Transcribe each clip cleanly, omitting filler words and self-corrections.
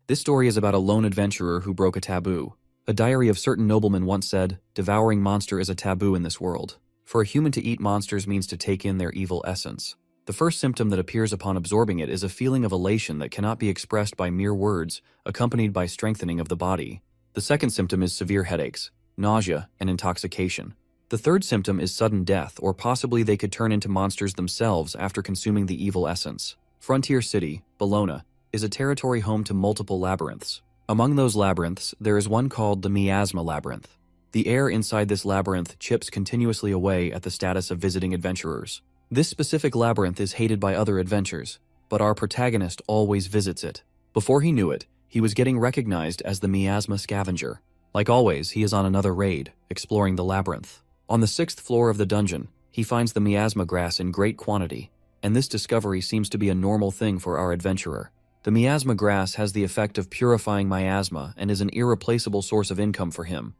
This story is about a lone adventurer who broke a taboo. A diary of certain noblemen once said, "Devouring monster is a taboo in this world. For a human to eat monsters means to take in their evil essence." The first symptom that appears upon absorbing it is a feeling of elation that cannot be expressed by mere words, accompanied by strengthening of the body. The second symptom is severe headaches, nausea, and intoxication. The third symptom is sudden death, or possibly they could turn into monsters themselves after consuming the evil essence. Frontier City, Bologna, is a territory home to multiple labyrinths. Among those labyrinths, there is one called the Miasma Labyrinth. The air inside this labyrinth chips continuously away at the status of visiting adventurers. This specific labyrinth is hated by other adventurers, but our protagonist always visits it. Before he knew it, he was getting recognized as the Miasma Scavenger. Like always, he is on another raid, exploring the labyrinth. On the 6th floor of the dungeon, he finds the miasma grass in great quantity, and this discovery seems to be a normal thing for our adventurer. The miasma grass has the effect of purifying miasma and is an irreplaceable source of income for him,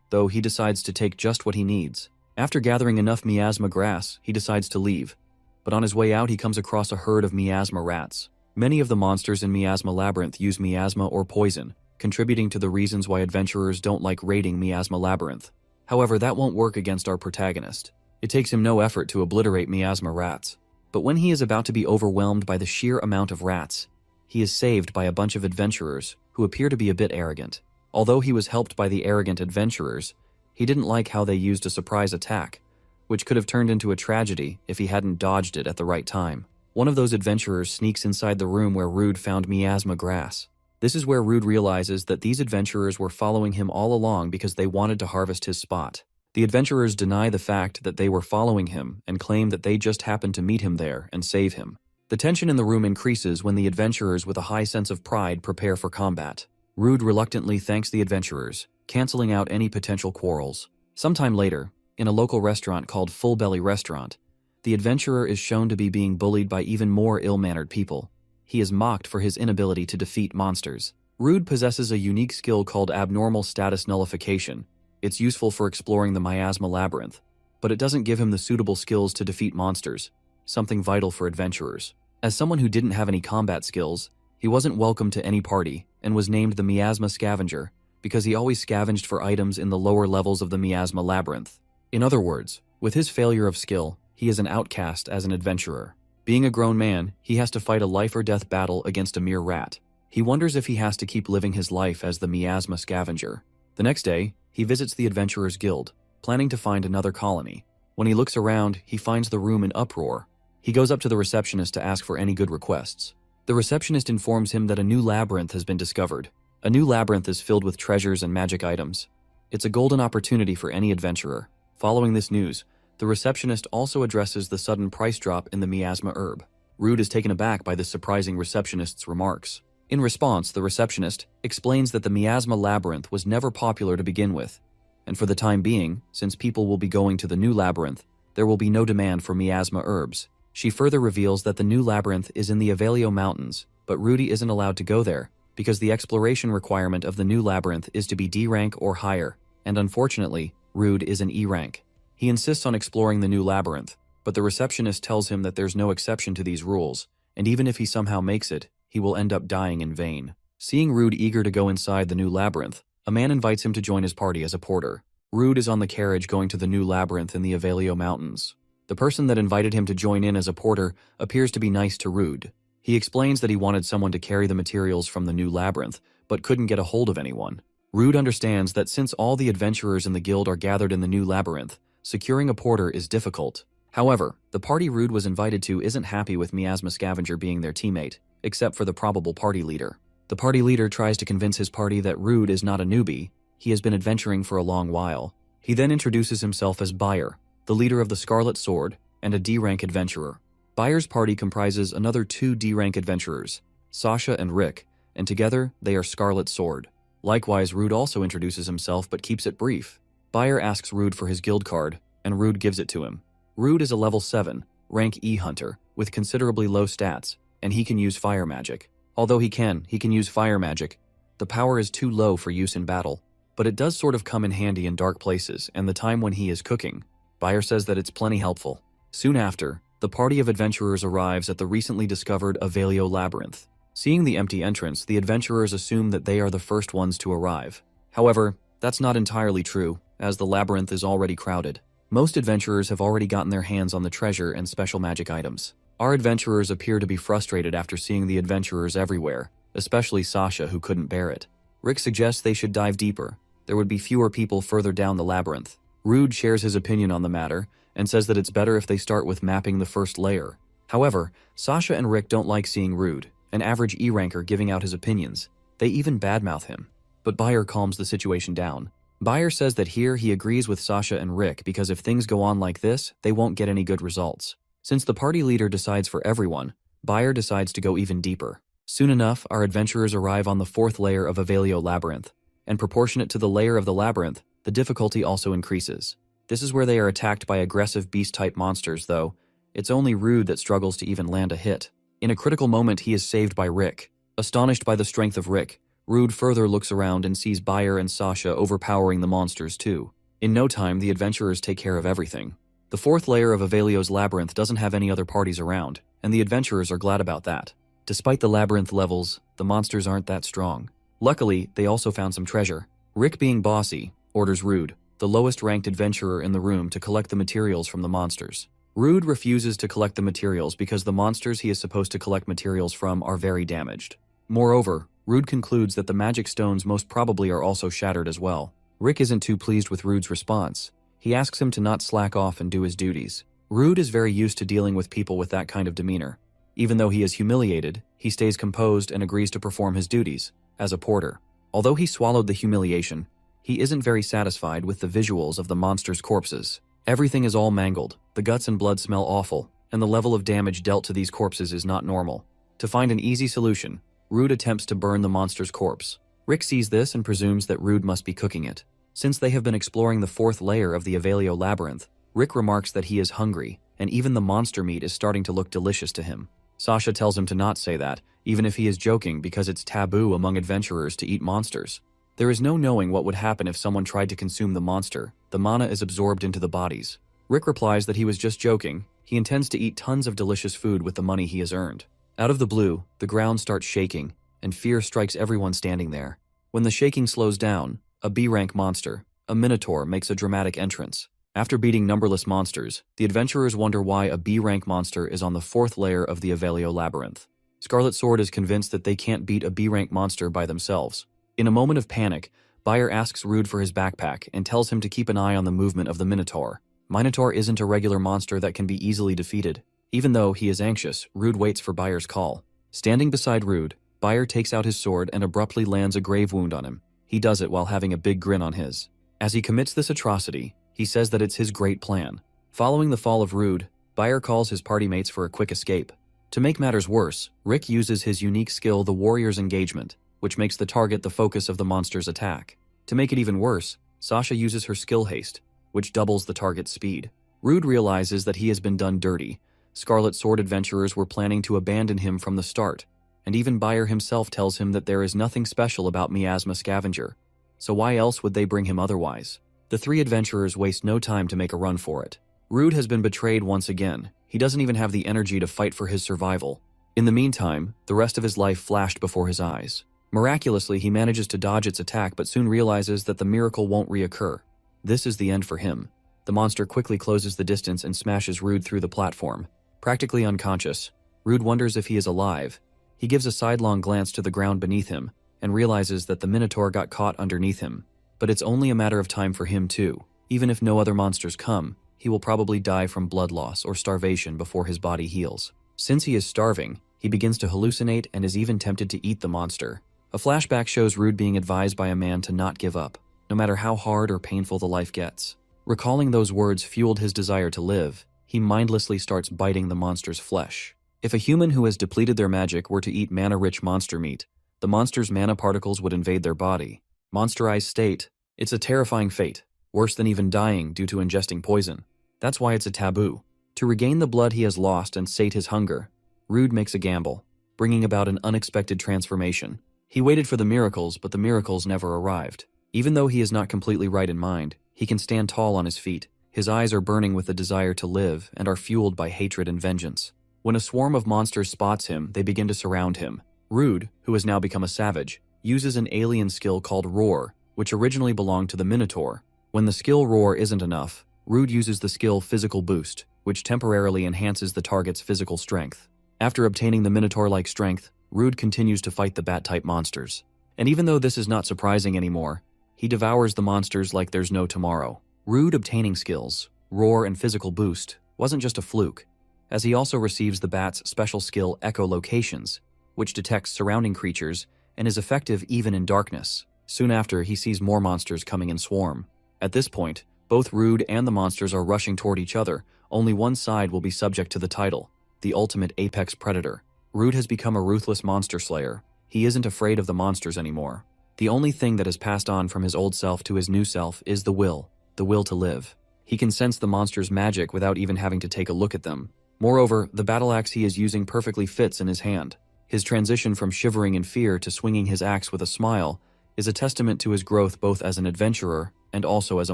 though he decides to take just what he needs. After gathering enough miasma grass, he decides to leave, but on his way out he comes across a herd of miasma rats. Many of the monsters in Miasma Labyrinth use miasma or poison, contributing to the reasons why adventurers don't like raiding Miasma Labyrinth. However, that won't work against our protagonist. It takes him no effort to obliterate miasma rats. But when he is about to be overwhelmed by the sheer amount of rats, he is saved by a bunch of adventurers who appear to be a bit arrogant. Although he was helped by the arrogant adventurers, he didn't like how they used a surprise attack, which could have turned into a tragedy if he hadn't dodged it at the right time. One of those adventurers sneaks inside the room where Rude found miasma grass. This is where Rude realizes that these adventurers were following him all along because they wanted to harvest his spot. The adventurers deny the fact that they were following him and claim that they just happened to meet him there and save him. The tension in the room increases when the adventurers with a high sense of pride prepare for combat. Rude reluctantly thanks the adventurers, canceling out any potential quarrels. Sometime later, in a local restaurant called Full Belly Restaurant, the adventurer is shown to be being bullied by even more ill-mannered people. He is mocked for his inability to defeat monsters. Rude possesses a unique skill called abnormal status nullification. It's useful for exploring the miasma labyrinth, but it doesn't give him the suitable skills to defeat monsters, something vital for adventurers. As someone who didn't have any combat skills, he wasn't welcome to any party and was named the Miasma Scavenger because he always scavenged for items in the lower levels of the miasma labyrinth. In other words, with his failure of skill, he is an outcast as an adventurer. Being a grown man, he has to fight a life-or-death battle against a mere rat. He wonders if he has to keep living his life as the Miasma Scavenger. The next day, he visits the Adventurers Guild, planning to find another colony. When he looks around, he finds the room in uproar. He goes up to the receptionist to ask for any good requests. The receptionist informs him that a new labyrinth has been discovered. A new labyrinth is filled with treasures and magic items. It's a golden opportunity for any adventurer. Following this news, the receptionist also addresses the sudden price drop in the miasma herb. Rude is taken aback by this surprising receptionist's remarks. In response, the receptionist explains that the miasma labyrinth was never popular to begin with, and for the time being, since people will be going to the new labyrinth, there will be no demand for miasma herbs. She further reveals that the new labyrinth is in the Yahello Mountains, but Rudy isn't allowed to go there because the exploration requirement of the new labyrinth is to be D rank or higher, and unfortunately, Rude is an E rank. He insists on exploring the new labyrinth, but the receptionist tells him that there's no exception to these rules, and even if he somehow makes it, he will end up dying in vain. Seeing Rude eager to go inside the new labyrinth, a man invites him to join his party as a porter. Rude is on the carriage going to the new labyrinth in the Yahello Mountains. The person that invited him to join in as a porter appears to be nice to Rude. He explains that he wanted someone to carry the materials from the new labyrinth, but couldn't get a hold of anyone. Rude understands that since all the adventurers in the guild are gathered in the new labyrinth, securing a porter is difficult. However, the party Rude was invited to isn't happy with Miasma Scavenger being their teammate, except for the probable party leader. The party leader tries to convince his party that Rude is not a newbie, he has been adventuring for a long while. He then introduces himself as Buyer, the leader of the Scarlet Sword, and a D-rank adventurer. Buyer's party comprises another 2 D-rank adventurers, Sasha and Rick, and together they are Scarlet Sword. Likewise, Rude also introduces himself but keeps it brief. Buyer asks Rude for his guild card, and Rude gives it to him. Rude is a level 7, rank E hunter, with considerably low stats, and he can use fire magic. Although he can use fire magic, the power is too low for use in battle, but it does sort of come in handy in dark places and the time when he is cooking. Buyer says that it's plenty helpful. Soon after, the party of adventurers arrives at the recently discovered Yahello Labyrinth. Seeing the empty entrance, the adventurers assume that they are the first ones to arrive. However, that's not entirely true, as the labyrinth is already crowded. Most adventurers have already gotten their hands on the treasure and special magic items. Our adventurers appear to be frustrated after seeing the adventurers everywhere, especially Sasha, who couldn't bear it. Rick suggests they should dive deeper. There would be fewer people further down the labyrinth. Rude shares his opinion on the matter and says that it's better if they start with mapping the first layer. However, Sasha and Rick don't like seeing Rude, an average E-ranker, giving out his opinions. They even badmouth him. But Bayer calms the situation down. Bayer says that here he agrees with Sasha and Rick because if things go on like this, they won't get any good results. Since the party leader decides for everyone, Bayer decides to go even deeper. Soon enough, our adventurers arrive on the fourth layer of Yahello labyrinth, and proportionate to the layer of the labyrinth, the difficulty also increases. This is where they are attacked by aggressive beast-type monsters, though. It's only Rude that struggles to even land a hit. In a critical moment, he is saved by Rick. Astonished by the strength of Rick, Rude further looks around and sees Bayer and Sasha overpowering the monsters too. In no time, the adventurers take care of everything. The fourth layer of Yahello's labyrinth doesn't have any other parties around, and the adventurers are glad about that. Despite the labyrinth levels, the monsters aren't that strong. Luckily, they also found some treasure. Rick, being bossy, orders Rude, the lowest-ranked adventurer in the room, to collect the materials from the monsters. Rude refuses to collect the materials because the monsters he is supposed to collect materials from are very damaged. Moreover, Rude concludes that the magic stones most probably are also shattered as well. Rick isn't too pleased with Rude's response. He asks him to not slack off and do his duties. Rude is very used to dealing with people with that kind of demeanor. Even though he is humiliated, he stays composed and agrees to perform his duties as a porter. Although he swallowed the humiliation, he isn't very satisfied with the visuals of the monsters' corpses. Everything is all mangled, the guts and blood smell awful, and the level of damage dealt to these corpses is not normal. To find an easy solution, Rude attempts to burn the monster's corpse. Rick sees this and presumes that Rude must be cooking it. Since they have been exploring the fourth layer of the Yahello labyrinth, Rick remarks that he is hungry, and even the monster meat is starting to look delicious to him. Sasha tells him to not say that, even if he is joking, because it's taboo among adventurers to eat monsters. There is no knowing what would happen if someone tried to consume the monster. The mana is absorbed into the bodies. Rick replies that he was just joking. He intends to eat tons of delicious food with the money he has earned. Out of the blue, the ground starts shaking, and fear strikes everyone standing there. When the shaking slows down, a B-rank monster, a minotaur, makes a dramatic entrance. After beating numberless monsters, the adventurers wonder why a B-rank monster is on the fourth layer of the Yahello labyrinth. Scarlet Sword is convinced that they can't beat a B-rank monster by themselves. In a moment of panic, Bayer asks Rude for his backpack and tells him to keep an eye on the movement of the Minotaur. Minotaur isn't a regular monster that can be easily defeated. Even though he is anxious, Rude waits for Bayer's call. Standing beside Rude, Bayer takes out his sword and abruptly lands a grave wound on him. He does it while having a big grin on his. As he commits this atrocity, he says that it's his great plan. Following the fall of Rude, Bayer calls his party mates for a quick escape. To make matters worse, Rick uses his unique skill, the Warrior's Engagement, which makes the target the focus of the monster's attack. To make it even worse, Sasha uses her skill Haste, which doubles the target's speed. Rude realizes that he has been done dirty. Scarlet Sword adventurers were planning to abandon him from the start, and even Bayer himself tells him that there is nothing special about Miasma Scavenger, so why else would they bring him otherwise? The three adventurers waste no time to make a run for it. Rude has been betrayed once again. He doesn't even have the energy to fight for his survival. In the meantime, the rest of his life flashed before his eyes. Miraculously, he manages to dodge its attack but soon realizes that the miracle won't reoccur. This is the end for him. The monster quickly closes the distance and smashes Rude through the platform. Practically unconscious, Rude wonders if he is alive. He gives a sidelong glance to the ground beneath him and realizes that the Minotaur got caught underneath him. But it's only a matter of time for him too. Even if no other monsters come, he will probably die from blood loss or starvation before his body heals. Since he is starving, he begins to hallucinate and is even tempted to eat the monster. A flashback shows Rude being advised by a man to not give up, no matter how hard or painful the life gets. Recalling those words fueled his desire to live. He mindlessly starts biting the monster's flesh. If a human who has depleted their magic were to eat mana-rich monster meat, the monster's mana particles would invade their body. Monsterized state. It's a terrifying fate, worse than even dying due to ingesting poison. That's why it's a taboo. To regain the blood he has lost and sate his hunger, Rude makes a gamble, bringing about an unexpected transformation. He waited for the miracles, but the miracles never arrived. Even though he is not completely right in mind, he can stand tall on his feet. His eyes are burning with the desire to live and are fueled by hatred and vengeance. When a swarm of monsters spots him, they begin to surround him. Rude, who has now become a savage, uses an alien skill called Roar, which originally belonged to the Minotaur. When the skill Roar isn't enough, Rude uses the skill Physical Boost, which temporarily enhances the target's physical strength. After obtaining the Minotaur-like strength, Rude continues to fight the Bat-type monsters. And even though this is not surprising anymore, he devours the monsters like there's no tomorrow. Rude obtaining skills, Roar and Physical Boost, wasn't just a fluke, as he also receives the Bat's special skill Echolocations, which detects surrounding creatures and is effective even in darkness. Soon after, he sees more monsters coming in swarm. At this point, both Rude and the monsters are rushing toward each other. Only one side will be subject to the title, the ultimate apex predator. Rude has become a ruthless monster slayer. He isn't afraid of the monsters anymore. The only thing that has passed on from his old self to his new self is the will to live. He can sense the monster's magic without even having to take a look at them. Moreover, the battle axe he is using perfectly fits in his hand. His transition from shivering in fear to swinging his axe with a smile is a testament to his growth both as an adventurer and also as a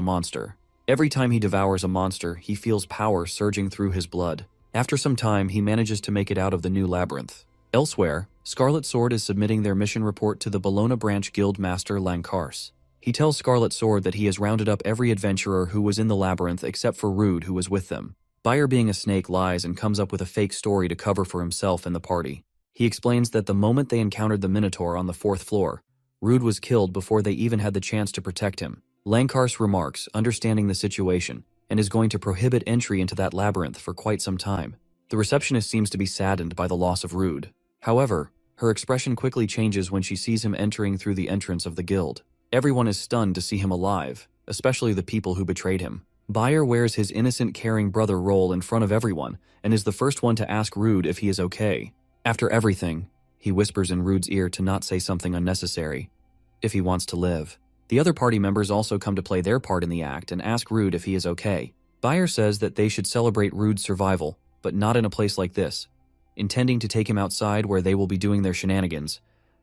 monster. Every time he devours a monster, he feels power surging through his blood. After some time, he manages to make it out of the new labyrinth. Elsewhere, Scarlet Sword is submitting their mission report to the Bologna Branch Guild Master Lankars. He tells Scarlet Sword that he has rounded up every adventurer who was in the labyrinth except for Rude, who was with them. Bayer, being a snake, lies and comes up with a fake story to cover for himself and the party. He explains that the moment they encountered the Minotaur on the 4th floor, Rude was killed before they even had the chance to protect him. Lankars remarks, understanding the situation, and is going to prohibit entry into that labyrinth for quite some time. The receptionist seems to be saddened by the loss of Rude. However, her expression quickly changes when she sees him entering through the entrance of the guild. Everyone is stunned to see him alive, especially the people who betrayed him. Bayer wears his innocent, caring brother role in front of everyone and is the first one to ask Rude if he is okay. After everything, he whispers in Rude's ear to not say something unnecessary, if he wants to live. The other party members also come to play their part in the act and ask Rude if he is okay. Bayer says that they should celebrate Rude's survival, but not in a place like this. Intending to take him outside where they will be doing their shenanigans,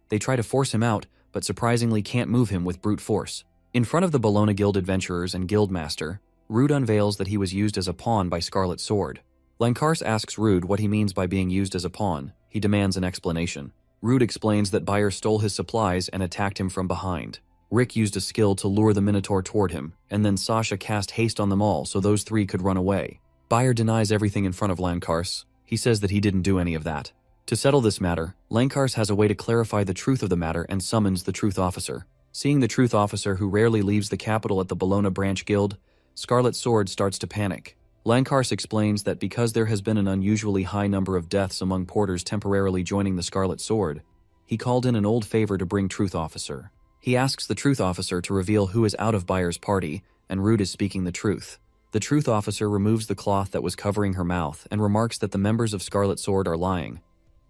they try to force him out, but surprisingly can't move him with brute force. In front of the Bologna Guild adventurers and guildmaster, Rude unveils that he was used as a pawn by Scarlet Sword. Lankars asks Rude what he means by being used as a pawn. He demands an explanation. Rude explains that Bayer stole his supplies and attacked him from behind. Rick used a skill to lure the Minotaur toward him, and then Sasha cast haste on them all so those three could run away. Bayer denies everything in front of Lankars. He says that he didn't do any of that. To settle this matter, Lankars has a way to clarify the truth of the matter and summons the Truth Officer. Seeing the Truth Officer, who rarely leaves the capital at the Bologna Branch Guild, Scarlet Sword starts to panic. Lankars explains that because there has been an unusually high number of deaths among porters temporarily joining the Scarlet Sword, he called in an old favor to bring Truth Officer. He asks the Truth Officer to reveal who is out of Bayer's party, and Rude is speaking the truth. The Truth Officer removes the cloth that was covering her mouth and remarks that the members of Scarlet Sword are lying.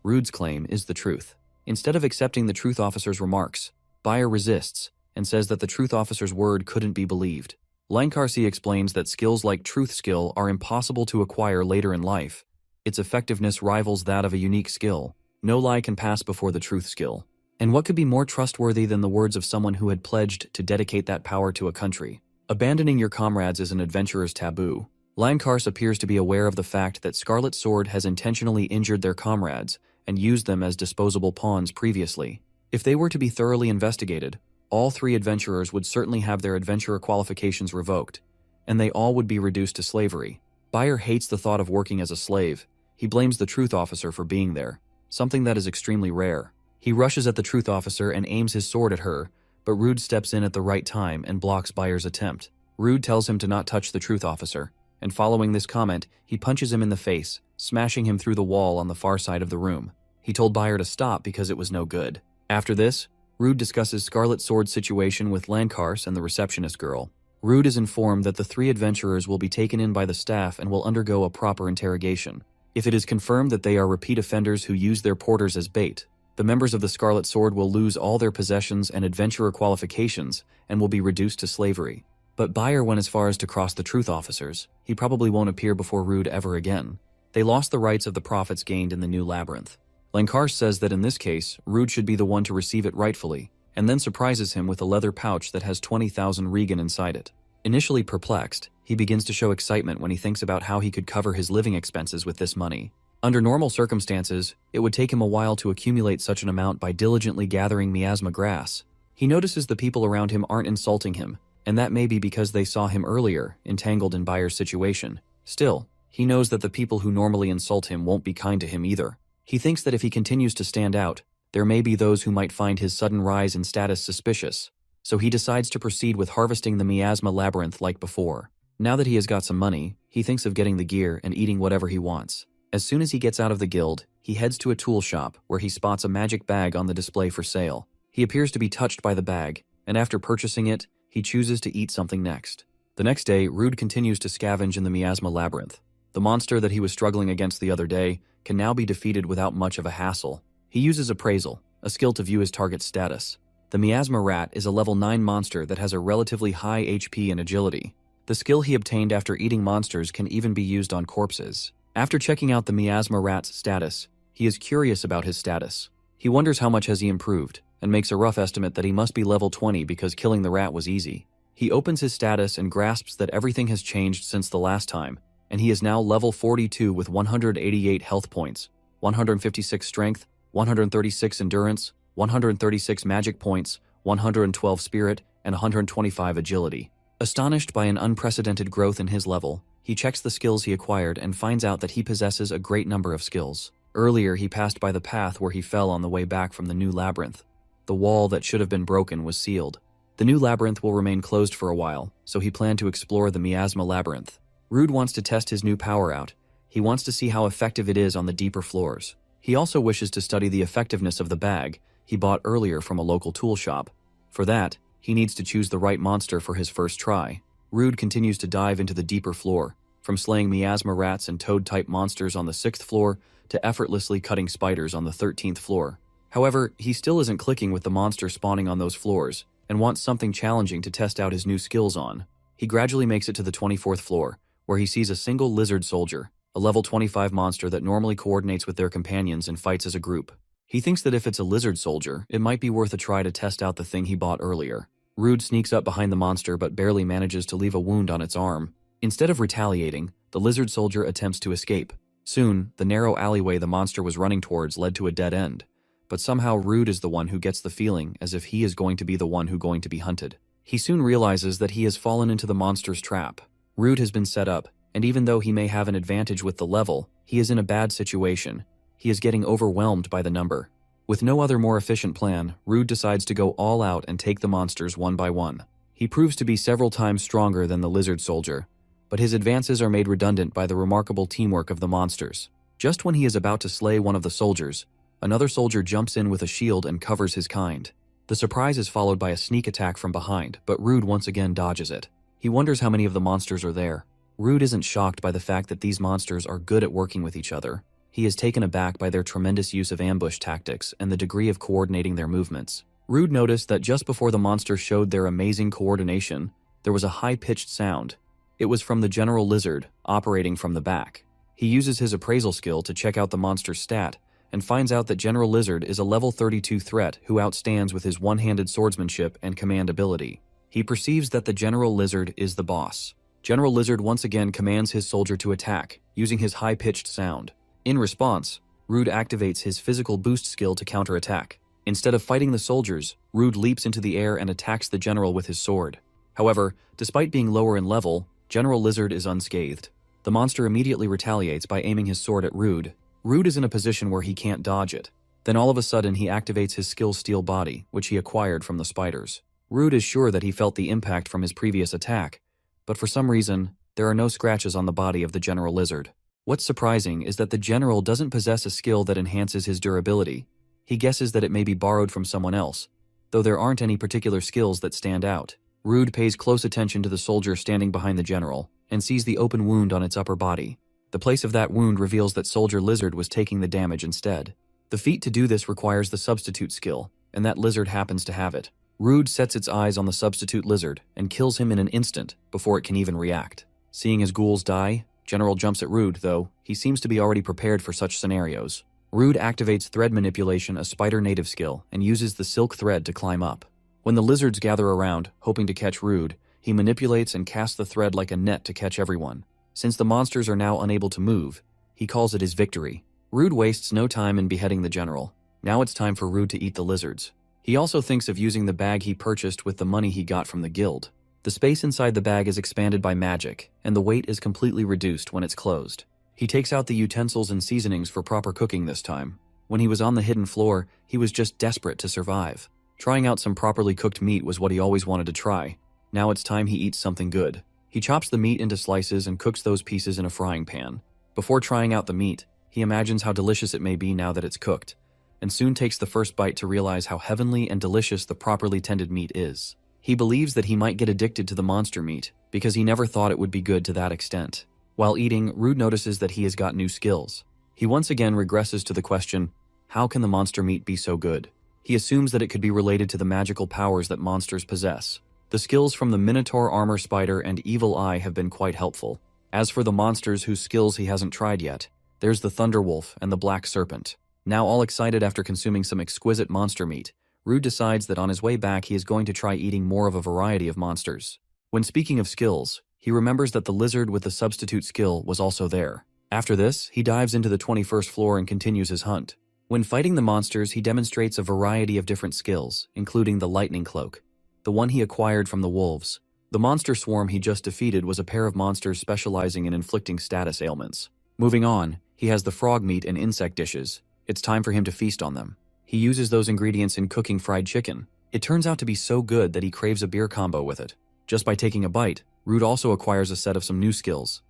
Rude's claim is the truth. Instead of accepting the Truth Officer's remarks, Bayer resists and says that the Truth Officer's word couldn't be believed. Lankarsi explains that skills like Truth Skill are impossible to acquire later in life. Its effectiveness rivals that of a unique skill. No lie can pass before the Truth Skill. And what could be more trustworthy than the words of someone who had pledged to dedicate that power to a country? Abandoning your comrades is an adventurer's taboo. Lankars appears to be aware of the fact that Scarlet Sword has intentionally injured their comrades and used them as disposable pawns previously. If they were to be thoroughly investigated, all three adventurers would certainly have their adventurer qualifications revoked, and they all would be reduced to slavery. Bayer hates the thought of working as a slave. He blames the Truth Officer for being there, something that is extremely rare. He rushes at the Truth Officer and aims his sword at her, but Rude steps in at the right time and blocks Bayer's attempt. Rude tells him to not touch the Truth Officer, and following this comment, he punches him in the face, smashing him through the wall on the far side of the room. He told Bayer to stop because it was no good. After this, Rude discusses Scarlet Sword's situation with Lankars and the receptionist girl. Rude is informed that the three adventurers will be taken in by the staff and will undergo a proper interrogation. If it is confirmed that they are repeat offenders who use their porters as bait, the members of the Scarlet Sword will lose all their possessions and adventurer qualifications and will be reduced to slavery. But Bayer went as far as to cross the Truth Officers. He probably won't appear before Rude ever again. They lost the rights of the profits gained in the new labyrinth. Lankars says that in this case, Rude should be the one to receive it rightfully, and then surprises him with a leather pouch that has 20,000 Regan inside it. Initially perplexed, he begins to show excitement when he thinks about how he could cover his living expenses with this money. Under normal circumstances, it would take him a while to accumulate such an amount by diligently gathering miasma grass. He notices the people around him aren't insulting him, and that may be because they saw him earlier, entangled in Bayer's situation. Still, he knows that the people who normally insult him won't be kind to him either. He thinks that if he continues to stand out, there may be those who might find his sudden rise in status suspicious, so he decides to proceed with harvesting the miasma labyrinth like before. Now that he has got some money, he thinks of getting the gear and eating whatever he wants. As soon as he gets out of the guild, he heads to a tool shop where he spots a magic bag on the display for sale. He appears to be touched by the bag, and after purchasing it, he chooses to eat something next. The next day, Rude continues to scavenge in the miasma labyrinth. The monster that he was struggling against the other day can now be defeated without much of a hassle. He uses appraisal, a skill to view his target's status. The miasma rat is a level 9 monster that has a relatively high HP and agility. The skill he obtained after eating monsters can even be used on corpses. After checking out the miasma rat's status, he is curious about his status. He wonders how much has he improved, and makes a rough estimate that he must be level 20 because killing the rat was easy. He opens his status and grasps that everything has changed since the last time, and he is now level 42 with 188 health points, 156 strength, 136 endurance, 136 magic points, 112 spirit, and 125 agility. Astonished by an unprecedented growth in his level, he checks the skills he acquired and finds out that he possesses a great number of skills. Earlier, he passed by the path where he fell on the way back from the new labyrinth. The wall that should have been broken was sealed. The new labyrinth will remain closed for a while, so he planned to explore the miasma labyrinth. Rude wants to test his new power out. He wants to see how effective it is on the deeper floors. He also wishes to study the effectiveness of the bag he bought earlier from a local tool shop. For that, he needs to choose the right monster for his first try. Rude continues to dive into the deeper floor, from slaying miasma rats and toad-type monsters on the 6th floor to effortlessly cutting spiders on the 13th floor. However, he still isn't clicking with the monster spawning on those floors, and wants something challenging to test out his new skills on. He gradually makes it to the 24th floor, where he sees a single lizard soldier, a level 25 monster that normally coordinates with their companions and fights as a group. He thinks that if it's a lizard soldier, it might be worth a try to test out the thing he bought earlier. Rude sneaks up behind the monster but barely manages to leave a wound on its arm. Instead of retaliating, the lizard soldier attempts to escape. Soon, the narrow alleyway the monster was running towards led to a dead end. But somehow Rude is the one who gets the feeling as if he is going to be the one who's going to be hunted. He soon realizes that he has fallen into the monster's trap. Rude has been set up, and even though he may have an advantage with the level, he is in a bad situation. He is getting overwhelmed by the number. With no other more efficient plan, Rude decides to go all out and take the monsters one by one. He proves to be several times stronger than the lizard soldier, but his advances are made redundant by the remarkable teamwork of the monsters. Just when he is about to slay one of the soldiers, another soldier jumps in with a shield and covers his kind. The surprise is followed by a sneak attack from behind, but Rude once again dodges it. He wonders how many of the monsters are there. Rude isn't shocked by the fact that these monsters are good at working with each other. He is taken aback by their tremendous use of ambush tactics and the degree of coordinating their movements. Rude noticed that just before the monsters showed their amazing coordination, there was a high-pitched sound. It was from the General Lizard, operating from the back. He uses his appraisal skill to check out the monster's stat, and finds out that General Lizard is a level 32 threat who outstands with his one-handed swordsmanship and command ability. He perceives that the General Lizard is the boss. General Lizard once again commands his soldier to attack, using his high-pitched sound. In response, Rude activates his physical boost skill to counterattack. Instead of fighting the soldiers, Rude leaps into the air and attacks the general with his sword. However, despite being lower in level, General Lizard is unscathed. The monster immediately retaliates by aiming his sword at Rude. Rude is in a position where he can't dodge it. Then all of a sudden he activates his skill Steel Body, which he acquired from the spiders. Rude is sure that he felt the impact from his previous attack, but for some reason, there are no scratches on the body of the General Lizard. What's surprising is that the general doesn't possess a skill that enhances his durability. He guesses that it may be borrowed from someone else, though there aren't any particular skills that stand out. Rude pays close attention to the soldier standing behind the general, and sees the open wound on its upper body. The place of that wound reveals that Soldier Lizard was taking the damage instead. The feat to do this requires the substitute skill, and that lizard happens to have it. Rude sets its eyes on the substitute lizard and kills him in an instant before it can even react. Seeing his ghouls die, General jumps at Rude, though he seems to be already prepared for such scenarios. Rude activates Thread Manipulation, a spider native skill, and uses the silk thread to climb up. When the lizards gather around, hoping to catch Rude, he manipulates and casts the thread like a net to catch everyone. Since the monsters are now unable to move, he calls it his victory. Rude wastes no time in beheading the general. Now it's time for Rude to eat the lizards. He also thinks of using the bag he purchased with the money he got from the guild. The space inside the bag is expanded by magic, and the weight is completely reduced when it's closed. He takes out the utensils and seasonings for proper cooking this time. When he was on the hidden floor, he was just desperate to survive. Trying out some properly cooked meat was what he always wanted to try. Now it's time he eats something good. He chops the meat into slices and cooks those pieces in a frying pan. Before trying out the meat, he imagines how delicious it may be now that it's cooked, and soon takes the first bite to realize how heavenly and delicious the properly tended meat is. He believes that he might get addicted to the monster meat because he never thought it would be good to that extent. While eating, Rude notices that he has got new skills. He once again regresses to the question, how can the monster meat be so good? He assumes that it could be related to the magical powers that monsters possess. The skills from the Minotaur Armor Spider and Evil Eye have been quite helpful. As for the monsters whose skills he hasn't tried yet, there's the Thunderwolf and the Black Serpent. Now all excited after consuming some exquisite monster meat, Rude decides that on his way back he is going to try eating more of a variety of monsters. When speaking of skills, he remembers that the lizard with the substitute skill was also there. After this, he dives into the 21st floor and continues his hunt. When fighting the monsters, he demonstrates a variety of different skills, including the Lightning Cloak, the one he acquired from the wolves. The monster swarm he just defeated was a pair of monsters specializing in inflicting status ailments. Moving on, he has the frog meat and insect dishes. It's time for him to feast on them. He uses those ingredients in cooking fried chicken. It turns out to be so good that he craves a beer combo with it. Just by taking a bite, Rude also acquires a set of some new skills: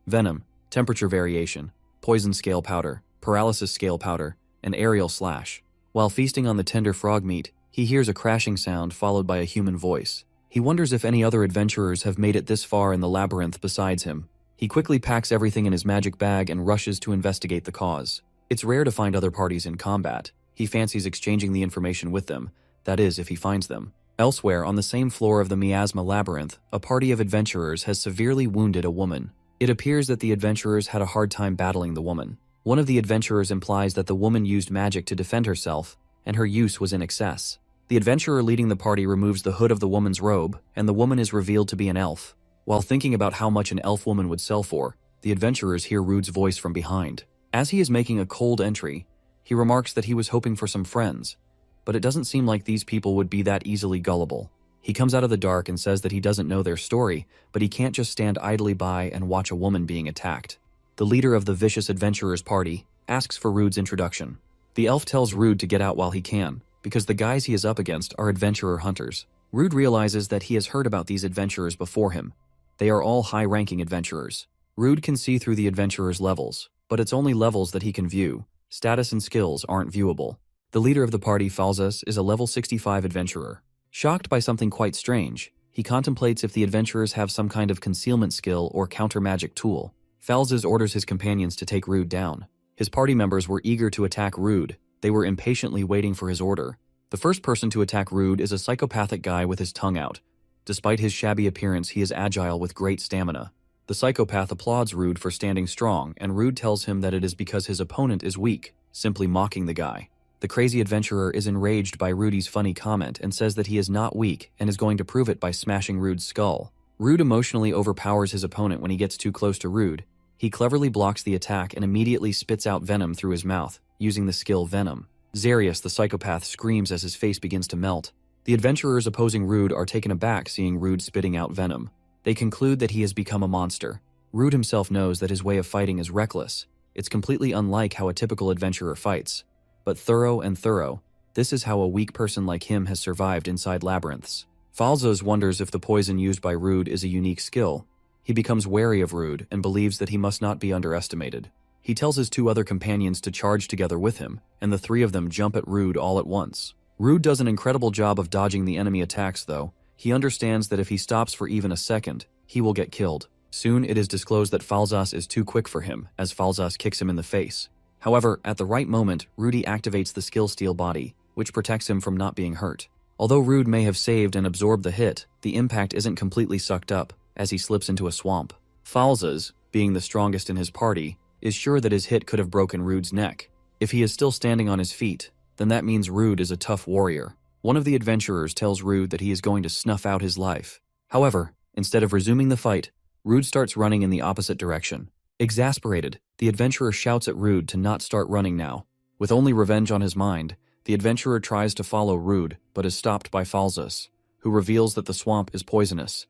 Venom, Temperature Variation, Poison Scale Powder, Paralysis Scale Powder, and Aerial Slash. While feasting on the tender frog meat, he hears a crashing sound followed by a human voice. He wonders if any other adventurers have made it this far in the labyrinth besides him. He quickly packs everything in his magic bag and rushes to investigate the cause. It's rare to find other parties in combat. He fancies exchanging the information with them, that is, if he finds them. Elsewhere, on the same floor of the Miasma Labyrinth, a party of adventurers has severely wounded a woman. It appears that the adventurers had a hard time battling the woman. One of the adventurers implies that the woman used magic to defend herself, and her use was in excess. The adventurer leading the party removes the hood of the woman's robe, and the woman is revealed to be an elf. While thinking about how much an elf woman would sell for, the adventurers hear Rude's voice from behind. As he is making a cold entry, he remarks that he was hoping for some friends, but it doesn't seem like these people would be that easily gullible. He comes out of the dark and says that he doesn't know their story, but he can't just stand idly by and watch a woman being attacked. The leader of the vicious adventurers party asks for Rude's introduction. The elf tells Rude to get out while he can, because the guys he is up against are adventurer hunters. Rude realizes that he has heard about these adventurers before him. They are all high-ranking adventurers. Rude can see through the adventurers' levels, but it's only levels that he can view. Status and skills aren't viewable. The leader of the party, Falzas, is a level 65 adventurer. Shocked by something quite strange, he contemplates if the adventurers have some kind of concealment skill or counter-magic tool. Falzas orders his companions to take Rude down. His party members were eager to attack Rude. They were impatiently waiting for his order. The first person to attack Rude is a psychopathic guy with his tongue out. Despite his shabby appearance, he is agile with great stamina. The psychopath applauds Rude for standing strong, and Rude tells him that it is because his opponent is weak, simply mocking the guy. The crazy adventurer is enraged by Rudy's funny comment and says that he is not weak and is going to prove it by smashing Rude's skull. Rude emotionally overpowers his opponent when he gets too close to Rude. He cleverly blocks the attack and immediately spits out venom through his mouth, using the skill Venom. Xarius, the psychopath, screams as his face begins to melt. The adventurers opposing Rude are taken aback seeing Rude spitting out venom. They conclude that he has become a monster. Rude himself knows that his way of fighting is reckless. It's completely unlike how a typical adventurer fights. But thorough, this is how a weak person like him has survived inside labyrinths. Falzos wonders if the poison used by Rude is a unique skill. He becomes wary of Rude and believes that he must not be underestimated. He tells his two other companions to charge together with him, and the three of them jump at Rude all at once. Rude does an incredible job of dodging the enemy attacks though. He understands that if he stops for even a second, he will get killed. Soon it is disclosed that Falzas is too quick for him, as Falzas kicks him in the face. However, at the right moment, Rudy activates the skill Steel Body, which protects him from not being hurt. Although Rude may have saved and absorbed the hit, the impact isn't completely sucked up, as he slips into a swamp. Falzas, being the strongest in his party, is sure that his hit could have broken Rude's neck. If he is still standing on his feet, then that means Rude is a tough warrior. One of the adventurers tells Rude that he is going to snuff out his life. However, instead of resuming the fight, Rude starts running in the opposite direction. Exasperated, the adventurer shouts at Rude to not start running now. With only revenge on his mind, the adventurer tries to follow Rude but is stopped by Falzas, who reveals that the swamp is poisonous.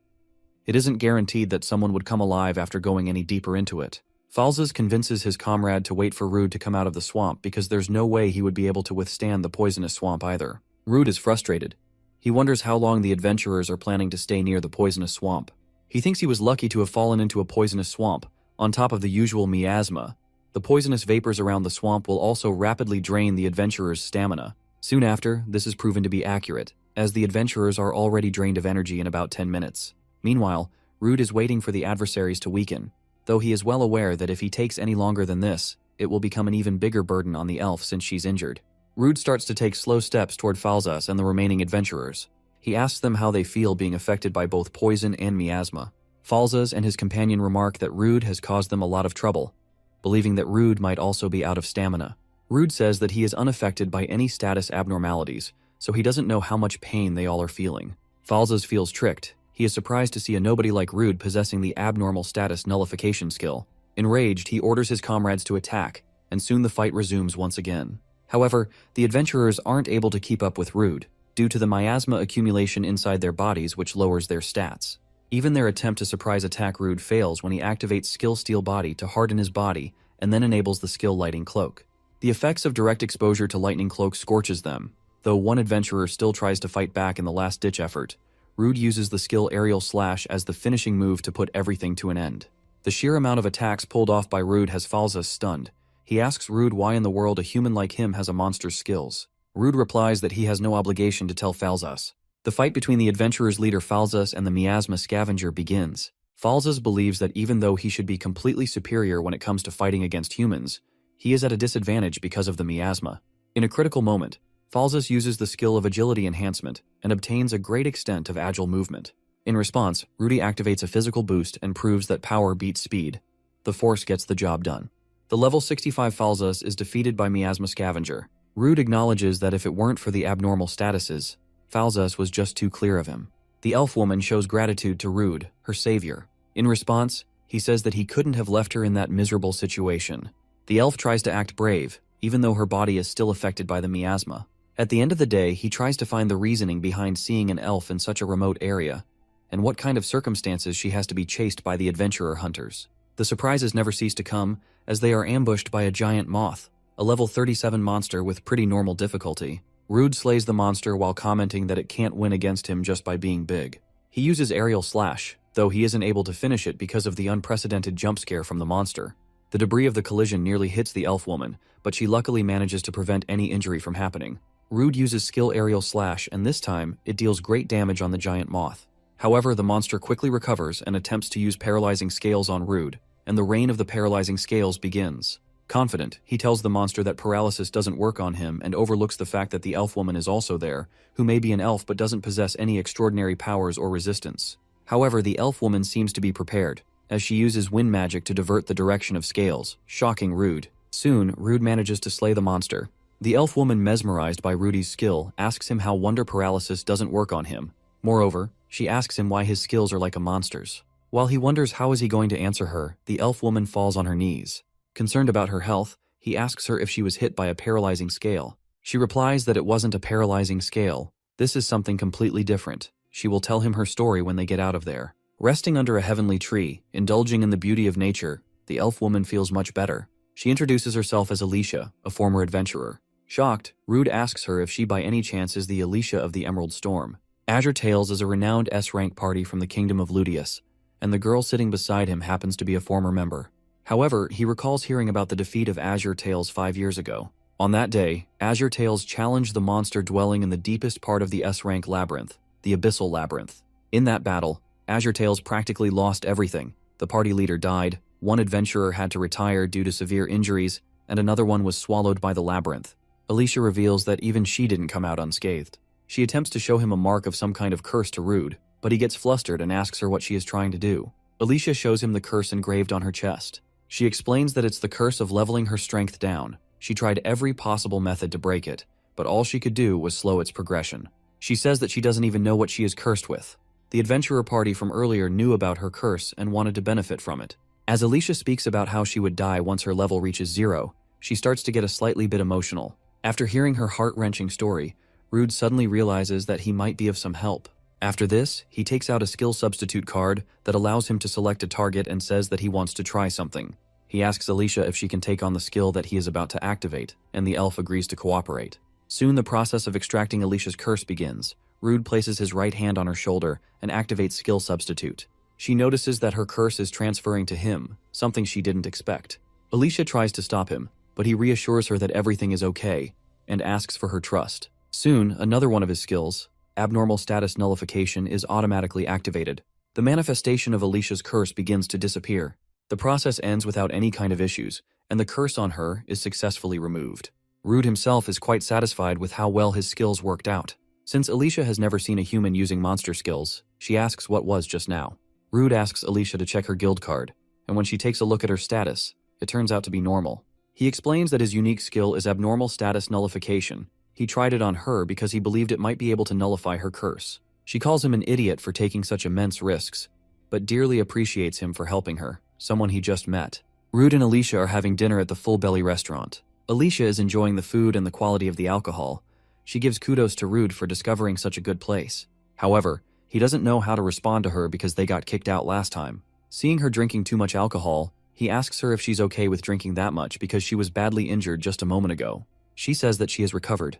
It isn't guaranteed that someone would come alive after going any deeper into it. Falzas convinces his comrade to wait for Rude to come out of the swamp because there's no way he would be able to withstand the poisonous swamp either. Rude is frustrated. He wonders how long the adventurers are planning to stay near the poisonous swamp. He thinks he was lucky to have fallen into a poisonous swamp, on top of the usual miasma. The poisonous vapors around the swamp will also rapidly drain the adventurers' stamina. Soon after, this is proven to be accurate, as the adventurers are already drained of energy in about 10 minutes. Meanwhile, Rude is waiting for the adversaries to weaken, though he is well aware that if he takes any longer than this, it will become an even bigger burden on the elf since she's injured. Rude starts to take slow steps toward Falzas and the remaining adventurers. He asks them how they feel being affected by both poison and miasma. Falzas and his companion remark that Rude has caused them a lot of trouble, believing that Rude might also be out of stamina. Rude says that he is unaffected by any status abnormalities, so he doesn't know how much pain they all are feeling. Falzas feels tricked. He is surprised to see a nobody like Rude possessing the abnormal status nullification skill. Enraged, he orders his comrades to attack, and soon the fight resumes once again. However, the adventurers aren't able to keep up with Rude, due to the miasma accumulation inside their bodies which lowers their stats. Even their attempt to surprise attack Rude fails when he activates Skill Steel Body to harden his body and then enables the Skill Lighting Cloak. The effects of direct exposure to Lightning Cloak scorches them, though one adventurer still tries to fight back in the last-ditch effort. Rude uses the skill Aerial Slash as the finishing move to put everything to an end. The sheer amount of attacks pulled off by Rude has Falzas stunned. He asks Rude why in the world a human like him has a monster's skills. Rude replies that he has no obligation to tell Falzas. The fight between the adventurers' leader Falzas and the miasma scavenger begins. Falzas believes that even though he should be completely superior when it comes to fighting against humans, he is at a disadvantage because of the miasma. In a critical moment, Falzas uses the skill of Agility Enhancement and obtains a great extent of agile movement. In response, Rudy activates a physical boost and proves that power beats speed. The Force gets the job done. The level 65 Falzas is defeated by Miasma Scavenger. Rude acknowledges that if it weren't for the abnormal statuses, Falzas was just too clear of him. The elf woman shows gratitude to Rude, her savior. In response, he says that he couldn't have left her in that miserable situation. The elf tries to act brave, even though her body is still affected by the miasma. At the end of the day, he tries to find the reasoning behind seeing an elf in such a remote area, and what kind of circumstances she has to be chased by the adventurer hunters. The surprises never cease to come, as they are ambushed by a giant moth, a level 37 monster with pretty normal difficulty. Rude slays the monster while commenting that it can't win against him just by being big. He uses Aerial Slash, though he isn't able to finish it because of the unprecedented jump scare from the monster. The debris of the collision nearly hits the elf woman, but she luckily manages to prevent any injury from happening. Rude uses skill Aerial Slash, and this time, it deals great damage on the giant moth. However, the monster quickly recovers and attempts to use Paralyzing Scales on Rude, and the reign of the Paralyzing Scales begins. Confident, he tells the monster that paralysis doesn't work on him and overlooks the fact that the elf woman is also there, who may be an elf but doesn't possess any extraordinary powers or resistance. However, the elf woman seems to be prepared, as she uses wind magic to divert the direction of Scales, shocking Rude. Soon, Rude manages to slay the monster. The elf woman, mesmerized by Rudy's skill, asks him how Wonder Paralysis doesn't work on him. Moreover, she asks him why his skills are like a monster's. While he wonders how is he going to answer her, the elf woman falls on her knees. Concerned about her health, he asks her if she was hit by a paralyzing scale. She replies that it wasn't a paralyzing scale. This is something completely different. She will tell him her story when they get out of there. Resting under a heavenly tree, indulging in the beauty of nature, the elf woman feels much better. She introduces herself as Alicia, a former adventurer. Shocked, Rude asks her if she by any chance is the Alicia of the Emerald Storm. Azure Tales is a renowned S-rank party from the kingdom of Ludius, and the girl sitting beside him happens to be a former member. However, he recalls hearing about the defeat of Azure Tales 5 years ago. On that day, Azure Tales challenged the monster dwelling in the deepest part of the S-rank labyrinth, the Abyssal Labyrinth. In that battle, Azure Tales practically lost everything. The party leader died, one adventurer had to retire due to severe injuries, and another one was swallowed by the labyrinth. Alicia reveals that even she didn't come out unscathed. She attempts to show him a mark of some kind of curse to Rude, but he gets flustered and asks her what she is trying to do. Alicia shows him the curse engraved on her chest. She explains that it's the curse of leveling her strength down. She tried every possible method to break it, but all she could do was slow its progression. She says that she doesn't even know what she is cursed with. The adventurer party from earlier knew about her curse and wanted to benefit from it. As Alicia speaks about how she would die once her level reaches 0, she starts to get a slightly bit emotional. After hearing her heart-wrenching story, Rude suddenly realizes that he might be of some help. After this, he takes out a skill substitute card that allows him to select a target and says that he wants to try something. He asks Alicia if she can take on the skill that he is about to activate, and the elf agrees to cooperate. Soon the process of extracting Alicia's curse begins. Rude places his right hand on her shoulder and activates skill substitute. She notices that her curse is transferring to him, something she didn't expect. Alicia tries to stop him, but he reassures her that everything is okay, and asks for her trust. Soon, another one of his skills, abnormal status nullification, is automatically activated. The manifestation of Alicia's curse begins to disappear. The process ends without any kind of issues, and the curse on her is successfully removed. Rude himself is quite satisfied with how well his skills worked out. Since Alicia has never seen a human using monster skills, she asks what was just now. Rude asks Alicia to check her guild card, and when she takes a look at her status, it turns out to be normal. He explains that his unique skill is abnormal status nullification. He tried it on her because he believed it might be able to nullify her curse. She calls him an idiot for taking such immense risks, but dearly appreciates him for helping her, someone he just met. Rude and Alicia are having dinner at the Full Belly restaurant. Alicia is enjoying the food and the quality of the alcohol. She gives kudos to Rude for discovering such a good place. However, he doesn't know how to respond to her because they got kicked out last time. Seeing her drinking too much alcohol, he asks her if she's okay with drinking that much because she was badly injured just a moment ago. She says that she has recovered.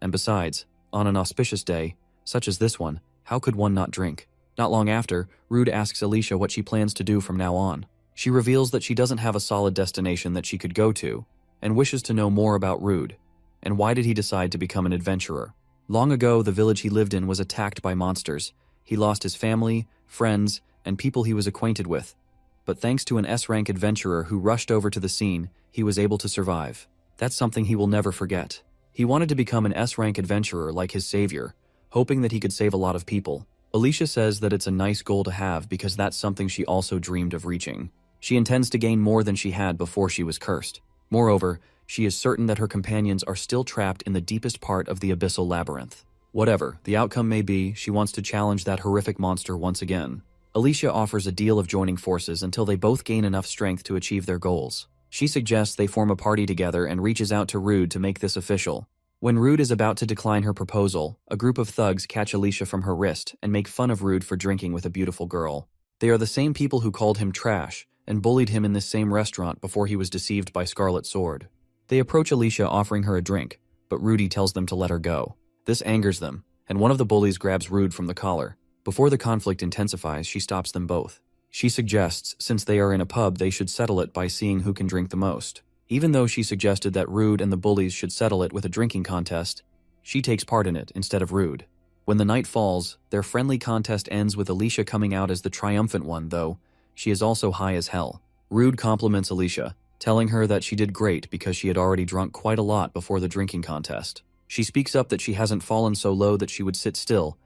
And besides, on an auspicious day, such as this one, how could one not drink? Not long after, Rude asks Alicia what she plans to do from now on. She reveals that she doesn't have a solid destination that she could go to, and wishes to know more about Rude. And why did he decide to become an adventurer? Long ago, the village he lived in was attacked by monsters. He lost his family, friends, and people he was acquainted with. But thanks to an S-rank adventurer who rushed over to the scene, he was able to survive. That's something he will never forget. He wanted to become an S-rank adventurer like his savior, hoping that he could save a lot of people. Alicia says that it's a nice goal to have because that's something she also dreamed of reaching. She intends to gain more than she had before she was cursed. Moreover, she is certain that her companions are still trapped in the deepest part of the abyssal labyrinth. Whatever the outcome may be, she wants to challenge that horrific monster once again. Alicia offers a deal of joining forces until they both gain enough strength to achieve their goals. She suggests they form a party together and reaches out to Rude to make this official. When Rude is about to decline her proposal, a group of thugs catch Alicia from her wrist and make fun of Rude for drinking with a beautiful girl. They are the same people who called him trash and bullied him in this same restaurant before he was deceived by Scarlet Sword. They approach Alicia offering her a drink, but Rudy tells them to let her go. This angers them, and one of the bullies grabs Rude from the collar. Before the conflict intensifies, she stops them both. She suggests, since they are in a pub, they should settle it by seeing who can drink the most. Even though she suggested that Rude and the bullies should settle it with a drinking contest, she takes part in it instead of Rude. When the night falls, their friendly contest ends with Alicia coming out as the triumphant one, though she is also high as hell. Rude compliments Alicia, telling her that she did great because she had already drunk quite a lot before the drinking contest. She speaks up that she hasn't fallen so low that she would sit still.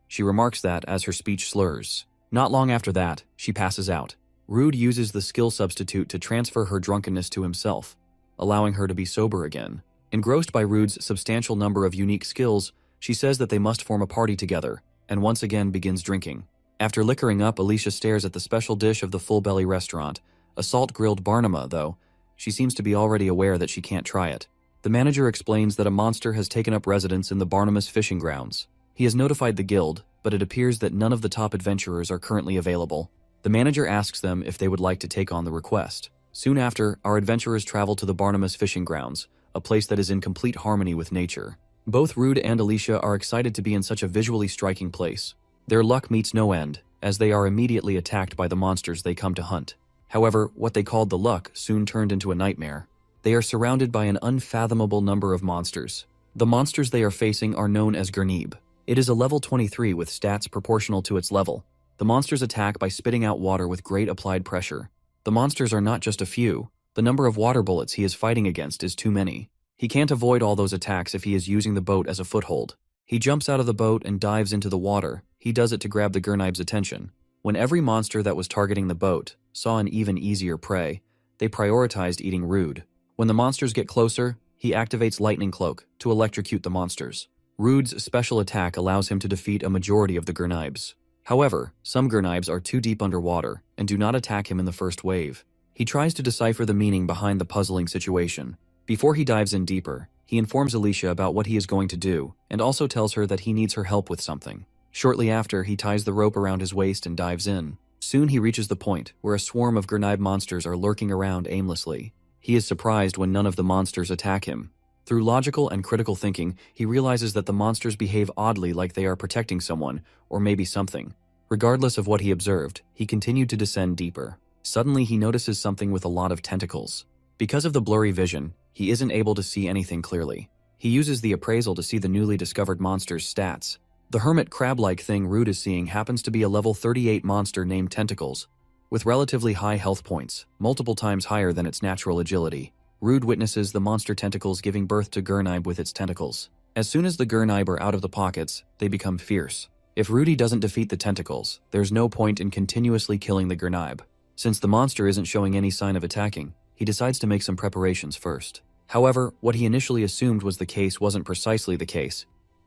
She remarks that as her speech slurs. Not long after that, she passes out. Rude uses the skill substitute to transfer her drunkenness to himself, allowing her to be sober again. Engrossed by Rude's substantial number of unique skills, she says that they must form a party together, and once again begins drinking. After liquoring up, Alicia stares at the special dish of the Full Belly restaurant, a salt-grilled barnama, though she seems to be already aware that she can't try it. The manager explains that a monster has taken up residence in the Barnama's fishing grounds. He has notified the guild, but it appears that none of the top adventurers are currently available. The manager asks them if they would like to take on the request. Soon after, our adventurers travel to the Barnama's fishing grounds, a place that is in complete harmony with nature. Both Rude and Alicia are excited to be in such a visually striking place. Their luck meets no end, as they are immediately attacked by the monsters they come to hunt. However, what they called the luck soon turned into a nightmare. They are surrounded by an unfathomable number of monsters. The monsters they are facing are known as Gurnib. It is a level 23 with stats proportional to its level. The monsters attack by spitting out water with great applied pressure. The monsters are not just a few. The number of water bullets he is fighting against is too many. He can't avoid all those attacks if he is using the boat as a foothold. He jumps out of the boat and dives into the water. He does it to grab the Gurnib's attention. When every monster that was targeting the boat saw an even easier prey, they prioritized eating Rude. When the monsters get closer, he activates Lightning Cloak to electrocute the monsters. Rude's special attack allows him to defeat a majority of the Gurnibes. However, some gurnibes are too deep underwater and do not attack him in the first wave. He tries to decipher the meaning behind the puzzling situation. Before he dives in deeper, he informs Alicia about what he is going to do and also tells her that he needs her help with something. Shortly after, he ties the rope around his waist and dives in. Soon he reaches the point where a swarm of gurnibe monsters are lurking around aimlessly. He is surprised when none of the monsters attack him. Through logical and critical thinking, he realizes that the monsters behave oddly, like they are protecting someone, or maybe something. Regardless of what he observed, he continued to descend deeper. Suddenly he notices something with a lot of tentacles. Because of the blurry vision, he isn't able to see anything clearly. He uses the appraisal to see the newly discovered monster's stats. The hermit crab-like thing Rude is seeing happens to be a level 38 monster named Tentacles, with relatively high health points, multiple times higher than its natural agility. Rude witnesses the monster Tentacles giving birth to gurnibe with its tentacles. As soon as the gurnibe are out of the pockets, they become fierce. If Rudy doesn't defeat the Tentacles, there's no point in continuously killing the gurnibe. Since the monster isn't showing any sign of attacking, he decides to make some preparations first. However, what he initially assumed was the case wasn't precisely the case,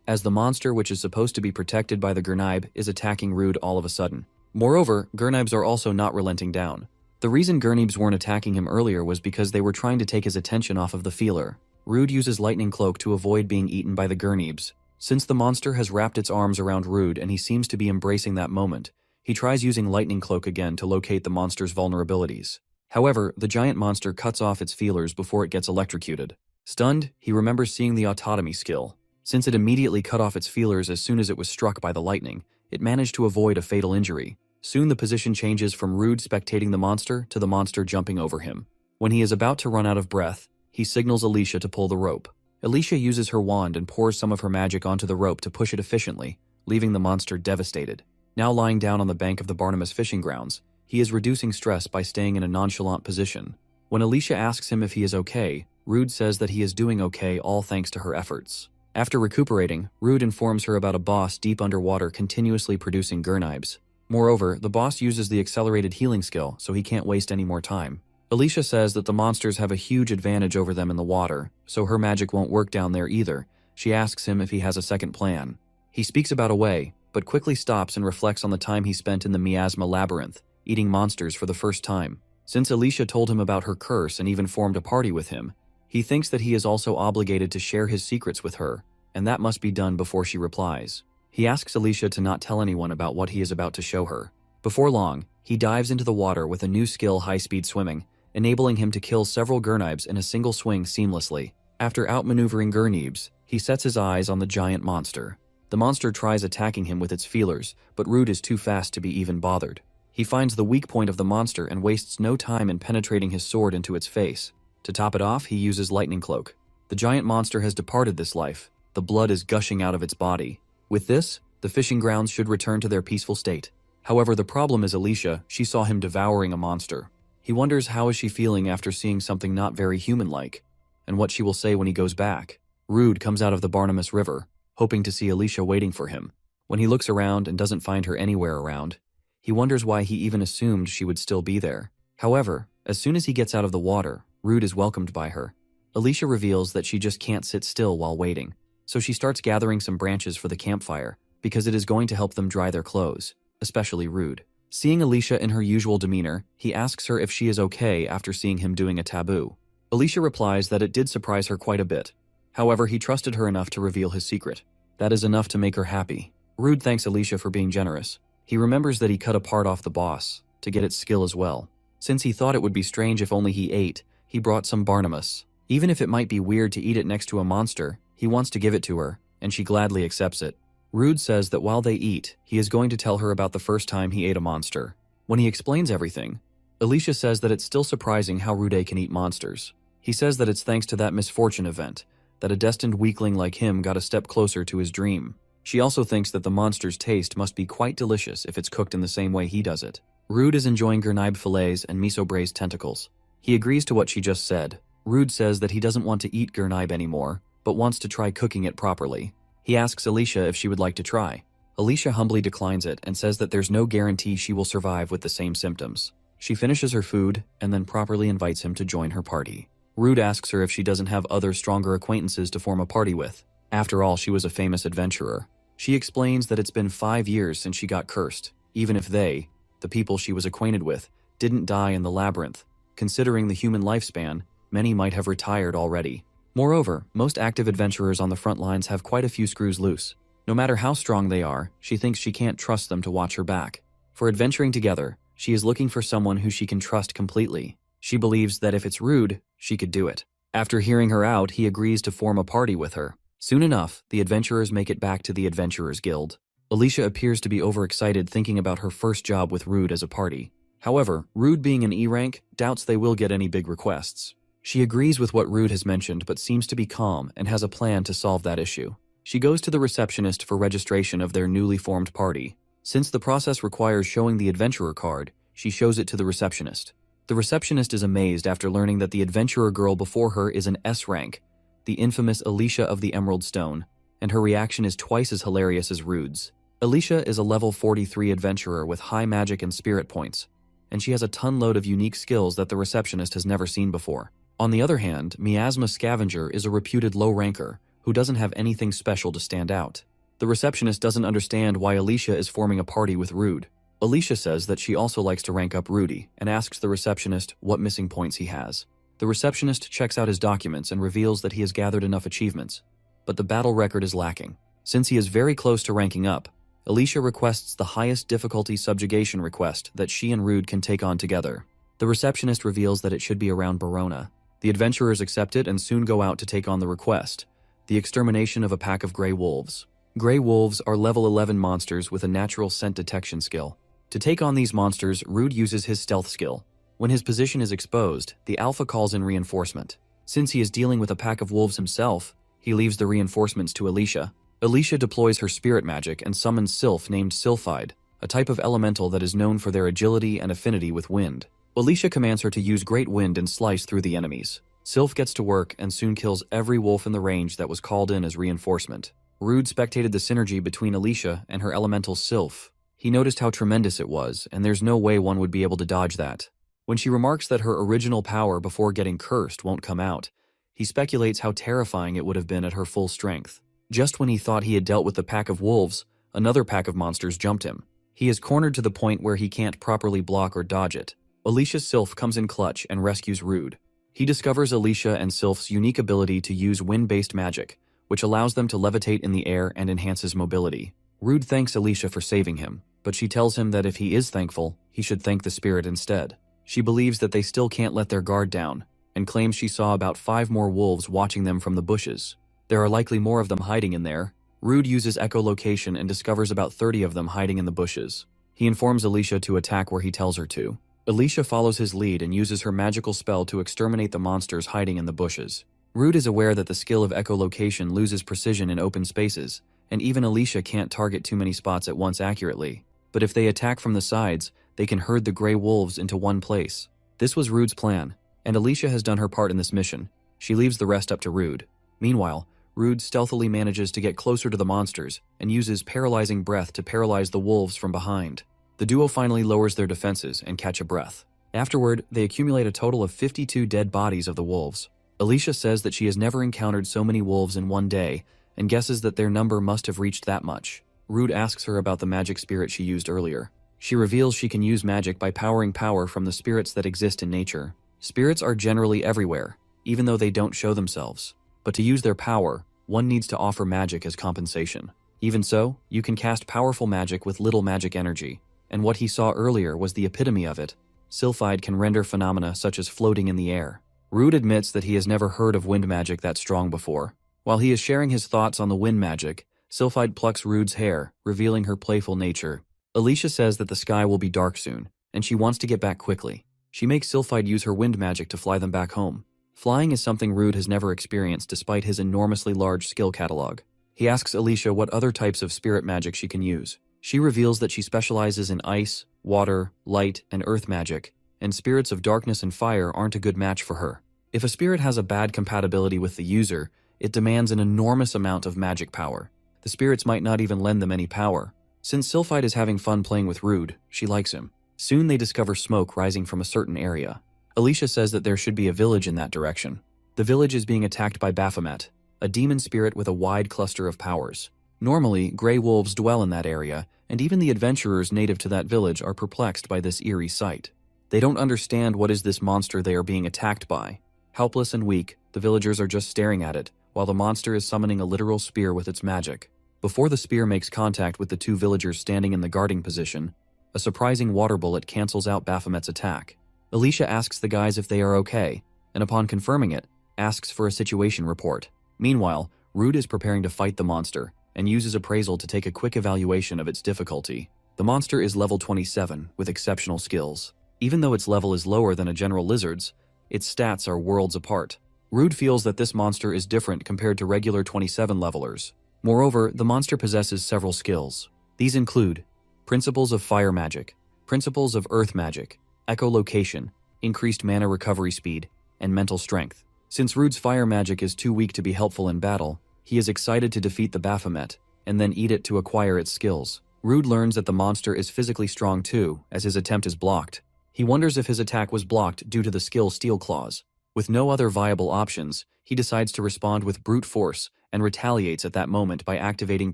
as the monster, which is supposed to be protected by the gurnibe, is attacking Rude all of a sudden. Moreover, gurnibes are also not relenting down. The reason gurnibes weren't attacking him earlier was because they were trying to take his attention off of the feeler. Rude uses Lightning Cloak to avoid being eaten by the gurnibes. Since the monster has wrapped its arms around Rude and he seems to be embracing that moment, he tries using Lightning Cloak again to locate the monster's vulnerabilities. However, the giant monster cuts off its feelers before it gets electrocuted. Stunned, he remembers seeing the autotomy skill. Since it immediately cut off its feelers as soon as it was struck by the lightning, it managed to avoid a fatal injury. Soon the position changes from Rude spectating the monster to the monster jumping over him. When he is about to run out of breath, he signals Alicia to pull the rope. Alicia uses her wand and pours some of her magic onto the rope to push it efficiently, leaving the monster devastated. Now lying down on the bank of the Barnabas fishing grounds, he is reducing stress by staying in a nonchalant position. When Alicia asks him if he is okay, Rude says that he is doing okay, all thanks to her efforts. After recuperating, Rude informs her about a boss deep underwater continuously producing gurnibes. Moreover, the boss uses the accelerated healing skill, so he can't waste any more time. Alicia says that the monsters have a huge advantage over them in the water, so her magic won't work down there either. She asks him if he has a second plan. He speaks about a way, but quickly stops and reflects on the time he spent in the miasma labyrinth, eating monsters for the first time. Since Alicia told him about her curse and even formed a party with him, he thinks that he is also obligated to share his secrets with her, and that must be done before she replies. He asks Alicia to not tell anyone about what he is about to show her. Before long, he dives into the water with a new skill, high-speed swimming, enabling him to kill several gurnibes in a single swing seamlessly. After outmaneuvering gurnibes, he sets his eyes on the giant monster. The monster tries attacking him with its feelers, but Rude is too fast to be even bothered. He finds the weak point of the monster and wastes no time in penetrating his sword into its face. To top it off, he uses Lightning Cloak. The giant monster has departed this life. The blood is gushing out of its body. With this, the fishing grounds should return to their peaceful state. However, the problem is Alicia. She saw him devouring a monster. He wonders how is she feeling after seeing something not very human-like, and what she will say when he goes back. Rude comes out of the Barnabas River, hoping to see Alicia waiting for him. When he looks around and doesn't find her anywhere around, he wonders why he even assumed she would still be there. However, as soon as he gets out of the water, Rude is welcomed by her. Alicia reveals that she just can't sit still while waiting, so she starts gathering some branches for the campfire, because it is going to help them dry their clothes, especially Rude. Seeing Alicia in her usual demeanor, he asks her if she is okay after seeing him doing a taboo. Alicia replies that it did surprise her quite a bit. However, he trusted her enough to reveal his secret. That is enough to make her happy. Rude thanks Alicia for being generous. He remembers that he cut a part off the boss, to get its skill as well. Since he thought it would be strange if only he ate, he brought some Barnabas. Even if it might be weird to eat it next to a monster, he wants to give it to her, and she gladly accepts it. Rude says that while they eat, he is going to tell her about the first time he ate a monster. When he explains everything, Alicia says that it's still surprising how Rude can eat monsters. He says that it's thanks to that misfortune event, that a destined weakling like him got a step closer to his dream. She also thinks that the monster's taste must be quite delicious if it's cooked in the same way he does it. Rude is enjoying gurnibe fillets and miso braised tentacles. He agrees to what she just said. Rude says that he doesn't want to eat gurnibe anymore, but wants to try cooking it properly. He asks Alicia if she would like to try. Alicia humbly declines it and says that there's no guarantee she will survive with the same symptoms. She finishes her food and then properly invites him to join her party. Rude asks her if she doesn't have other stronger acquaintances to form a party with. After all, she was a famous adventurer. She explains that it's been 5 years since she got cursed, even if they, the people she was acquainted with, didn't die in the labyrinth. Considering the human lifespan, many might have retired already. Moreover, most active adventurers on the front lines have quite a few screws loose. No matter how strong they are, she thinks she can't trust them to watch her back. For adventuring together, she is looking for someone who she can trust completely. She believes that if it's Rude, she could do it. After hearing her out, he agrees to form a party with her. Soon enough, the adventurers make it back to the Adventurers Guild. Alicia appears to be overexcited thinking about her first job with Rude as a party. However, Rude, being an E rank, doubts they will get any big requests. She agrees with what Rude has mentioned but seems to be calm and has a plan to solve that issue. She goes to the receptionist for registration of their newly formed party. Since the process requires showing the adventurer card, she shows it to the receptionist. The receptionist is amazed after learning that the adventurer girl before her is an S rank, the infamous Alicia of the Emerald Stone, and her reaction is twice as hilarious as Rude's. Alicia is a level 43 adventurer with high magic and spirit points, and she has a ton-load of unique skills that the receptionist has never seen before. On the other hand, Miasma Scavenger is a reputed low-ranker who doesn't have anything special to stand out. The receptionist doesn't understand why Alicia is forming a party with Rude. Alicia says that she also likes to rank up Rudy and asks the receptionist what missing points he has. The receptionist checks out his documents and reveals that he has gathered enough achievements, but the battle record is lacking. Since he is very close to ranking up, Alicia requests the highest difficulty subjugation request that she and Rude can take on together. The receptionist reveals that it should be around Barona. The adventurers accept it and soon go out to take on the request, the extermination of a pack of gray wolves. Gray wolves are level 11 monsters with a natural scent detection skill. To take on these monsters, Rude uses his stealth skill. When his position is exposed, the alpha calls in reinforcement. Since he is dealing with a pack of wolves himself, he leaves the reinforcements to Alicia. Alicia deploys her spirit magic and summons Sylph named Sylphide, a type of elemental that is known for their agility and affinity with wind. Alicia commands her to use Great Wind and slice through the enemies. Sylph gets to work and soon kills every wolf in the range that was called in as reinforcement. Rude spectated the synergy between Alicia and her elemental Sylph. He noticed how tremendous it was, and there's no way one would be able to dodge that. When she remarks that her original power before getting cursed won't come out, he speculates how terrifying it would have been at her full strength. Just when he thought he had dealt with the pack of wolves, another pack of monsters jumped him. He is cornered to the point where he can't properly block or dodge it. Alicia's Sylph comes in clutch and rescues Rude. He discovers Alicia and Sylph's unique ability to use wind-based magic, which allows them to levitate in the air and enhances mobility. Rude thanks Alicia for saving him, but she tells him that if he is thankful, he should thank the spirit instead. She believes that they still can't let their guard down, and claims she saw about 5 more wolves watching them from the bushes. There are likely more of them hiding in there. Rude uses echolocation and discovers about 30 of them hiding in the bushes. He informs Alicia to attack where he tells her to. Alicia follows his lead and uses her magical spell to exterminate the monsters hiding in the bushes. Rude is aware that the skill of echolocation loses precision in open spaces, and even Alicia can't target too many spots at once accurately. But if they attack from the sides, they can herd the gray wolves into one place. This was Rude's plan, and Alicia has done her part in this mission. She leaves the rest up to Rude. Meanwhile, Rude stealthily manages to get closer to the monsters and uses paralyzing breath to paralyze the wolves from behind. The duo finally lowers their defenses and catch a breath. Afterward, they accumulate a total of 52 dead bodies of the wolves. Alicia says that she has never encountered so many wolves in one day and guesses that their number must have reached that much. Rude asks her about the magic spirit she used earlier. She reveals she can use magic by powering power from the spirits that exist in nature. Spirits are generally everywhere, even though they don't show themselves. But to use their power, one needs to offer magic as compensation. Even so, you can cast powerful magic with little magic energy, and what he saw earlier was the epitome of it. Sylphide can render phenomena such as floating in the air. Rude admits that he has never heard of wind magic that strong before. While he is sharing his thoughts on the wind magic, Sylphide plucks Rude's hair, revealing her playful nature. Alicia says that the sky will be dark soon, and she wants to get back quickly. She makes Sylphide use her wind magic to fly them back home. Flying is something Rude has never experienced despite his enormously large skill catalog. He asks Alicia what other types of spirit magic she can use. She reveals that she specializes in ice, water, light, and earth magic, and spirits of darkness and fire aren't a good match for her. If a spirit has a bad compatibility with the user, it demands an enormous amount of magic power. The spirits might not even lend them any power. Since Sylphide is having fun playing with Rude, she likes him. Soon they discover smoke rising from a certain area. Alicia says that there should be a village in that direction. The village is being attacked by Baphomet, a demon spirit with a wide cluster of powers. Normally, gray wolves dwell in that area, and even the adventurers native to that village are perplexed by this eerie sight. They don't understand what is this monster they are being attacked by. Helpless and weak, the villagers are just staring at it, while the monster is summoning a literal spear with its magic. Before the spear makes contact with the two villagers standing in the guarding position, a surprising water bullet cancels out Baphomet's attack. Alicia asks the guys if they are okay, and upon confirming it, asks for a situation report. Meanwhile, Rude is preparing to fight the monster, and uses appraisal to take a quick evaluation of its difficulty. The monster is level 27, with exceptional skills. Even though its level is lower than a general lizard's, its stats are worlds apart. Rude feels that this monster is different compared to regular 27 levelers. Moreover, the monster possesses several skills. These include Principles of Fire Magic, Principles of Earth Magic, Echolocation, Increased Mana Recovery Speed, and Mental Strength. Since Rude's fire magic is too weak to be helpful in battle, he is excited to defeat the Baphomet, and then eat it to acquire its skills. Rude learns that the monster is physically strong too, as his attempt is blocked. He wonders if his attack was blocked due to the skill Steel Claws. With no other viable options, he decides to respond with brute force and retaliates at that moment by activating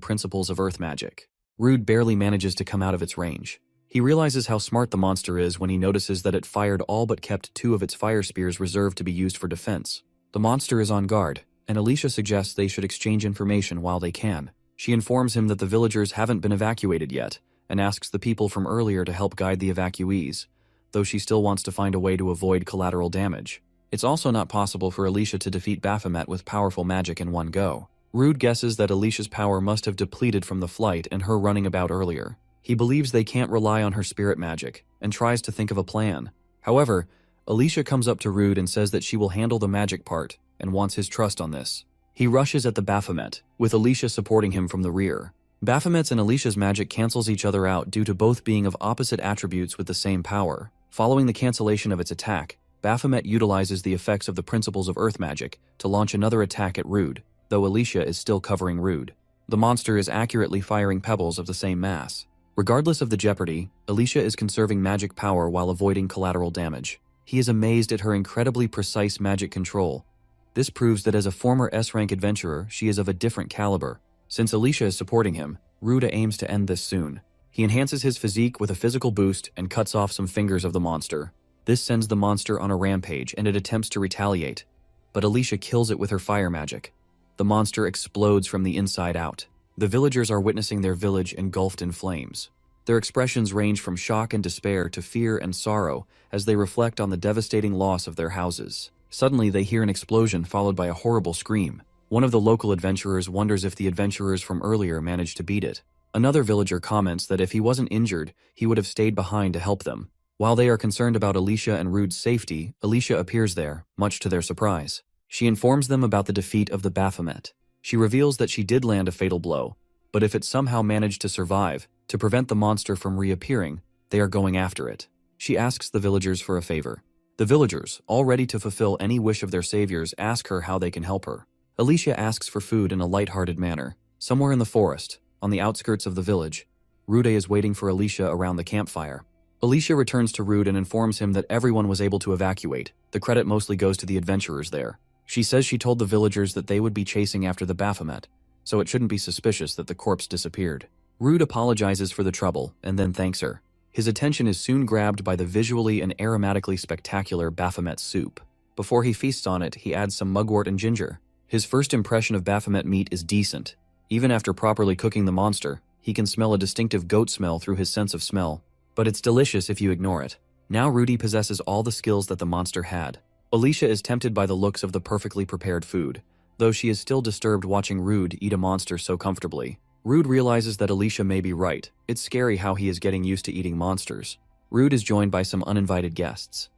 Principles of Earth Magic. Rude barely manages to come out of its range. He realizes how smart the monster is when he notices that it fired all but kept 2 of its fire spears reserved to be used for defense. The monster is on guard, and Alicia suggests they should exchange information while they can. She informs him that the villagers haven't been evacuated yet, and asks the people from earlier to help guide the evacuees, though she still wants to find a way to avoid collateral damage. It's also not possible for Alicia to defeat Baphomet with powerful magic in one go. Rude guesses that Alicia's power must have depleted from the flight and her running about earlier. He believes they can't rely on her spirit magic, and tries to think of a plan. However, Alicia comes up to Rude and says that she will handle the magic part, and wants his trust on this. He rushes at the Baphomet, with Alicia supporting him from the rear. Baphomet's and Alicia's magic cancels each other out due to both being of opposite attributes with the same power. Following the cancellation of its attack, Baphomet utilizes the effects of the Principles of Earth Magic to launch another attack at Rude, though Alicia is still covering Rude. The monster is accurately firing pebbles of the same mass. Regardless of the jeopardy, Alicia is conserving magic power while avoiding collateral damage. He is amazed at her incredibly precise magic control. This proves that as a former S-rank adventurer, she is of a different caliber. Since Alicia is supporting him, Rude aims to end this soon. He enhances his physique with a physical boost and cuts off some fingers of the monster. This sends the monster on a rampage and it attempts to retaliate, but Alicia kills it with her fire magic. The monster explodes from the inside out. The villagers are witnessing their village engulfed in flames. Their expressions range from shock and despair to fear and sorrow as they reflect on the devastating loss of their houses. Suddenly, they hear an explosion followed by a horrible scream. One of the local adventurers wonders if the adventurers from earlier managed to beat it. Another villager comments that if he wasn't injured, he would have stayed behind to help them. While they are concerned about Alicia and Rude's safety, Alicia appears there, much to their surprise. She informs them about the defeat of the Baphomet. She reveals that she did land a fatal blow, but if it somehow managed to survive, to prevent the monster from reappearing, they are going after it. She asks the villagers for a favor. The villagers, all ready to fulfill any wish of their saviors, ask her how they can help her. Alicia asks for food in a light-hearted manner. Somewhere in the forest, on the outskirts of the village, Rude is waiting for Alicia around the campfire. Alicia returns to Rude and informs him that everyone was able to evacuate. The credit mostly goes to the adventurers there. She says she told the villagers that they would be chasing after the Baphomet, so it shouldn't be suspicious that the corpse disappeared. Rude apologizes for the trouble and then thanks her. His attention is soon grabbed by the visually and aromatically spectacular Baphomet soup. Before he feasts on it, he adds some mugwort and ginger. His first impression of Baphomet meat is decent. Even after properly cooking the monster, he can smell a distinctive goat smell through his sense of smell. But it's delicious if you ignore it. Now Rudy possesses all the skills that the monster had. Alicia is tempted by the looks of the perfectly prepared food, though she is still disturbed watching Rude eat a monster so comfortably. Rude realizes that Alicia may be right. It's scary how he is getting used to eating monsters. Rude is joined by some uninvited guests.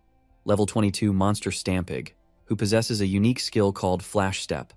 Level 22 Monster Stampig, who possesses a unique skill called Flash Step,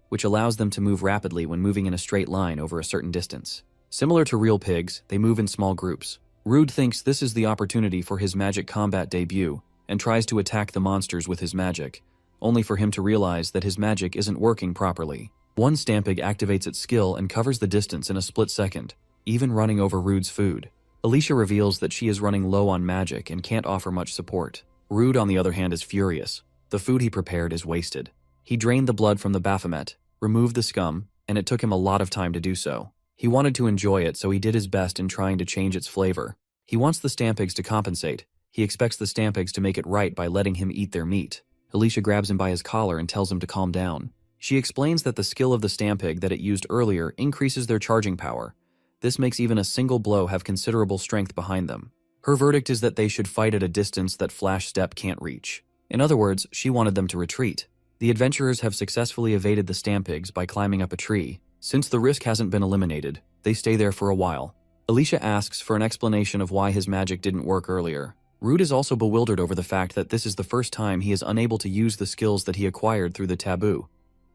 which allows them to move rapidly when moving in a straight line over a certain distance. Similar to real pigs, they move in small groups. Rude thinks this is the opportunity for his magic combat debut and tries to attack the monsters with his magic, only for him to realize that his magic isn't working properly. One Stampig activates its skill and covers the distance in a split second, even running over Rude's food. Alicia reveals that she is running low on magic and can't offer much support. Rude, on the other hand, is furious. The food he prepared is wasted. He drained the blood from the Baphomet, removed the scum, and it took him a lot of time to do so. He wanted to enjoy it, so he did his best in trying to change its flavor. He wants the stampigs to compensate. He expects the stampigs to make it right by letting him eat their meat. Alicia grabs him by his collar and tells him to calm down. She explains that the skill of the stampig that it used earlier increases their charging power. This makes even a single blow have considerable strength behind them. Her verdict is that they should fight at a distance that Flash Step can't reach. In other words, she wanted them to retreat. The adventurers have successfully evaded the stampigs by climbing up a tree. Since the risk hasn't been eliminated, they stay there for a while. Alicia asks for an explanation of why his magic didn't work earlier. Rude is also bewildered over the fact that this is the first time he is unable to use the skills that he acquired through the taboo.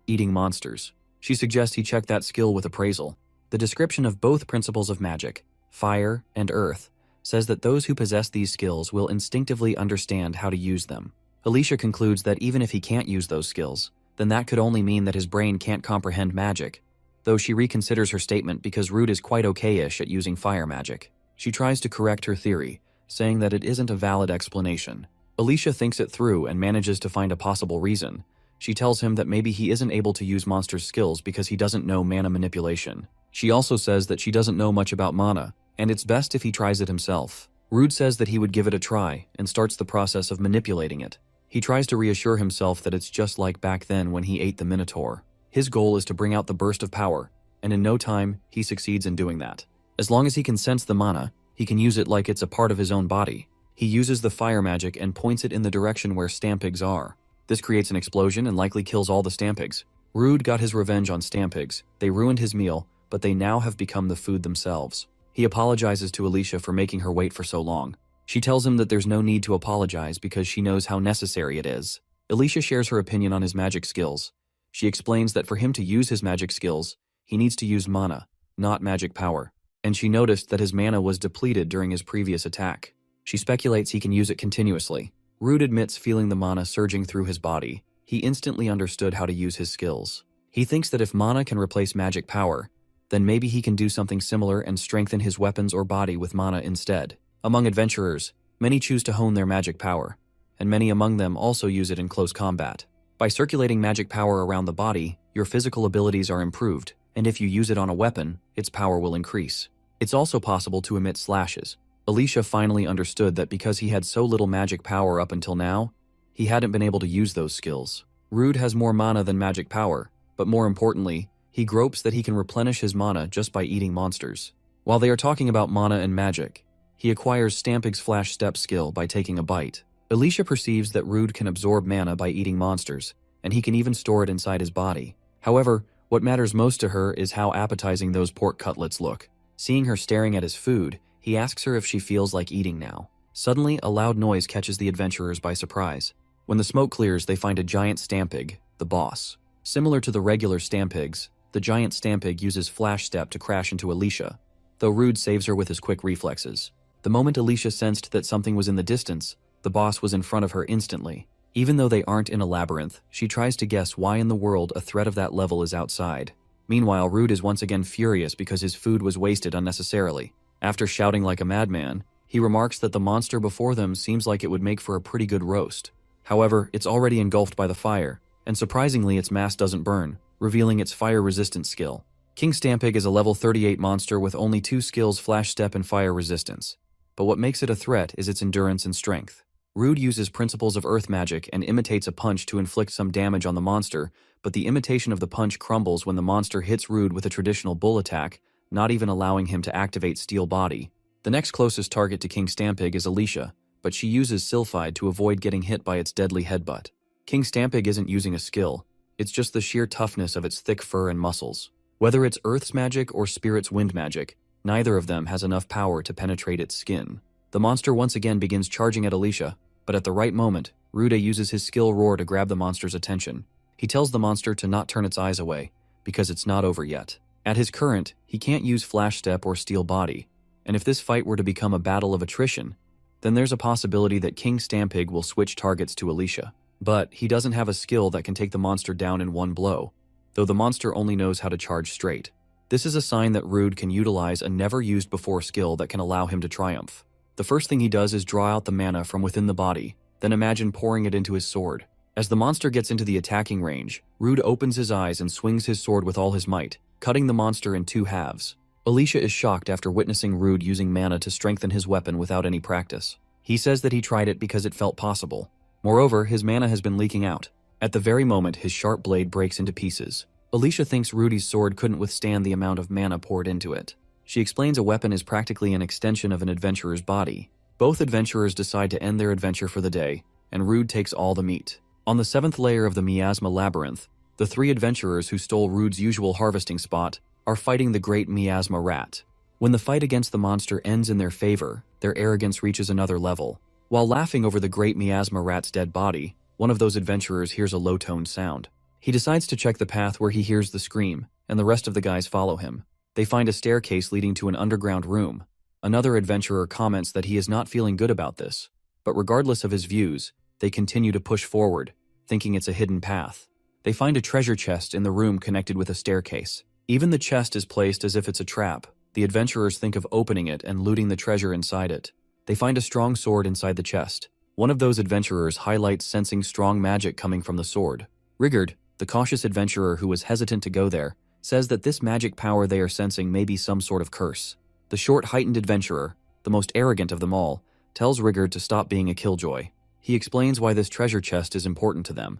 Eating monsters. She suggests he check that skill with appraisal. The description of both principles of magic, fire and earth, says that those who possess these skills will instinctively understand how to use them. Alicia concludes that even if he can't use those skills, then that could only mean that his brain can't comprehend magic, though she reconsiders her statement because Rude is quite okay-ish at using fire magic. She tries to correct her theory, saying that it isn't a valid explanation. Alicia thinks it through and manages to find a possible reason. She tells him that maybe he isn't able to use monsters' skills because he doesn't know mana manipulation. She also says that she doesn't know much about mana, and it's best if he tries it himself. Rude says that he would give it a try and starts the process of manipulating it. He tries to reassure himself that it's just like back then when he ate the Minotaur. His goal is to bring out the burst of power, and in no time, he succeeds in doing that. As long as he can sense the mana, he can use it like it's a part of his own body. He uses the fire magic and points it in the direction where stampigs are. This creates an explosion and likely kills all the stampigs. Rude got his revenge on stampigs. They ruined his meal, but they now have become the food themselves. He apologizes to Alicia for making her wait for so long. She tells him that there's no need to apologize because she knows how necessary it is. Alicia shares her opinion on his magic skills. She explains that for him to use his magic skills, he needs to use mana, not magic power. And she noticed that his mana was depleted during his previous attack. She speculates he can use it continuously. Rude admits feeling the mana surging through his body. He instantly understood how to use his skills. He thinks that if mana can replace magic power, then maybe he can do something similar and strengthen his weapons or body with mana instead. Among adventurers, many choose to hone their magic power, and many among them also use it in close combat. By circulating magic power around the body, your physical abilities are improved, and if you use it on a weapon, its power will increase. It's also possible to emit slashes. Alicia finally understood that because he had so little magic power up until now, he hadn't been able to use those skills. Rude has more mana than magic power, but more importantly, he gropes that he can replenish his mana just by eating monsters. While they are talking about mana and magic, he acquires Stampig's Flash Step skill by taking a bite. Alicia perceives that Rude can absorb mana by eating monsters, and he can even store it inside his body. However, what matters most to her is how appetizing those pork cutlets look. Seeing her staring at his food, he asks her if she feels like eating now. Suddenly, a loud noise catches the adventurers by surprise. When the smoke clears, they find a giant Stampig, the boss. Similar to the regular Stampigs, the giant Stampig uses Flash Step to crash into Alicia, though Rude saves her with his quick reflexes. The moment Alicia sensed that something was in the distance, the boss was in front of her instantly. Even though they aren't in a labyrinth, she tries to guess why in the world a threat of that level is outside. Meanwhile, Rude is once again furious because his food was wasted unnecessarily. After shouting like a madman, he remarks that the monster before them seems like it would make for a pretty good roast. However, it's already engulfed by the fire, and surprisingly its mass doesn't burn, revealing its fire-resistant skill. King Stampig is a level 38 monster with only 2 skills, Flash Step and Fire Resistance. But what makes it a threat is its endurance and strength. Rude uses principles of earth magic and imitates a punch to inflict some damage on the monster, but the imitation of the punch crumbles when the monster hits Rude with a traditional bull attack, not even allowing him to activate Steel Body. The next closest target to King Stampig is Alicia, but she uses Sylphide to avoid getting hit by its deadly headbutt. King Stampig isn't using a skill, it's just the sheer toughness of its thick fur and muscles. Whether it's Earth's magic or Spirit's wind magic, neither of them has enough power to penetrate its skin. The monster once again begins charging at Alicia, but at the right moment, Rude uses his skill Roar to grab the monster's attention. He tells the monster to not turn its eyes away, because it's not over yet. At his current, he can't use Flash Step or Steel Body, and if this fight were to become a battle of attrition, then there's a possibility that King Stampig will switch targets to Alicia. But he doesn't have a skill that can take the monster down in one blow, though the monster only knows how to charge straight. This is a sign that Rude can utilize a never-used-before skill that can allow him to triumph. The first thing he does is draw out the mana from within the body, then imagine pouring it into his sword. As the monster gets into the attacking range, Rude opens his eyes and swings his sword with all his might, cutting the monster in 2 halves. Alicia is shocked after witnessing Rude using mana to strengthen his weapon without any practice. He says that he tried it because it felt possible. Moreover, his mana has been leaking out. At the very moment, his sharp blade breaks into pieces. Alicia thinks Rudy's sword couldn't withstand the amount of mana poured into it. She explains a weapon is practically an extension of an adventurer's body. Both adventurers decide to end their adventure for the day, and Rude takes all the meat. On the 7th layer of the miasma labyrinth, the 3 adventurers who stole Rude's usual harvesting spot are fighting the great miasma rat. When the fight against the monster ends in their favor, their arrogance reaches another level. While laughing over the great miasma rat's dead body, one of those adventurers hears a low-toned sound. He decides to check the path where he hears the scream, and the rest of the guys follow him. They find a staircase leading to an underground room. Another adventurer comments that he is not feeling good about this, but regardless of his views, they continue to push forward, thinking it's a hidden path. They find a treasure chest in the room connected with a staircase. Even the chest is placed as if it's a trap. The adventurers think of opening it and looting the treasure inside it. They find a strong sword inside the chest. One of those adventurers highlights sensing strong magic coming from the sword. Rigard, the cautious adventurer who was hesitant to go there, says that this magic power they are sensing may be some sort of curse. The short, heightened adventurer, the most arrogant of them all, tells Rigard to stop being a killjoy. He explains why this treasure chest is important to them.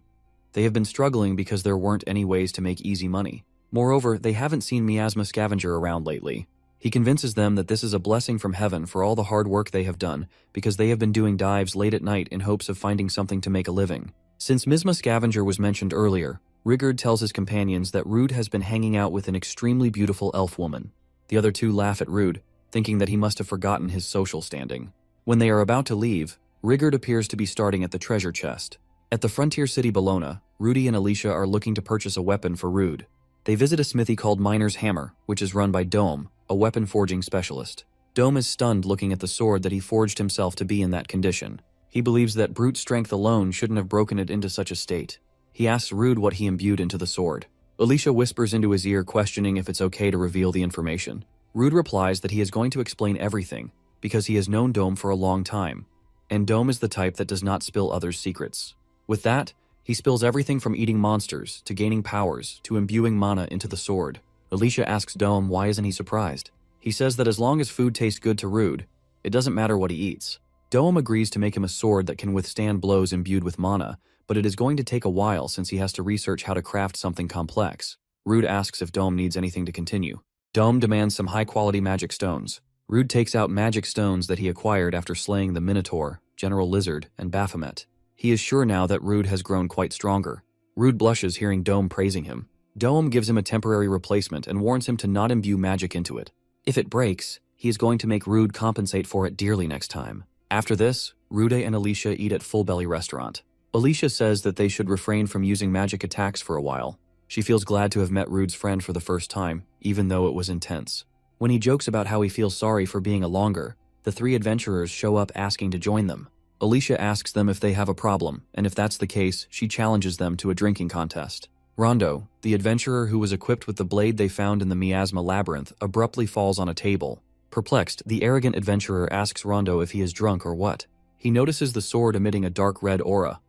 They have been struggling because there weren't any ways to make easy money. Moreover, they haven't seen Miasma Scavenger around lately. He convinces them that this is a blessing from heaven for all the hard work they have done, because they have been doing dives late at night in hopes of finding something to make a living. Since Miasma Scavenger was mentioned earlier, Rigard tells his companions that Rude has been hanging out with an extremely beautiful elf woman. The other two laugh at Rude, thinking that he must have forgotten his social standing. When they are about to leave, Rigard appears to be starting at the treasure chest. At the frontier city Bologna, Rudy and Alicia are looking to purchase a weapon for Rude. They visit a smithy called Miner's Hammer, which is run by Dome, a weapon forging specialist. Dome is stunned looking at the sword that he forged himself to be in that condition. He believes that brute strength alone shouldn't have broken it into such a state. He asks Rude what he imbued into the sword. Alicia whispers into his ear, questioning if it's okay to reveal the information. Rude replies that he is going to explain everything, because he has known Dome for a long time, and Dome is the type that does not spill others' secrets. With that, he spills everything from eating monsters, to gaining powers, to imbuing mana into the sword. Alicia asks Dome why isn't he surprised. He says that as long as food tastes good to Rude, it doesn't matter what he eats. Dome agrees to make him a sword that can withstand blows imbued with mana, but it is going to take a while since he has to research how to craft something complex. Rude asks if Dome needs anything to continue. Dome demands some high-quality magic stones. Rude takes out magic stones that he acquired after slaying the Minotaur, General Lizard, and Baphomet. He is sure now that Rude has grown quite stronger. Rude blushes hearing Dome praising him. Dome gives him a temporary replacement and warns him to not imbue magic into it. If it breaks, he is going to make Rude compensate for it dearly next time. After this, Rude and Alicia eat at Full Belly Restaurant. Alicia says that they should refrain from using magic attacks for a while. She feels glad to have met Rude's friend for the first time, even though it was intense. When he jokes about how he feels sorry for being a longer, the three adventurers show up asking to join them. Alicia asks them if they have a problem, and if that's the case, she challenges them to a drinking contest. Rondo, the adventurer who was equipped with the blade they found in the miasma labyrinth, abruptly falls on a table. Perplexed, the arrogant adventurer asks Rondo if he is drunk or what. He notices the sword emitting a dark red aura.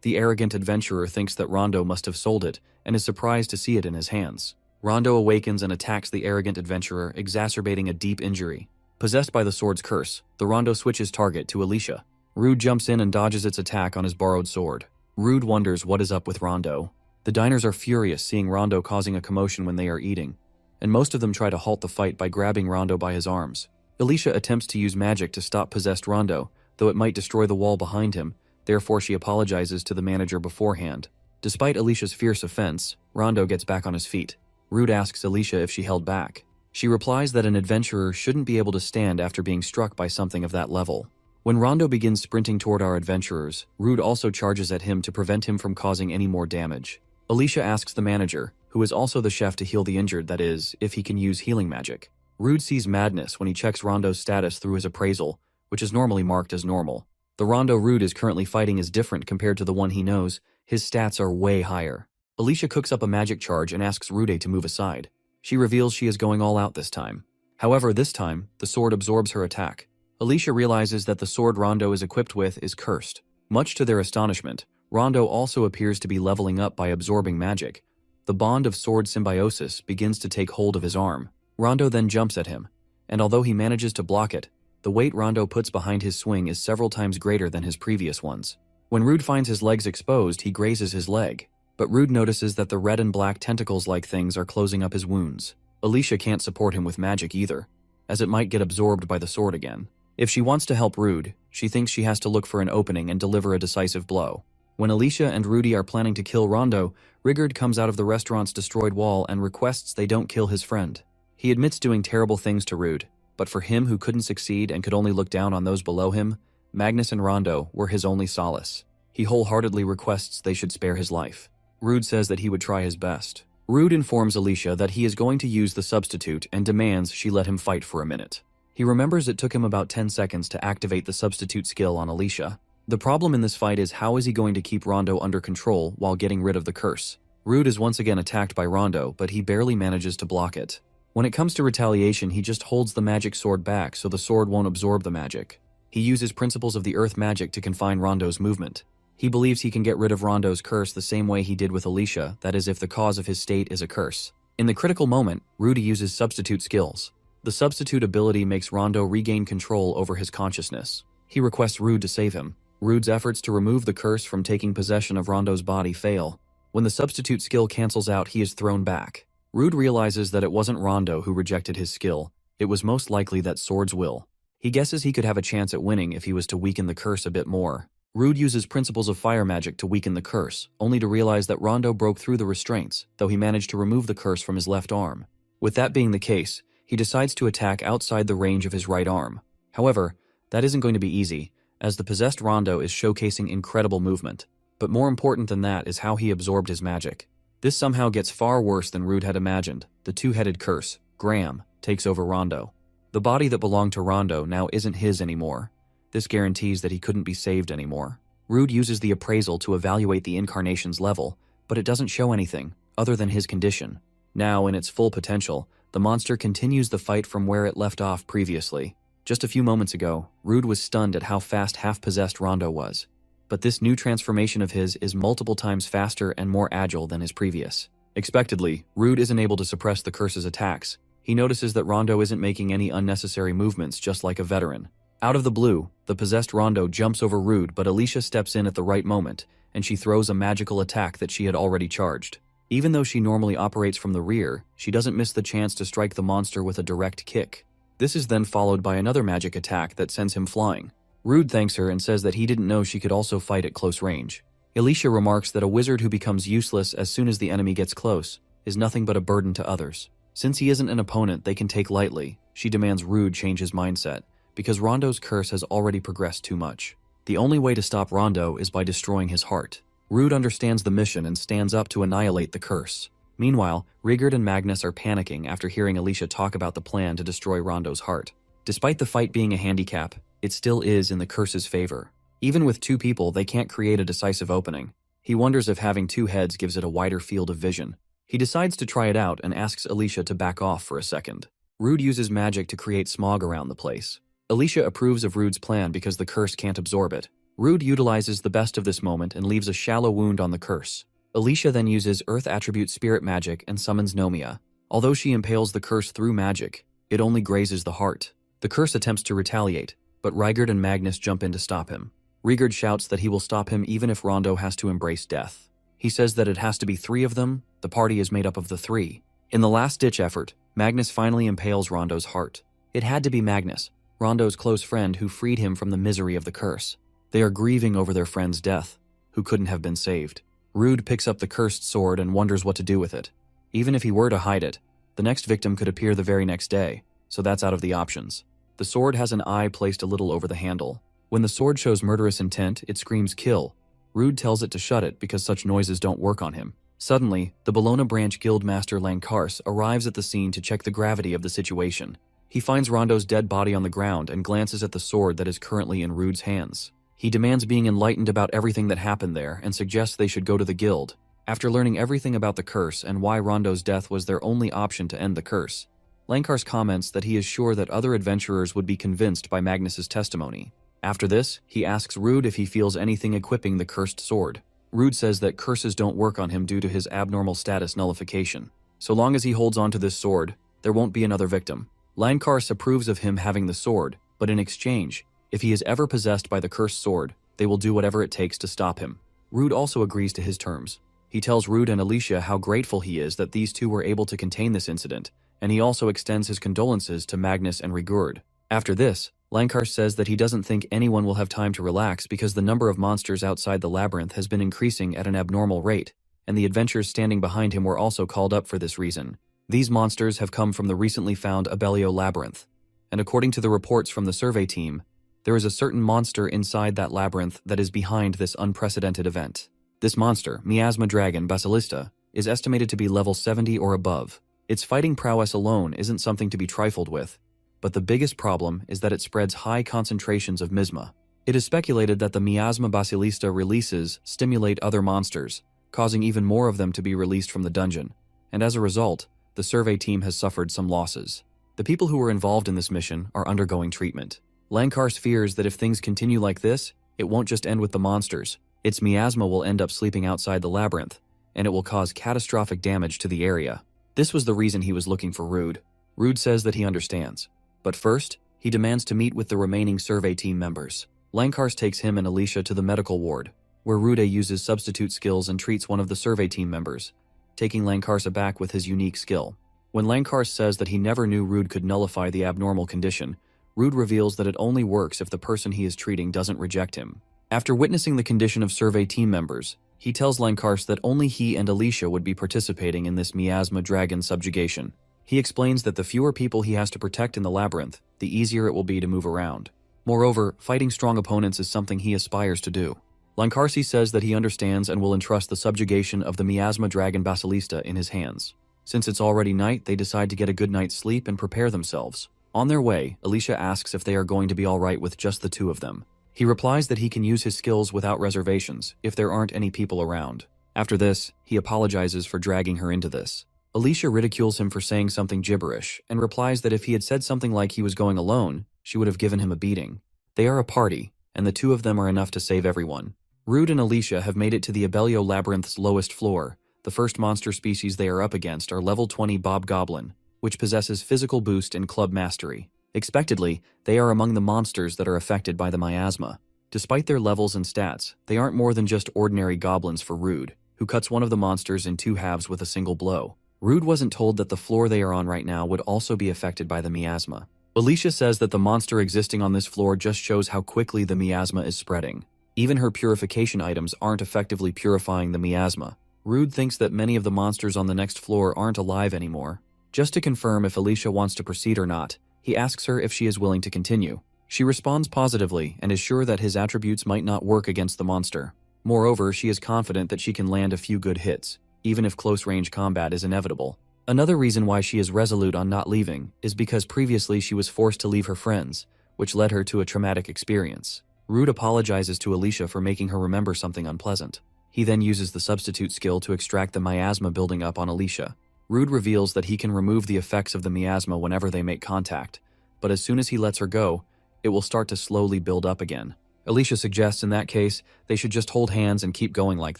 The arrogant adventurer thinks that Rondo must have sold it, and is surprised to see it in his hands. Rondo awakens and attacks the arrogant adventurer, exacerbating a deep injury. Possessed by the sword's curse, the Rondo switches target to Alicia. Rude jumps in and dodges its attack on his borrowed sword. Rude wonders what is up with Rondo. The diners are furious seeing Rondo causing a commotion when they are eating, and most of them try to halt the fight by grabbing Rondo by his arms. Alicia attempts to use magic to stop possessed Rondo, though it might destroy the wall behind him, therefore she apologizes to the manager beforehand. Despite Alicia's fierce offense, Rondo gets back on his feet. Rude asks Alicia if she held back. She replies that an adventurer shouldn't be able to stand after being struck by something of that level. When Rondo begins sprinting toward our adventurers, Rude also charges at him to prevent him from causing any more damage. Alicia asks the manager, who is also the chef, to heal the injured, that is, if he can use healing magic. Rude sees madness when he checks Rondo's status through his appraisal, which is normally marked as normal. The Rondo Rude is currently fighting is different compared to the one he knows. His stats are way higher. Alicia cooks up a magic charge and asks Rude to move aside. She reveals she is going all out this time. However, this time, the sword absorbs her attack. Alicia realizes that the sword Rondo is equipped with is cursed. Much to their astonishment, Rondo also appears to be leveling up by absorbing magic. The bond of sword symbiosis begins to take hold of his arm. Rondo then jumps at him, and although he manages to block it, the weight Rondo puts behind his swing is several times greater than his previous ones. When Rude finds his legs exposed, he grazes his leg, but Rude notices that the red and black tentacles-like things are closing up his wounds. Alicia can't support him with magic either, as it might get absorbed by the sword again. If she wants to help Rude, she thinks she has to look for an opening and deliver a decisive blow. When Alicia and Rudy are planning to kill Rondo, Rigard comes out of the restaurant's destroyed wall and requests they don't kill his friend. He admits doing terrible things to Rude, but for him who couldn't succeed and could only look down on those below him, Magnus and Rondo were his only solace. He wholeheartedly requests they should spare his life. Rude says that he would try his best. Rude informs Alicia that he is going to use the substitute and demands she let him fight for a minute. He remembers it took him about 10 seconds to activate the substitute skill on Alicia. The problem in this fight is how is he going to keep Rondo under control while getting rid of the curse. Rude is once again attacked by Rondo, but he barely manages to block it. When it comes to retaliation, he just holds the magic sword back so the sword won't absorb the magic. He uses principles of the earth magic to confine Rondo's movement. He believes he can get rid of Rondo's curse the same way he did with Alicia, that is, if the cause of his state is a curse. In the critical moment, Rudy uses substitute skills. The substitute ability makes Rondo regain control over his consciousness. He requests Rude to save him. Rude's efforts to remove the curse from taking possession of Rondo's body fail. When the substitute skill cancels out, he is thrown back. Rude realizes that it wasn't Rondo who rejected his skill. It was most likely that sword's will. He guesses he could have a chance at winning if he was to weaken the curse a bit more. Rude uses principles of fire magic to weaken the curse, only to realize that Rondo broke through the restraints, though he managed to remove the curse from his left arm. With that being the case, he decides to attack outside the range of his right arm. However, that isn't going to be easy, as the possessed Rondo is showcasing incredible movement. But more important than that is how he absorbed his magic. This somehow gets far worse than Rude had imagined. The two-headed curse, Graham, takes over Rondo. The body that belonged to Rondo now isn't his anymore. This guarantees that he couldn't be saved anymore. Rude uses the appraisal to evaluate the incarnation's level, but it doesn't show anything other than his condition. Now, in its full potential, the monster continues the fight from where it left off previously. Just a few moments ago, Rude was stunned at how fast half-possessed Rondo was. But this new transformation of his is multiple times faster and more agile than his previous. Expectedly, Rude isn't able to suppress the curse's attacks. He notices that Rondo isn't making any unnecessary movements, just like a veteran. Out of the blue, the possessed Rondo jumps over Rude, but Alicia steps in at the right moment, and she throws a magical attack that she had already charged. Even though she normally operates from the rear, she doesn't miss the chance to strike the monster with a direct kick. This is then followed by another magic attack that sends him flying. Rude thanks her and says that he didn't know she could also fight at close range. Alicia remarks that a wizard who becomes useless as soon as the enemy gets close is nothing but a burden to others. Since he isn't an opponent they can take lightly, she demands Rude change his mindset, because Rondo's curse has already progressed too much. The only way to stop Rondo is by destroying his heart. Rude understands the mission and stands up to annihilate the curse. Meanwhile, Rigard and Magnus are panicking after hearing Alicia talk about the plan to destroy Rondo's heart. Despite the fight being a handicap, it still is in the curse's favor. Even with two people, they can't create a decisive opening. He wonders if having two heads gives it a wider field of vision. He decides to try it out and asks Alicia to back off for a second. Rude uses magic to create smog around the place. Alicia approves of Rude's plan because the curse can't absorb it. Rude utilizes the best of this moment and leaves a shallow wound on the curse. Alicia then uses Earth Attribute Spirit Magic and summons Nomia. Although she impales the curse through magic, it only grazes the heart. The curse attempts to retaliate, but Rigard and Magnus jump in to stop him. Rigard shouts that he will stop him even if Rondo has to embrace death. He says that it has to be three of them. The party is made up of the three. In the last-ditch effort, Magnus finally impales Rondo's heart. It had to be Magnus, Rondo's close friend, who freed him from the misery of the curse. They are grieving over their friend's death, who couldn't have been saved. Rude picks up the cursed sword and wonders what to do with it. Even if he were to hide it, the next victim could appear the very next day, so that's out of the options. The sword has an eye placed a little over the handle. When the sword shows murderous intent, it screams kill. Rude tells it to shut it because such noises don't work on him. Suddenly, the Bologna Branch Guildmaster Lankars arrives at the scene to check the gravity of the situation. He finds Rondo's dead body on the ground and glances at the sword that is currently in Rude's hands. He demands being enlightened about everything that happened there and suggests they should go to the guild. After learning everything about the curse and why Rondo's death was their only option to end the curse, Lankars comments that he is sure that other adventurers would be convinced by Magnus's testimony. After this, he asks Rude if he feels anything equipping the cursed sword. Rude says that curses don't work on him due to his abnormal status nullification. So long as he holds on to this sword, there won't be another victim. Lankars approves of him having the sword, but in exchange, if he is ever possessed by the cursed sword, they will do whatever it takes to stop him. Rude also agrees to his terms. He tells Rude and Alicia how grateful he is that these two were able to contain this incident, and he also extends his condolences to Magnus and Rigurd. After this, Lankars says that he doesn't think anyone will have time to relax because the number of monsters outside the labyrinth has been increasing at an abnormal rate, and the adventurers standing behind him were also called up for this reason. These monsters have come from the recently found Abellio labyrinth, and according to the reports from the survey team, there is a certain monster inside that labyrinth that is behind this unprecedented event. This monster, Miasma Dragon Basilista, is estimated to be level 70 or above. Its fighting prowess alone isn't something to be trifled with, but the biggest problem is that it spreads high concentrations of miasma. It is speculated that the Miasma Basilista releases stimulate other monsters, causing even more of them to be released from the dungeon, and as a result, the survey team has suffered some losses. The people who were involved in this mission are undergoing treatment. Lankars fears that if things continue like this, it won't just end with the monsters. Its miasma will end up sleeping outside the labyrinth, and it will cause catastrophic damage to the area. This was the reason he was looking for Rude. Rude says that he understands. But first, he demands to meet with the remaining survey team members. Lankars takes him and Alicia to the medical ward, where Rude uses substitute skills and treats one of the survey team members, taking Lankars aback with his unique skill. When Lankars says that he never knew Rude could nullify the abnormal condition, Rude reveals that it only works if the person he is treating doesn't reject him. After witnessing the condition of survey team members, he tells Lankars that only he and Alicia would be participating in this Miasma Dragon subjugation. He explains that the fewer people he has to protect in the labyrinth, the easier it will be to move around. Moreover, fighting strong opponents is something he aspires to do. Lankarsi says that he understands and will entrust the subjugation of the Miasma Dragon Basilista in his hands. Since it's already night, they decide to get a good night's sleep and prepare themselves. On their way, Alicia asks if they are going to be alright with just the two of them. He replies that he can use his skills without reservations if there aren't any people around. After this, he apologizes for dragging her into this. Alicia ridicules him for saying something gibberish and replies that if he had said something like he was going alone, she would have given him a beating. They are a party, and the two of them are enough to save everyone. Rude and Alicia have made it to the Abellio Labyrinth's lowest floor. The first monster species they are up against are level 20 Bobgoblin, which possesses physical boost and club mastery. Expectedly, they are among the monsters that are affected by the miasma. Despite their levels and stats, they aren't more than just ordinary goblins for Rude, who cuts one of the monsters in two halves with a single blow. Rude wasn't told that the floor they are on right now would also be affected by the miasma. Alicia says that the monster existing on this floor just shows how quickly the miasma is spreading. Even her purification items aren't effectively purifying the miasma. Rude thinks that many of the monsters on the next floor aren't alive anymore. Just to confirm if Alicia wants to proceed or not, he asks her if she is willing to continue. She responds positively and is sure that his attributes might not work against the monster. Moreover, she is confident that she can land a few good hits, even if close-range combat is inevitable. Another reason why she is resolute on not leaving is because previously she was forced to leave her friends, which led her to a traumatic experience. Rude apologizes to Alicia for making her remember something unpleasant. He then uses the substitute skill to extract the miasma building up on Alicia. Rude reveals that he can remove the effects of the miasma whenever they make contact, but as soon as he lets her go, it will start to slowly build up again. Alicia suggests in that case, they should just hold hands and keep going like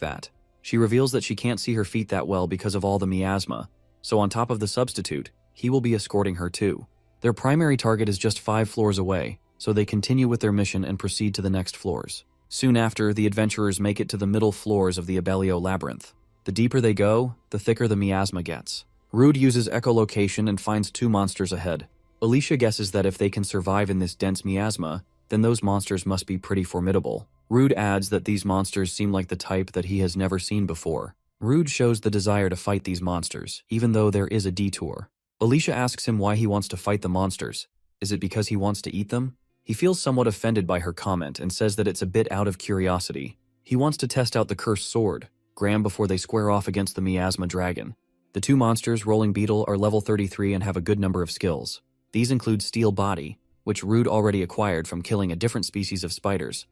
that. She reveals that she can't see her feet that well because of all the miasma, so on top of the substitute, he will be escorting her too. Their primary target is just 5 floors away, so they continue with their mission and proceed to the next floors. Soon after, the adventurers make it to the middle floors of the Abellio Labyrinth. The deeper they go, the thicker the miasma gets. Rude uses echolocation and finds 2 monsters ahead. Alicia guesses that if they can survive in this dense miasma, then those monsters must be pretty formidable. Rude adds that these monsters seem like the type that he has never seen before. Rude shows the desire to fight these monsters, even though there is a detour. Alicia asks him why he wants to fight the monsters. Is it because he wants to eat them? He feels somewhat offended by her comment and says that it's a bit out of curiosity. He wants to test out the cursed sword, Graham, before they square off against the Miasma Dragon. The 2 monsters, Rolling Beetle, are level 33 and have a good number of skills. These include Steel Body, which Rude already acquired from killing a different species of spiders,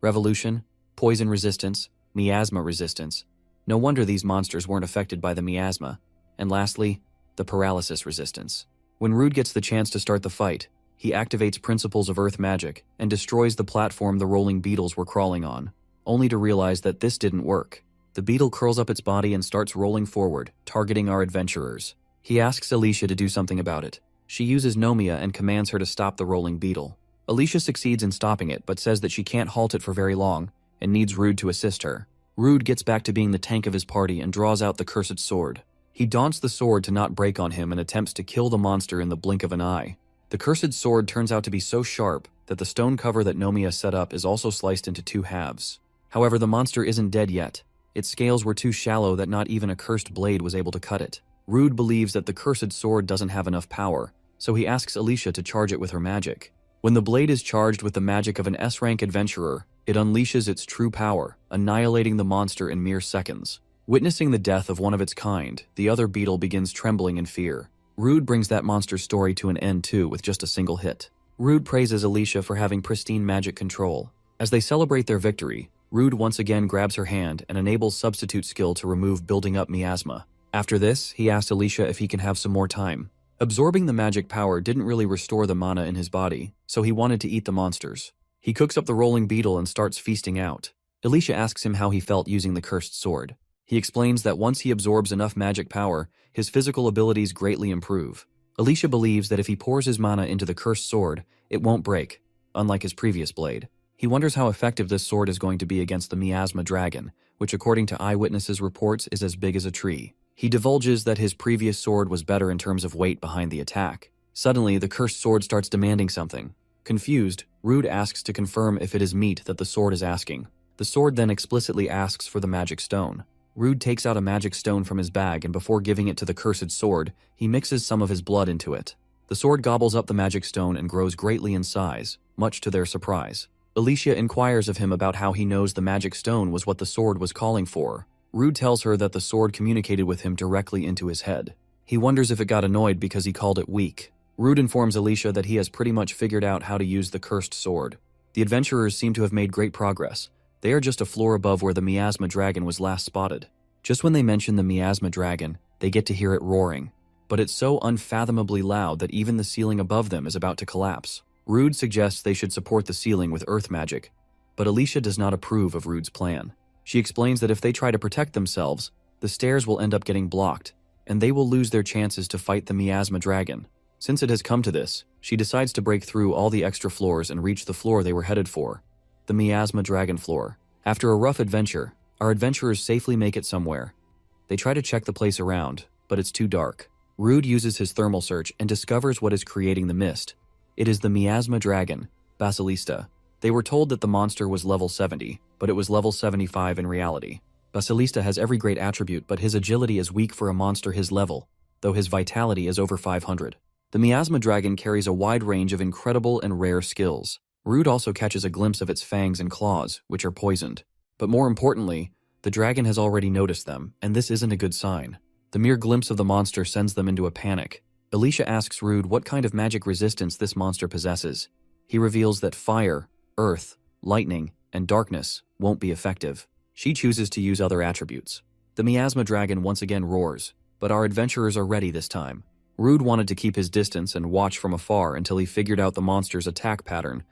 Revolution, Poison Resistance, Miasma Resistance. No wonder these monsters weren't affected by the miasma. And lastly, the Paralysis Resistance. When Rude gets the chance to start the fight, he activates Principles of Earth Magic and destroys the platform the Rolling Beetles were crawling on, only to realize that this didn't work. The beetle curls up its body and starts rolling forward, targeting our adventurers. He asks Alicia to do something about it. She uses Nomia and commands her to stop the rolling beetle. Alicia succeeds in stopping it but says that she can't halt it for very long and needs Rude to assist her. Rude gets back to being the tank of his party and draws out the cursed sword. He daunts the sword to not break on him and attempts to kill the monster in the blink of an eye. The cursed sword turns out to be so sharp that the stone cover that Nomia set up is also sliced into 2 halves. However, the monster isn't dead yet. Its scales were too shallow that not even a cursed blade was able to cut it. Rude believes that the cursed sword doesn't have enough power, so he asks Alicia to charge it with her magic. When the blade is charged with the magic of an S-rank adventurer, it unleashes its true power, annihilating the monster in mere seconds. Witnessing the death of one of its kind, the other beetle begins trembling in fear. Rude brings that monster's story to an end too with just a single hit. Rude praises Alicia for having pristine magic control. As they celebrate their victory, Rude once again grabs her hand and enables substitute skill to remove building up miasma. After this, he asks Alicia if he can have some more time. Absorbing the magic power didn't really restore the mana in his body, so he wanted to eat the monsters. He cooks up the rolling beetle and starts feasting out. Alicia asks him how he felt using the cursed sword. He explains that once he absorbs enough magic power, his physical abilities greatly improve. Alicia believes that if he pours his mana into the cursed sword, it won't break, unlike his previous blade. He wonders how effective this sword is going to be against the miasma dragon, which according to eyewitnesses' reports is as big as a tree. He divulges that his previous sword was better in terms of weight behind the attack. Suddenly, the cursed sword starts demanding something. Confused, Rude asks to confirm if it is meat that the sword is asking. The sword then explicitly asks for the magic stone. Rude takes out a magic stone from his bag and before giving it to the cursed sword, he mixes some of his blood into it. The sword gobbles up the magic stone and grows greatly in size, much to their surprise. Alicia inquires of him about how he knows the magic stone was what the sword was calling for. Rude tells her that the sword communicated with him directly into his head. He wonders if it got annoyed because he called it weak. Rude informs Alicia that he has pretty much figured out how to use the cursed sword. The adventurers seem to have made great progress. They are just a floor above where the miasma dragon was last spotted. Just when they mention the miasma dragon, they get to hear it roaring. But it's so unfathomably loud that even the ceiling above them is about to collapse. Rude suggests they should support the ceiling with earth magic, but Alicia does not approve of Rude's plan. She explains that if they try to protect themselves, the stairs will end up getting blocked, and they will lose their chances to fight the miasma dragon. Since it has come to this, she decides to break through all the extra floors and reach the floor they were headed for, the miasma dragon floor. After a rough adventure, our adventurers safely make it somewhere. They try to check the place around, but it's too dark. Rude uses his thermal search and discovers what is creating the mist. It is the miasma dragon, Basilista. They were told that the monster was level 70, but it was level 75 in reality. Basilista has every great attribute, but his agility is weak for a monster his level, though his vitality is over 500. The miasma dragon carries a wide range of incredible and rare skills. Rude also catches a glimpse of its fangs and claws, which are poisoned. But more importantly, the dragon has already noticed them, and this isn't a good sign. The mere glimpse of the monster sends them into a panic. Alicia asks Rude what kind of magic resistance this monster possesses. He reveals that fire, earth, lightning, and darkness won't be effective. She chooses to use other attributes. The miasma dragon once again roars, but our adventurers are ready this time. Rude wanted to keep his distance and watch from afar until he figured out the monster's attack pattern,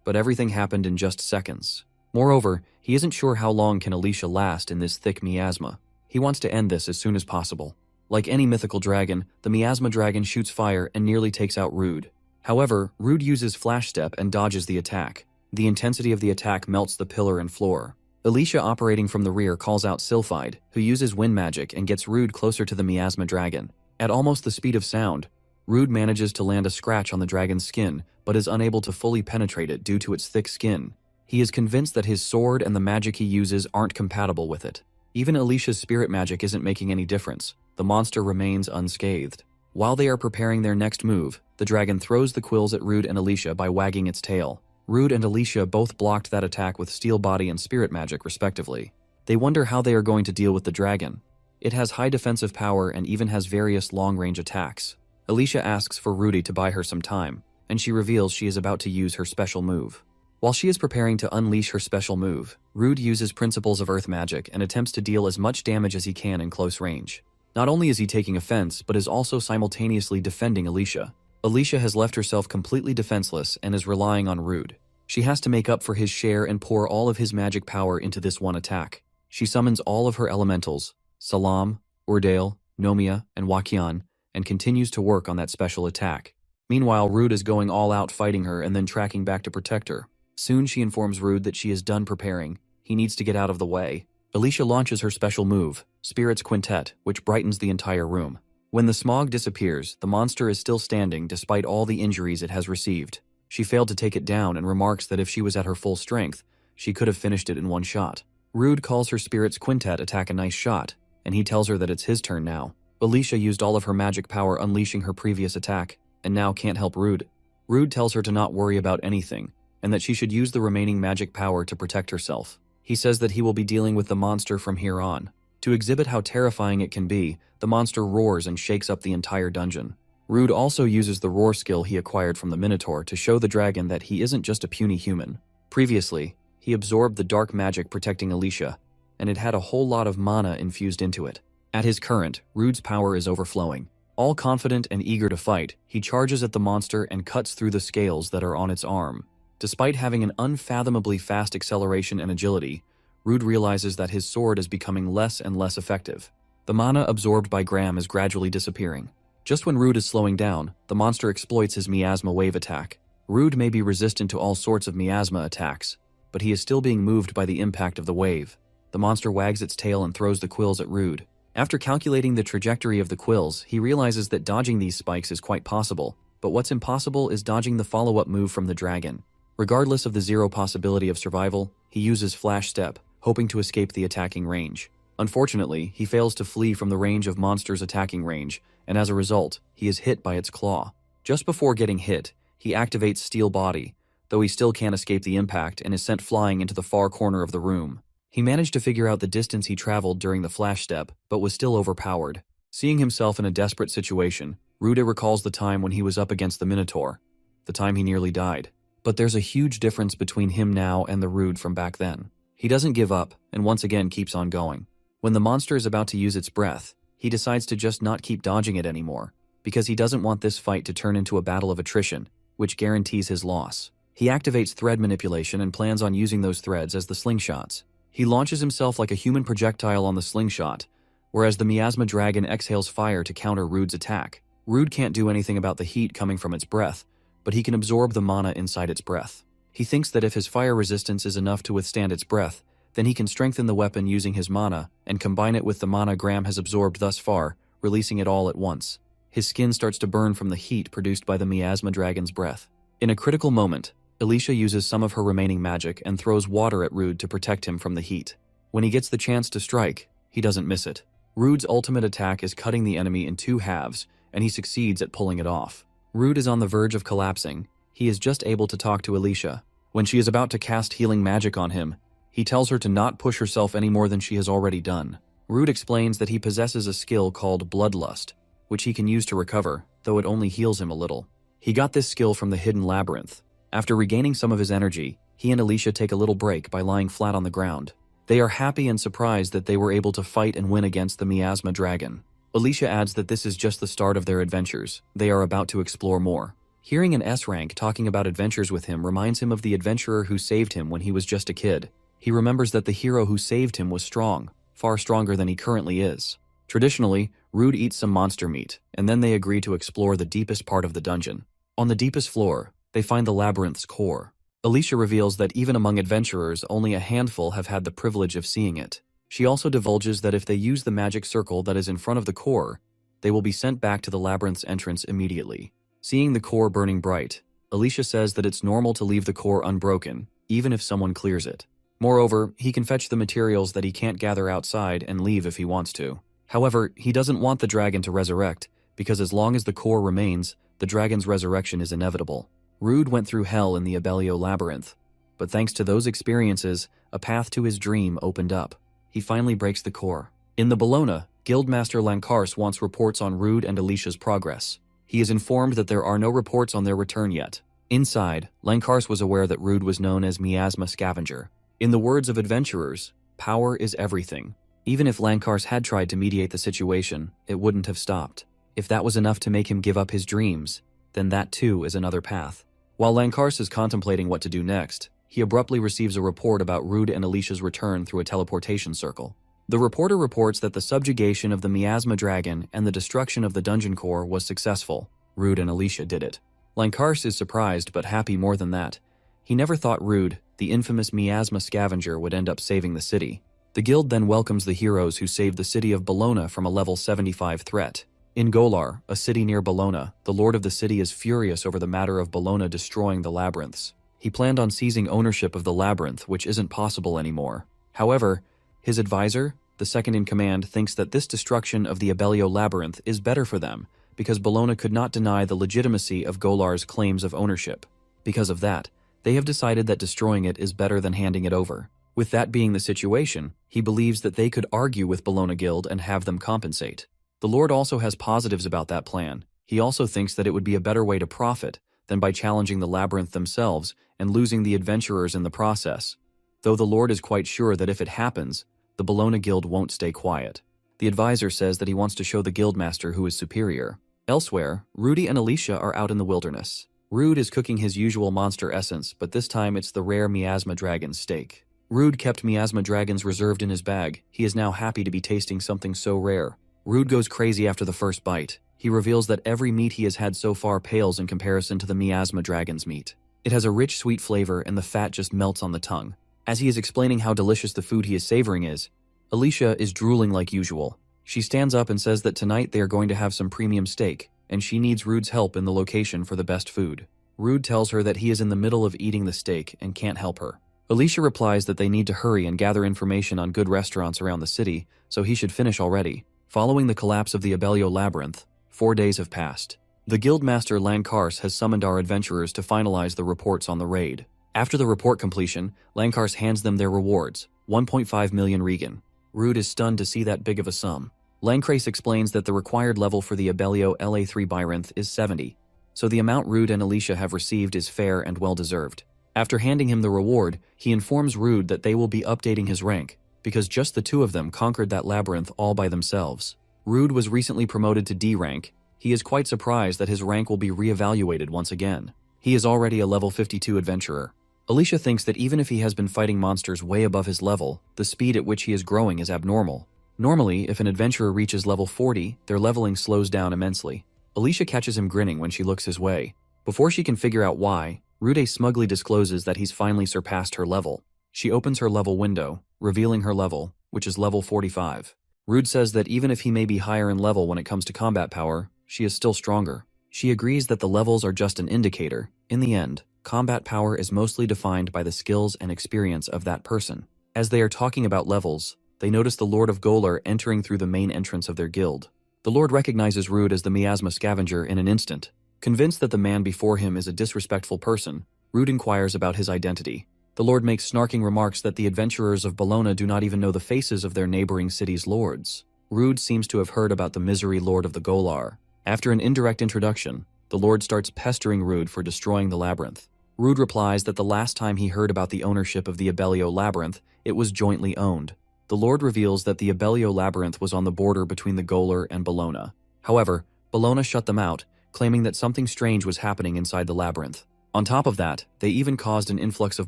but everything happened in just seconds. Moreover, he isn't sure how long can Alicia last in this thick miasma. He wants to end this as soon as possible. Like any mythical dragon, the miasma dragon shoots fire and nearly takes out Rude. However, Rude uses flash step and dodges the attack. The intensity of the attack melts the pillar and floor. Alicia, operating from the rear, calls out Sylphide, who uses wind magic and gets Rude closer to the miasma dragon. At almost the speed of sound, Rude manages to land a scratch on the dragon's skin, but is unable to fully penetrate it due to its thick skin. He is convinced that his sword and the magic he uses aren't compatible with it. Even Alicia's spirit magic isn't making any difference. The monster remains unscathed. While they are preparing their next move, the dragon throws the quills at Rude and Alicia by wagging its tail. Rude and Alicia both blocked that attack with steel body and spirit magic respectively. They wonder how they are going to deal with the dragon. It has high defensive power and even has various long-range attacks. Alicia asks for Rudy to buy her some time, and she reveals she is about to use her special move. While she is preparing to unleash her special move, Rude uses principles of earth magic and attempts to deal as much damage as he can in close range. Not only is he taking offense, but is also simultaneously defending Alicia. Alicia has left herself completely defenseless and is relying on Rude. She has to make up for his share and pour all of his magic power into this one attack. She summons all of her elementals, Salam, Urdale, Nomia, and Wakian, and continues to work on that special attack. Meanwhile, Rude is going all out fighting her and then tracking back to protect her. Soon she informs Rude that she is done preparing. He needs to get out of the way. Alicia launches her special move, Spirit's Quintet, which brightens the entire room. When the smog disappears, the monster is still standing despite all the injuries it has received. She failed to take it down and remarks that if she was at her full strength, she could have finished it in one shot. Rude calls her Spirit's Quintet attack a nice shot, and he tells her that it's his turn now. Alicia used all of her magic power unleashing her previous attack, and now can't help Rude. Rude tells her to not worry about anything, and that she should use the remaining magic power to protect herself. He says that he will be dealing with the monster from here on. To exhibit how terrifying it can be, the monster roars and shakes up the entire dungeon. Rude also uses the roar skill he acquired from the Minotaur to show the dragon that he isn't just a puny human. Previously, he absorbed the dark magic protecting Alicia, and it had a whole lot of mana infused into it. At his current, Rude's power is overflowing. All confident and eager to fight, he charges at the monster and cuts through the scales that are on its arm. Despite having an unfathomably fast acceleration and agility, Rude realizes that his sword is becoming less and less effective. The mana absorbed by Graham is gradually disappearing. Just when Rude is slowing down, the monster exploits his miasma wave attack. Rude may be resistant to all sorts of miasma attacks, but he is still being moved by the impact of the wave. The monster wags its tail and throws the quills at Rude. After calculating the trajectory of the quills, he realizes that dodging these spikes is quite possible, but what's impossible is dodging the follow-up move from the dragon. Regardless of the zero possibility of survival, he uses Flash Step, hoping to escape the attacking range. Unfortunately, he fails to flee from the range of monster's attacking range, and as a result, he is hit by its claw. Just before getting hit, he activates Steel Body, though he still can't escape the impact and is sent flying into the far corner of the room. He managed to figure out the distance he traveled during the flash step, but was still overpowered. Seeing himself in a desperate situation, Rude recalls the time when he was up against the Minotaur, the time he nearly died. But there's a huge difference between him now and the Rude from back then. He doesn't give up, and once again keeps on going. When the monster is about to use its breath, he decides to just not keep dodging it anymore, because he doesn't want this fight to turn into a battle of attrition, which guarantees his loss. He activates thread manipulation and plans on using those threads as the slingshots. He launches himself like a human projectile on the slingshot, whereas the miasma dragon exhales fire to counter Rude's attack. Rude can't do anything about the heat coming from its breath, but he can absorb the mana inside its breath. He thinks that if his fire resistance is enough to withstand its breath, then he can strengthen the weapon using his mana and combine it with the mana Graham has absorbed thus far, releasing it all at once. His skin starts to burn from the heat produced by the miasma dragon's breath. In a critical moment, Alicia uses some of her remaining magic and throws water at Rude to protect him from the heat. When he gets the chance to strike, he doesn't miss it. Rude's ultimate attack is cutting the enemy in two halves, and he succeeds at pulling it off. Rude is on the verge of collapsing. He is just able to talk to Alicia. When she is about to cast healing magic on him, he tells her to not push herself any more than she has already done. Rude explains that he possesses a skill called Bloodlust, which he can use to recover, though it only heals him a little. He got this skill from the Hidden Labyrinth. After regaining some of his energy, he and Alicia take a little break by lying flat on the ground. They are happy and surprised that they were able to fight and win against the miasma dragon. Alicia adds that this is just the start of their adventures. They are about to explore more. Hearing an S-rank talking about adventures with him reminds him of the adventurer who saved him when he was just a kid. He remembers that the hero who saved him was strong, far stronger than he currently is. Traditionally, Rude eats some monster meat, and then they agree to explore the deepest part of the dungeon. On the deepest floor, they find the labyrinth's core. Alicia reveals that even among adventurers, only a handful have had the privilege of seeing it. She also divulges that if they use the magic circle that is in front of the core, they will be sent back to the labyrinth's entrance immediately. Seeing the core burning bright, Alicia says that it's normal to leave the core unbroken, even if someone clears it. Moreover, he can fetch the materials that he can't gather outside and leave if he wants to. However, he doesn't want the dragon to resurrect, because as long as the core remains, the dragon's resurrection is inevitable. Rude went through hell in the Abellio labyrinth, but thanks to those experiences, a path to his dream opened up. He finally breaks the core. In the Bologna, Guildmaster Lankars wants reports on Rude and Alicia's progress. He is informed that there are no reports on their return yet. Inside, Lankars was aware that Rude was known as Miasma Scavenger. In the words of adventurers, power is everything. Even if Lankars had tried to mediate the situation, it wouldn't have stopped. If that was enough to make him give up his dreams, then that too is another path. While Lankars is contemplating what to do next, he abruptly receives a report about Rude and Alicia's return through a teleportation circle. The reporter reports that the subjugation of the miasma dragon and the destruction of the dungeon core was successful. Rude and Alicia did it. Lankars is surprised but happy more than that. He never thought Rude, the infamous miasma scavenger, would end up saving the city. The guild then welcomes the heroes who saved the city of Bologna from a level 75 threat. In Golar, a city near Bologna, the lord of the city is furious over the matter of Bologna destroying the labyrinths. He planned on seizing ownership of the labyrinth, which isn't possible anymore. However, his advisor, the second-in-command, thinks that this destruction of the Abellio labyrinth is better for them, because Bologna could not deny the legitimacy of Golar's claims of ownership. Because of that, they have decided that destroying it is better than handing it over. With that being the situation, he believes that they could argue with Bologna Guild and have them compensate. The Lord also has positives about that plan. He also thinks that it would be a better way to profit than by challenging the labyrinth themselves and losing the adventurers in the process. Though the Lord is quite sure that if it happens, the Bologna Guild won't stay quiet. The advisor says that he wants to show the guildmaster who is superior. Elsewhere, Rudy and Alicia are out in the wilderness. Rude is cooking his usual monster essence, but this time it's the rare miasma dragon steak. Rude kept miasma dragons reserved in his bag. He is now happy to be tasting something so rare. Rude goes crazy after the first bite. He reveals that every meat he has had so far pales in comparison to the miasma dragon's meat. It has a rich, sweet flavor and the fat just melts on the tongue. As he is explaining how delicious the food he is savoring is, Alicia is drooling like usual. She stands up and says that tonight they are going to have some premium steak, and she needs Rude's help in the location for the best food. Rude tells her that he is in the middle of eating the steak and can't help her. Alicia replies that they need to hurry and gather information on good restaurants around the city, so he should finish already. Following the collapse of the Abellio labyrinth, 4 days have passed. The guildmaster Lankars has summoned our adventurers to finalize the reports on the raid. After the report completion, Lankars hands them their rewards, 1.5 million Regan. Rude is stunned to see that big of a sum. Lankras explains that the required level for the Abellio LA3 Byrinth is 70, so the amount Rude and Alicia have received is fair and well-deserved. After handing him the reward, he informs Rude that they will be updating his rank, because just the two of them conquered that labyrinth all by themselves. Rude was recently promoted to D rank. He is quite surprised that his rank will be re-evaluated once again. He is already a level 52 adventurer. Alicia thinks that even if he has been fighting monsters way above his level, the speed at which he is growing is abnormal. Normally, if an adventurer reaches level 40, their leveling slows down immensely. Alicia catches him grinning when she looks his way. Before she can figure out why, Rude smugly discloses that he's finally surpassed her level. She opens her level window, revealing her level, which is level 45. Rude says that even if he may be higher in level when it comes to combat power, she is still stronger. She agrees that the levels are just an indicator. In the end, combat power is mostly defined by the skills and experience of that person. As they are talking about levels, they notice the Lord of Golar entering through the main entrance of their guild. The Lord recognizes Rude as the miasma scavenger in an instant. Convinced that the man before him is a disrespectful person, Rude inquires about his identity. The Lord makes snarking remarks that the adventurers of Bologna do not even know the faces of their neighboring city's lords. Rude seems to have heard about the misery lord of the Golar. After an indirect introduction, the Lord starts pestering Rude for destroying the labyrinth. Rude replies that the last time he heard about the ownership of the Abellio labyrinth, it was jointly owned. The Lord reveals that the Abellio labyrinth was on the border between the Golar and Bologna. However, Bologna shut them out, claiming that something strange was happening inside the labyrinth. On top of that, they even caused an influx of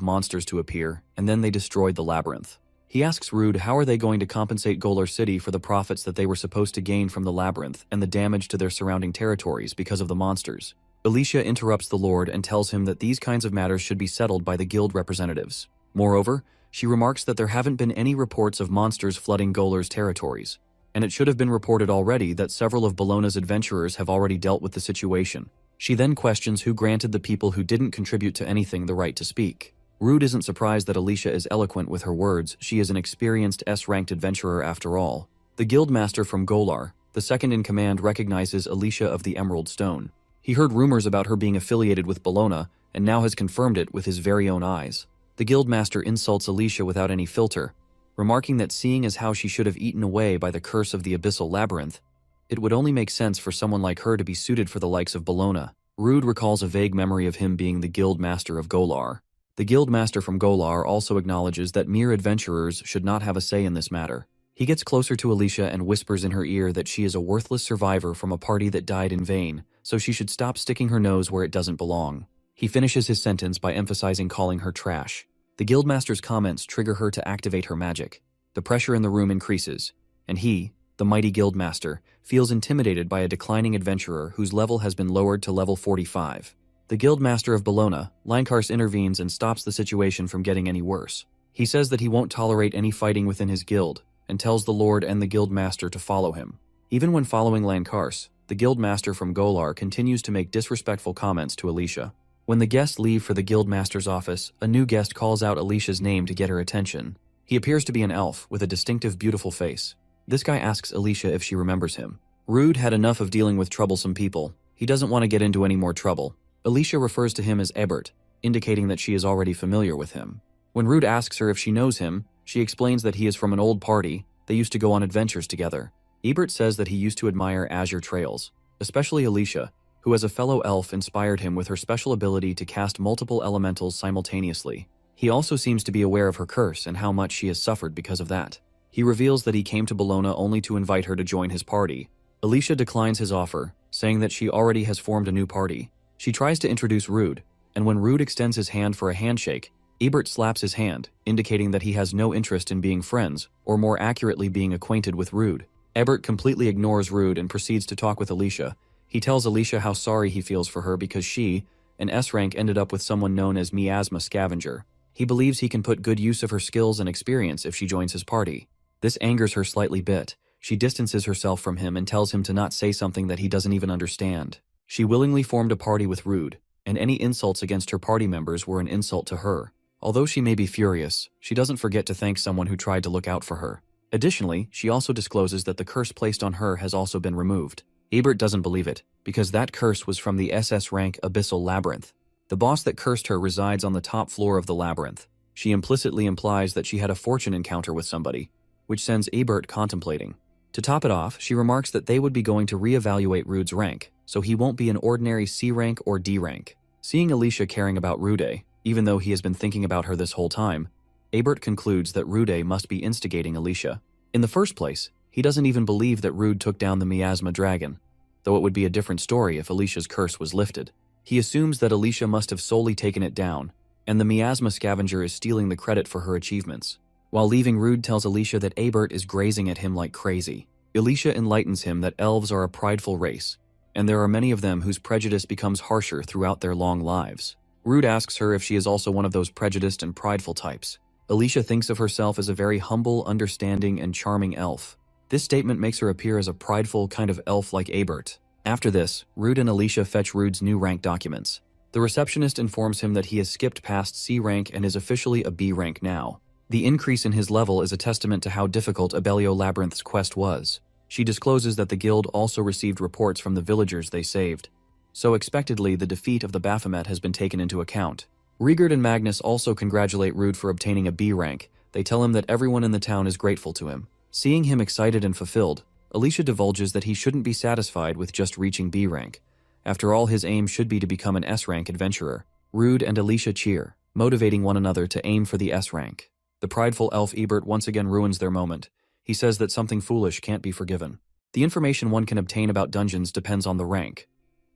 monsters to appear, and then they destroyed the labyrinth. He asks Rude how are they going to compensate Golar City for the profits that they were supposed to gain from the labyrinth and the damage to their surrounding territories because of the monsters. Alicia interrupts the Lord and tells him that these kinds of matters should be settled by the guild representatives. Moreover, she remarks that there haven't been any reports of monsters flooding Golar's territories, and it should have been reported already that several of Bologna's adventurers have already dealt with the situation. She then questions who granted the people who didn't contribute to anything the right to speak. Rude isn't surprised that Alicia is eloquent with her words. She is an experienced S-ranked adventurer after all. The guildmaster from Golar, the second-in-command, recognizes Alicia of the Emerald Stone. He heard rumors about her being affiliated with Bologna, and now has confirmed it with his very own eyes. The guildmaster insults Alicia without any filter, remarking that seeing as how she should have eaten away by the curse of the abyssal labyrinth, it would only make sense for someone like her to be suited for the likes of Bologna. Rude recalls a vague memory of him being the guildmaster of Golar. The guildmaster from Golar also acknowledges that mere adventurers should not have a say in this matter. He gets closer to Alicia and whispers in her ear that she is a worthless survivor from a party that died in vain, so she should stop sticking her nose where it doesn't belong. He finishes his sentence by emphasizing calling her trash. The guildmaster's comments trigger her to activate her magic. The pressure in the room increases, and he, the mighty guildmaster, feels intimidated by a declining adventurer whose level has been lowered to level 45. The guildmaster of Bologna, Leinkars, intervenes and stops the situation from getting any worse. He says that he won't tolerate any fighting within his guild, and tells the lord and the guildmaster to follow him. Even when following Leinkars, the guildmaster from Golar continues to make disrespectful comments to Alicia. When the guests leave for the guildmaster's office, a new guest calls out Alicia's name to get her attention. He appears to be an elf with a distinctive, beautiful face. This guy asks Alicia if she remembers him. Rude had enough of dealing with troublesome people. He doesn't want to get into any more trouble. Alicia refers to him as Ebert, indicating that she is already familiar with him. When Rude asks her if she knows him, she explains that he is from an old party. They used to go on adventures together. Ebert says that he used to admire azure trails, especially Alicia, who as a fellow elf inspired him with her special ability to cast multiple elementals simultaneously. He also seems to be aware of her curse and how much she has suffered because of that. He reveals that he came to Bologna only to invite her to join his party. Alicia declines his offer, saying that she already has formed a new party. She tries to introduce Rude, and when Rude extends his hand for a handshake, Ebert slaps his hand, indicating that he has no interest in being friends, or more accurately being acquainted with Rude. Ebert completely ignores Rude and proceeds to talk with Alicia. He tells Alicia how sorry he feels for her because she, an S-rank, ended up with someone known as Miasma Scavenger. He believes he can put good use of her skills and experience if she joins his party. This angers her slightly bit. She distances herself from him and tells him to not say something that he doesn't even understand. She willingly formed a party with Rude, and any insults against her party members were an insult to her. Although she may be furious, she doesn't forget to thank someone who tried to look out for her. Additionally, she also discloses that the curse placed on her has also been removed. Ebert doesn't believe it, because that curse was from the SS rank Abyssal Labyrinth. The boss that cursed her resides on the top floor of the labyrinth. She implicitly implies that she had a fortune encounter with somebody, which sends Ebert contemplating. To top it off, she remarks that they would be going to reevaluate Rude's rank, so he won't be an ordinary C rank or D rank. Seeing Alicia caring about Rude, even though he has been thinking about her this whole time, Ebert concludes that Rude must be instigating Alicia. In the first place, he doesn't even believe that Rude took down the Miasma dragon, though it would be a different story if Alicia's curse was lifted. He assumes that Alicia must have solely taken it down, and the Miasma Scavenger is stealing the credit for her achievements. While leaving, Rude tells Alicia that Ebert is grazing at him like crazy. Alicia enlightens him that elves are a prideful race, and there are many of them whose prejudice becomes harsher throughout their long lives. Rude asks her if she is also one of those prejudiced and prideful types. Alicia thinks of herself as a very humble, understanding, and charming elf. This statement makes her appear as a prideful kind of elf like Ebert. After this, Rude and Alicia fetch Rude's new rank documents. The receptionist informs him that he has skipped past C rank and is officially a B rank now. The increase in his level is a testament to how difficult Abellio Labyrinth's quest was. She discloses that the guild also received reports from the villagers they saved. So expectedly, the defeat of the Baphomet has been taken into account. Rigurd and Magnus also congratulate Rude for obtaining a B rank. They tell him that everyone in the town is grateful to him. Seeing him excited and fulfilled, Alicia divulges that he shouldn't be satisfied with just reaching B rank. After all, his aim should be to become an S rank adventurer. Rude and Alicia cheer, motivating one another to aim for the S rank. The prideful elf Ebert once again ruins their moment. He says that something foolish can't be forgiven. The information one can obtain about dungeons depends on the rank.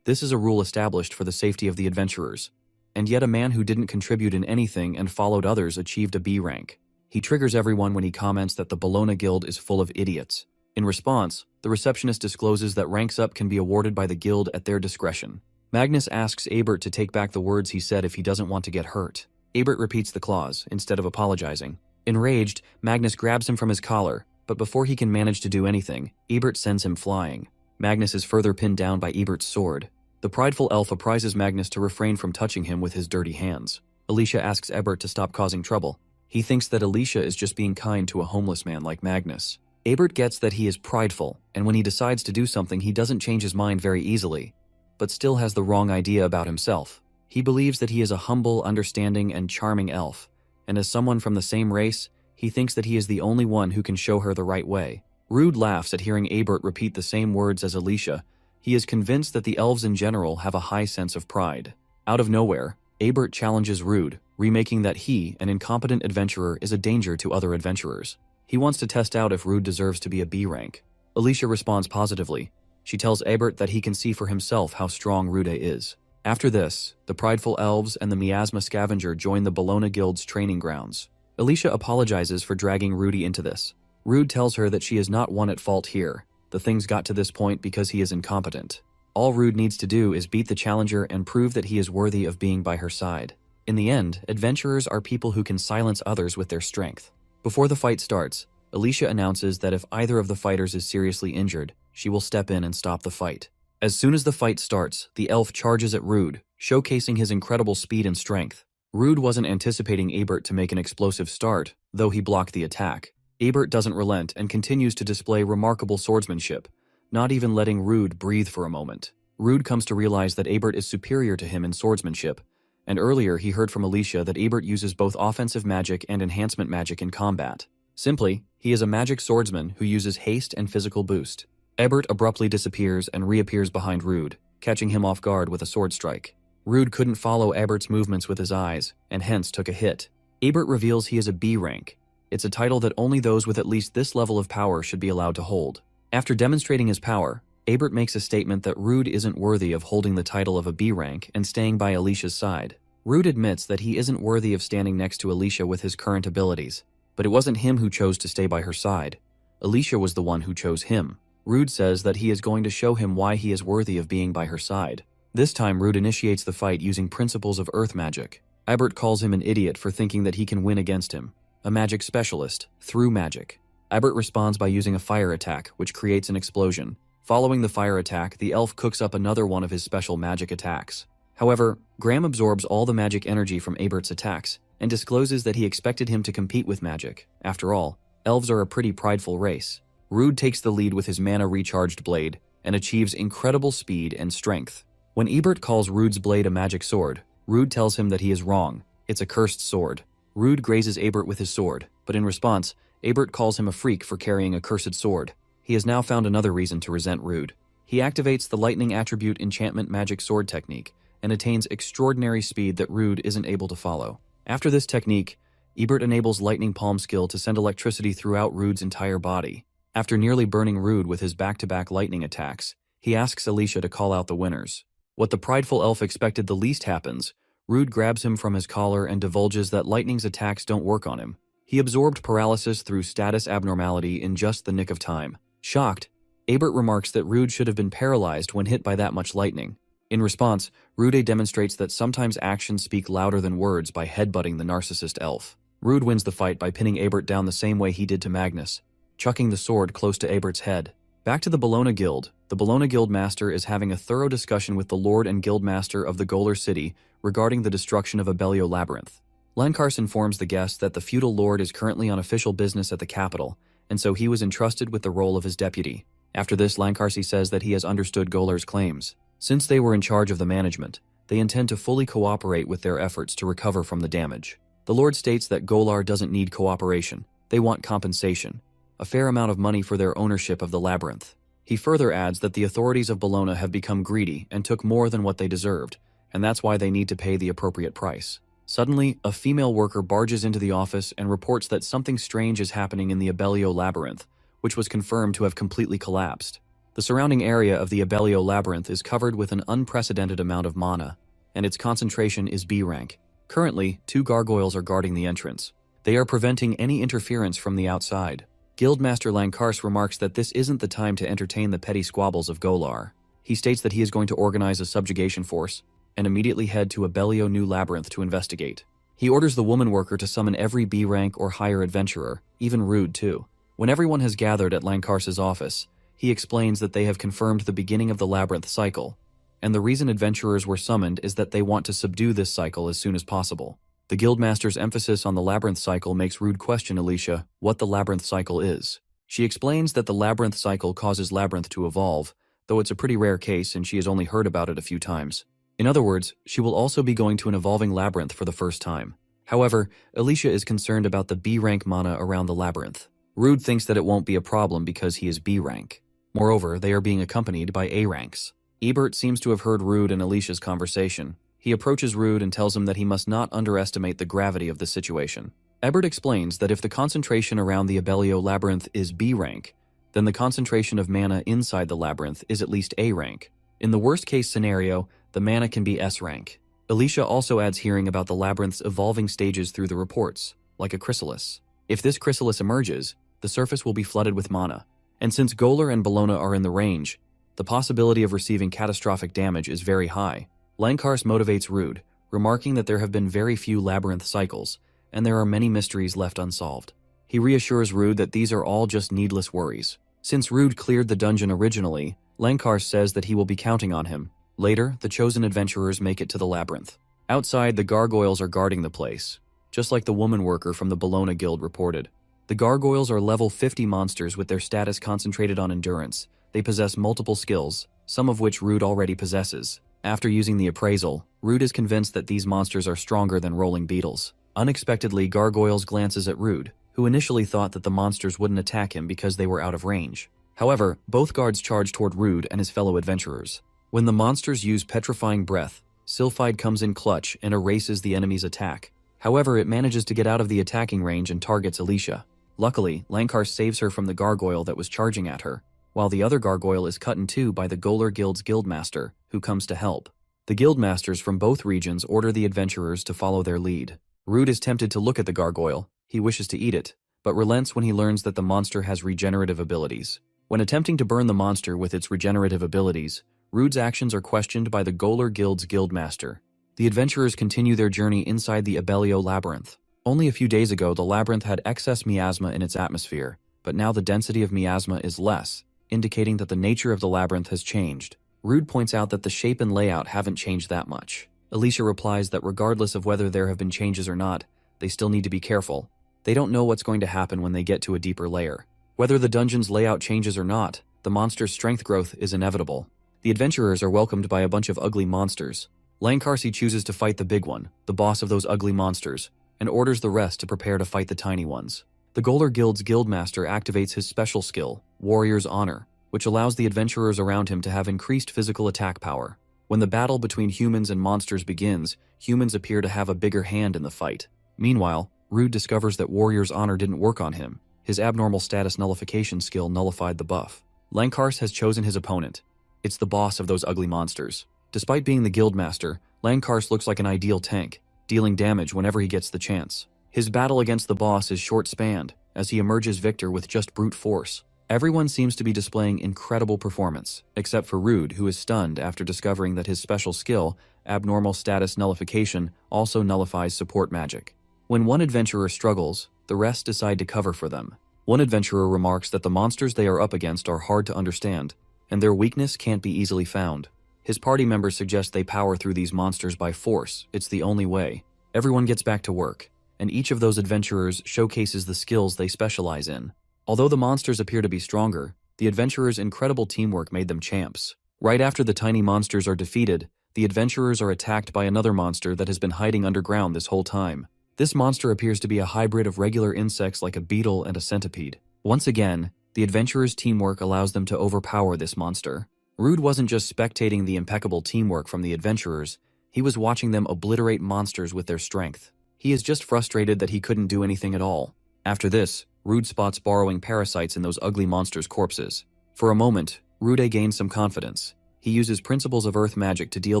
This is a rule established for the safety of the adventurers. And yet a man who didn't contribute in anything and followed others achieved a B rank. He triggers everyone when he comments that the Bologna Guild is full of idiots. In response, the receptionist discloses that ranks up can be awarded by the guild at their discretion. Magnus asks Ebert to take back the words he said if he doesn't want to get hurt. Ebert repeats the clause, instead of apologizing. Enraged, Magnus grabs him from his collar, but before he can manage to do anything, Ebert sends him flying. Magnus is further pinned down by Ebert's sword. The prideful elf apprises Magnus to refrain from touching him with his dirty hands. Alicia asks Ebert to stop causing trouble. He thinks that Alicia is just being kind to a homeless man like Magnus. Ebert gets that he is prideful, and when he decides to do something, he doesn't change his mind very easily, but still has the wrong idea about himself. He believes that he is a humble, understanding, and charming elf, and as someone from the same race, he thinks that he is the only one who can show her the right way. Rude laughs at hearing Ebert repeat the same words as Alicia. He is convinced that the elves in general have a high sense of pride. Out of nowhere, Ebert challenges Rude, remaking that he, an incompetent adventurer, is a danger to other adventurers. He wants to test out if Rude deserves to be a B rank. Alicia responds positively. She tells Ebert that he can see for himself how strong Rude is. After this, the prideful elves and the Miasma Scavenger join the Bologna Guild's training grounds. Alicia apologizes for dragging Rudy into this. Rude tells her that she is not one at fault here. The things got to this point because he is incompetent. All Rude needs to do is beat the challenger and prove that he is worthy of being by her side. In the end, adventurers are people who can silence others with their strength. Before the fight starts, Alicia announces that if either of the fighters is seriously injured, she will step in and stop the fight. As soon as the fight starts, the elf charges at Rude, showcasing his incredible speed and strength. Rude wasn't anticipating Abert to make an explosive start, though he blocked the attack. Abert doesn't relent and continues to display remarkable swordsmanship, not even letting Rude breathe for a moment. Rude comes to realize that Abert is superior to him in swordsmanship, and earlier he heard from Alicia that Abert uses both offensive magic and enhancement magic in combat. Simply, he is a magic swordsman who uses haste and physical boost. Abert abruptly disappears and reappears behind Rude, catching him off guard with a sword strike. Rude couldn't follow Abert's movements with his eyes, and hence took a hit. Abert reveals he is a B rank. It's a title that only those with at least this level of power should be allowed to hold. After demonstrating his power, Abert makes a statement that Rude isn't worthy of holding the title of a B rank and staying by Alicia's side. Rude admits that he isn't worthy of standing next to Alicia with his current abilities, but it wasn't him who chose to stay by her side. Alicia was the one who chose him. Rude says that he is going to show him why he is worthy of being by her side. This time, Rude initiates the fight using principles of earth magic. Abert calls him an idiot for thinking that he can win against him. A magic specialist, through magic. Abert responds by using a fire attack, which creates an explosion. Following the fire attack, the elf cooks up another one of his special magic attacks. However, Graham absorbs all the magic energy from Abert's attacks and discloses that he expected him to compete with magic. After all, elves are a pretty prideful race. Rude takes the lead with his mana recharged blade and achieves incredible speed and strength. When Abert calls Rude's blade a magic sword, Rude tells him that he is wrong. It's a cursed sword. Rude grazes Abert with his sword, but in response, Abert calls him a freak for carrying a cursed sword. He has now found another reason to resent Rude. He activates the lightning attribute enchantment magic sword technique and attains extraordinary speed that Rude isn't able to follow. After this technique, Abert enables lightning palm skill to send electricity throughout Rude's entire body. After nearly burning Rude with his back-to-back lightning attacks, he asks Alicia to call out the winners. What the prideful elf expected the least happens. Rude grabs him from his collar and divulges that lightning's attacks don't work on him. He absorbed paralysis through status abnormality in just the nick of time. Shocked, Abert remarks that Rude should have been paralyzed when hit by that much lightning. In response, Rude demonstrates that sometimes actions speak louder than words by headbutting the narcissist elf. Rude wins the fight by pinning Abert down the same way he did to Magnus, chucking the sword close to Abert's head. Back to the Bologna Guild. The Bologna Guild Master is having a thorough discussion with the Lord and Guild Master of the Golar City regarding the destruction of Abellio Labyrinth. Lankars informs the guest that the feudal lord is currently on official business at the capital, and so he was entrusted with the role of his deputy. After this, Lankarsi says that he has understood Golar's claims. Since they were in charge of the management, they intend to fully cooperate with their efforts to recover from the damage. The Lord states that Golar doesn't need cooperation, they want compensation, a fair amount of money for their ownership of the labyrinth. He further adds that the authorities of Bologna have become greedy and took more than what they deserved, and that's why they need to pay the appropriate price. Suddenly, a female worker barges into the office and reports that something strange is happening in the Abellio Labyrinth, which was confirmed to have completely collapsed. The surrounding area of the Abellio Labyrinth is covered with an unprecedented amount of mana, and its concentration is B rank. Currently, 2 gargoyles are guarding the entrance. They are preventing any interference from the outside. Guildmaster Lankars remarks that this isn't the time to entertain the petty squabbles of Golar. He states that he is going to organize a subjugation force and immediately head to Abellio New Labyrinth to investigate. He orders the woman worker to summon every B rank or higher adventurer, even Rude too. When everyone has gathered at Lankars's office, he explains that they have confirmed the beginning of the labyrinth cycle, and the reason adventurers were summoned is that they want to subdue this cycle as soon as possible. The Guildmaster's emphasis on the labyrinth cycle makes Rude question Alicia what the labyrinth cycle is. She explains that the labyrinth cycle causes labyrinth to evolve, though it's a pretty rare case and she has only heard about it a few times. In other words, she will also be going to an evolving labyrinth for the first time. However, Alicia is concerned about the B rank mana around the labyrinth. Rude thinks that it won't be a problem because he is B rank. Moreover, they are being accompanied by A ranks. Abert seems to have heard Rude and Alicia's conversation. He approaches Rude and tells him that he must not underestimate the gravity of the situation. Ebert explains that if the concentration around the Abellio Labyrinth is B rank, then the concentration of mana inside the labyrinth is at least A rank. In the worst-case scenario, the mana can be S rank. Alicia also adds hearing about the labyrinth's evolving stages through the reports. like a chrysalis. If this chrysalis emerges, the surface will be flooded with mana. And since Golar and Bellona are in the range, the possibility of receiving catastrophic damage is very high. Lankhars motivates Rude, remarking that there have been very few labyrinth cycles, and there are many mysteries left unsolved. He reassures Rude that these are all just needless worries. Since Rude cleared the dungeon originally, Lankhars says that he will be counting on him. Later, the chosen adventurers make it to the labyrinth. Outside, the gargoyles are guarding the place, just like the woman worker from the Bellona Guild reported. The gargoyles are level 50 monsters with their status concentrated on endurance. They possess multiple skills, some of which Rude already possesses. After using the appraisal, Rude is convinced that these monsters are stronger than rolling beetles. Unexpectedly, Gargoyles glances at Rude, who initially thought that the monsters wouldn't attack him because they were out of range. However, both guards charge toward Rude and his fellow adventurers. When the monsters use Petrifying Breath, Sylphide comes in clutch and erases the enemy's attack. However, it manages to get out of the attacking range and targets Alicia. Luckily, Lankhars saves her from the gargoyle that was charging at her, while the other gargoyle is cut in two by the Golar Guild's guildmaster, who comes to help. The guildmasters from both regions order the adventurers to follow their lead. Rude is tempted to look at the gargoyle. He wishes to eat it, but relents when he learns that the monster has regenerative abilities. When attempting to burn the monster with its regenerative abilities, Rude's actions are questioned by the Golar Guild's guildmaster. The adventurers continue their journey inside the Abellio labyrinth. Only a few days ago, the labyrinth had excess miasma in its atmosphere, but now the density of miasma is less, indicating that the nature of the labyrinth has changed. Rude points out that the shape and layout haven't changed that much. Alicia replies that regardless of whether there have been changes or not, they still need to be careful. They don't know what's going to happen when they get to a deeper layer. Whether the dungeon's layout changes or not, the monster's strength growth is inevitable. The adventurers are welcomed by a bunch of ugly monsters. Lankhars chooses to fight the big one, the boss of those ugly monsters, and orders the rest to prepare to fight the tiny ones. The Golar Guild's guildmaster activates his special skill, Warrior's Honor, which allows the adventurers around him to have increased physical attack power. When the battle between humans and monsters begins, humans appear to have a bigger hand in the fight. Meanwhile, Rude discovers that Warrior's Honor didn't work on him. His abnormal status nullification skill nullified the buff. Lankhars has chosen his opponent. It's the boss of those ugly monsters. Despite being the guildmaster, Lankhars looks like an ideal tank, dealing damage whenever he gets the chance. His battle against the boss is short-spanned, as he emerges victor with just brute force. Everyone seems to be displaying incredible performance, except for Rude, who is stunned after discovering that his special skill, Abnormal Status Nullification, also nullifies support magic. When one adventurer struggles, the rest decide to cover for them. One adventurer remarks that the monsters they are up against are hard to understand, and their weakness can't be easily found. His party members suggest they power through these monsters by force. It's the only way. Everyone gets back to work, and each of those adventurers showcases the skills they specialize in. Although the monsters appear to be stronger, the adventurers' incredible teamwork made them champs. Right after the tiny monsters are defeated, the adventurers are attacked by another monster that has been hiding underground this whole time. This monster appears to be a hybrid of regular insects like a beetle and a centipede. Once again, the adventurers' teamwork allows them to overpower this monster. Rude wasn't just spectating the impeccable teamwork from the adventurers, he was watching them obliterate monsters with their strength. He is just frustrated that he couldn't do anything at all. After this, Rude spots borrowing parasites in those ugly monsters' corpses. For a moment, Rude gains some confidence. He uses principles of earth magic to deal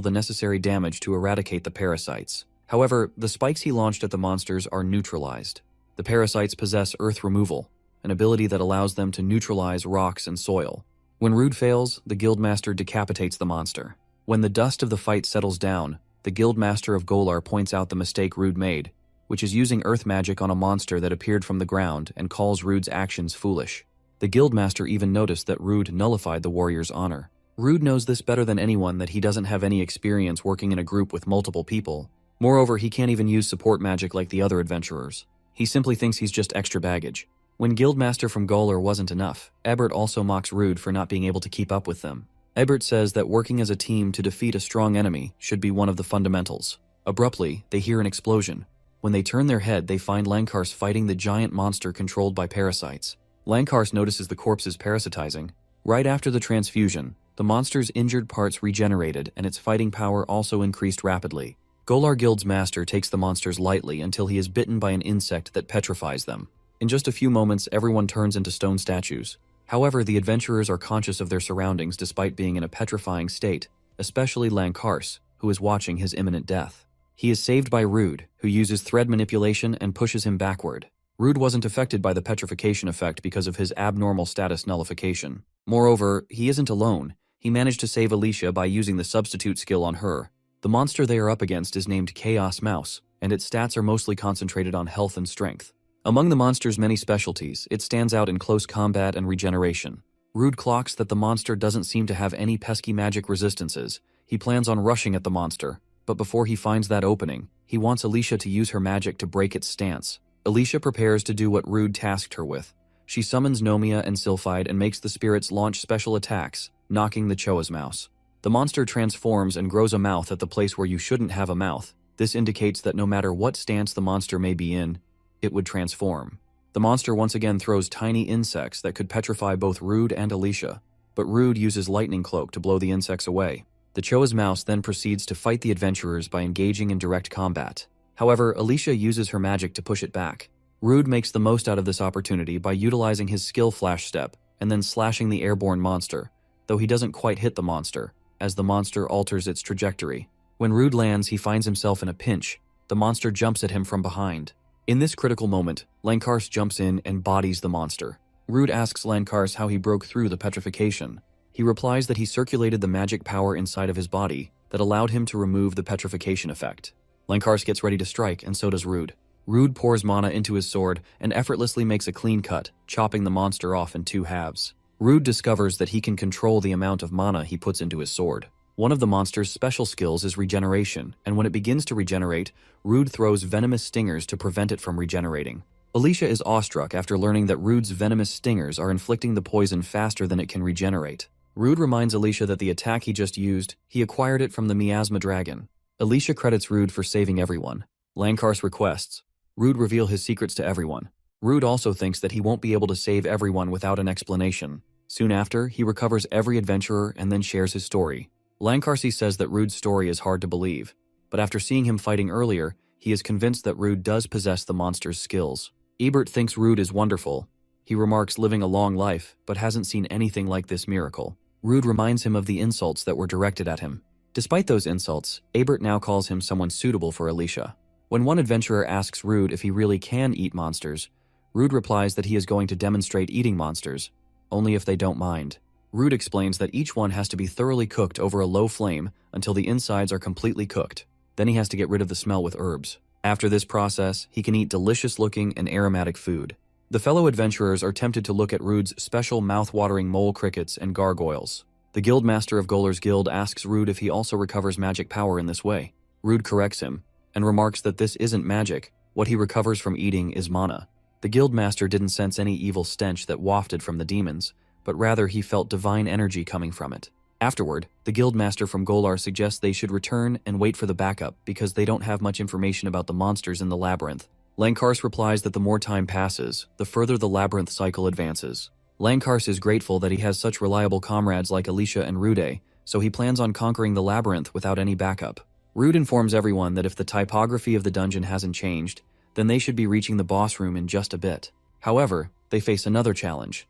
the necessary damage to eradicate the parasites. However, the spikes he launched at the monsters are neutralized. The parasites possess earth removal, an ability that allows them to neutralize rocks and soil. When Rude fails, the guildmaster decapitates the monster. When the dust of the fight settles down, the guildmaster of Golar points out the mistake Rude made, which is using earth magic on a monster that appeared from the ground, and calls Rude's actions foolish. The guildmaster even noticed that Rude nullified the warrior's honor. Rude knows this better than anyone, that he doesn't have any experience working in a group with multiple people. Moreover, he can't even use support magic like the other adventurers. He simply thinks he's just extra baggage. When Guildmaster from Golar wasn't enough, Ebert also mocks Rude for not being able to keep up with them. Ebert says that working as a team to defeat a strong enemy should be one of the fundamentals. Abruptly, they hear an explosion. When they turn their head, they find Lankhars fighting the giant monster controlled by parasites. Lankhars notices the corpses parasitizing. Right after the transfusion, the monster's injured parts regenerated and its fighting power also increased rapidly. Golar Guild's master takes the monsters lightly until he is bitten by an insect that petrifies them. In just a few moments, everyone turns into stone statues. However, the adventurers are conscious of their surroundings despite being in a petrifying state, especially Lankhars, who is watching his imminent death. He is saved by Rude, who uses thread manipulation and pushes him backward. Rude wasn't affected by the petrification effect because of his abnormal status nullification. Moreover, he isn't alone. He managed to save Alicia by using the substitute skill on her. The monster they are up against is named Chaos Mouse, and its stats are mostly concentrated on health and strength. Among the monster's many specialties, it stands out in close combat and regeneration. Rude clocks that the monster doesn't seem to have any pesky magic resistances. He plans on rushing at the monster, but before he finds that opening, he wants Alicia to use her magic to break its stance. Alicia prepares to do what Rude tasked her with. She summons Nomia and Sylphide and makes the spirits launch special attacks, knocking the Choa's mouse. The monster transforms and grows a mouth at the place where you shouldn't have a mouth. This indicates that no matter what stance the monster may be in, it would transform. The monster once again throws tiny insects that could petrify both Rude and Alicia, but Rude uses Lightning Cloak to blow the insects away. The Choa's mouse then proceeds to fight the adventurers by engaging in direct combat. However, Alicia uses her magic to push it back. Rude makes the most out of this opportunity by utilizing his skill Flash Step and then slashing the airborne monster, though he doesn't quite hit the monster, as the monster alters its trajectory. When Rude lands, he finds himself in a pinch. The monster jumps at him from behind. In this critical moment, Lankars jumps in and bodies the monster. Rude asks Lankars how he broke through the petrification. He replies that he circulated the magic power inside of his body that allowed him to remove the petrification effect. Lankars gets ready to strike, and so does Rude. Rude pours mana into his sword and effortlessly makes a clean cut, chopping the monster off in 2 halves. Rude discovers that he can control the amount of mana he puts into his sword. One of the monster's special skills is regeneration, and when it begins to regenerate, Rude throws venomous stingers to prevent it from regenerating. Alicia is awestruck after learning that Rude's venomous stingers are inflicting the poison faster than it can regenerate. Rude reminds Alicia that the attack he just used, he acquired it from the miasma dragon. Alicia credits Rude for saving everyone. Lankars requests Rude reveal his secrets to everyone. Rude also thinks that he won't be able to save everyone without an explanation. Soon after, he recovers every adventurer and then shares his story. Lankarsi says that Rude's story is hard to believe, but after seeing him fighting earlier, he is convinced that Rude does possess the monster's skills. Ebert thinks Rude is wonderful. He remarks living a long life, but hasn't seen anything like this miracle. Rude reminds him of the insults that were directed at him. Despite those insults, Ebert now calls him someone suitable for Alicia. When one adventurer asks Rude if he really can eat monsters, Rude replies that he is going to demonstrate eating monsters, only if they don't mind. Rude explains that each one has to be thoroughly cooked over a low flame until the insides are completely cooked. Then he has to get rid of the smell with herbs. After this process, he can eat delicious-looking and aromatic food. The fellow adventurers are tempted to look at Rude's special mouth-watering mole crickets and gargoyles. The guildmaster of Golar's guild asks Rude if he also recovers magic power in this way. Rude corrects him, and remarks that this isn't magic. What he recovers from eating is mana. The guildmaster didn't sense any evil stench that wafted from the demons, but rather he felt divine energy coming from it. Afterward, the guildmaster from Golar suggests they should return and wait for the backup because they don't have much information about the monsters in the labyrinth. Lankars replies that the more time passes, the further the labyrinth cycle advances. Lankars is grateful that he has such reliable comrades like Alicia and Rude, so he plans on conquering the labyrinth without any backup. Rude informs everyone that if the typography of the dungeon hasn't changed, then they should be reaching the boss room in just a bit. However, they face another challenge.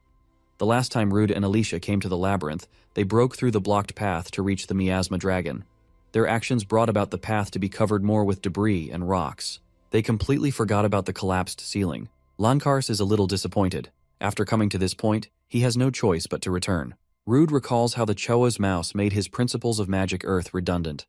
The last time Rude and Alicia came to the labyrinth, they broke through the blocked path to reach the miasma dragon. Their actions brought about the path to be covered more with debris and rocks. They completely forgot about the collapsed ceiling. Lankars is a little disappointed. After coming to this point, he has no choice but to return. Rude recalls how the Choa's mouse made his principles of magic earth redundant,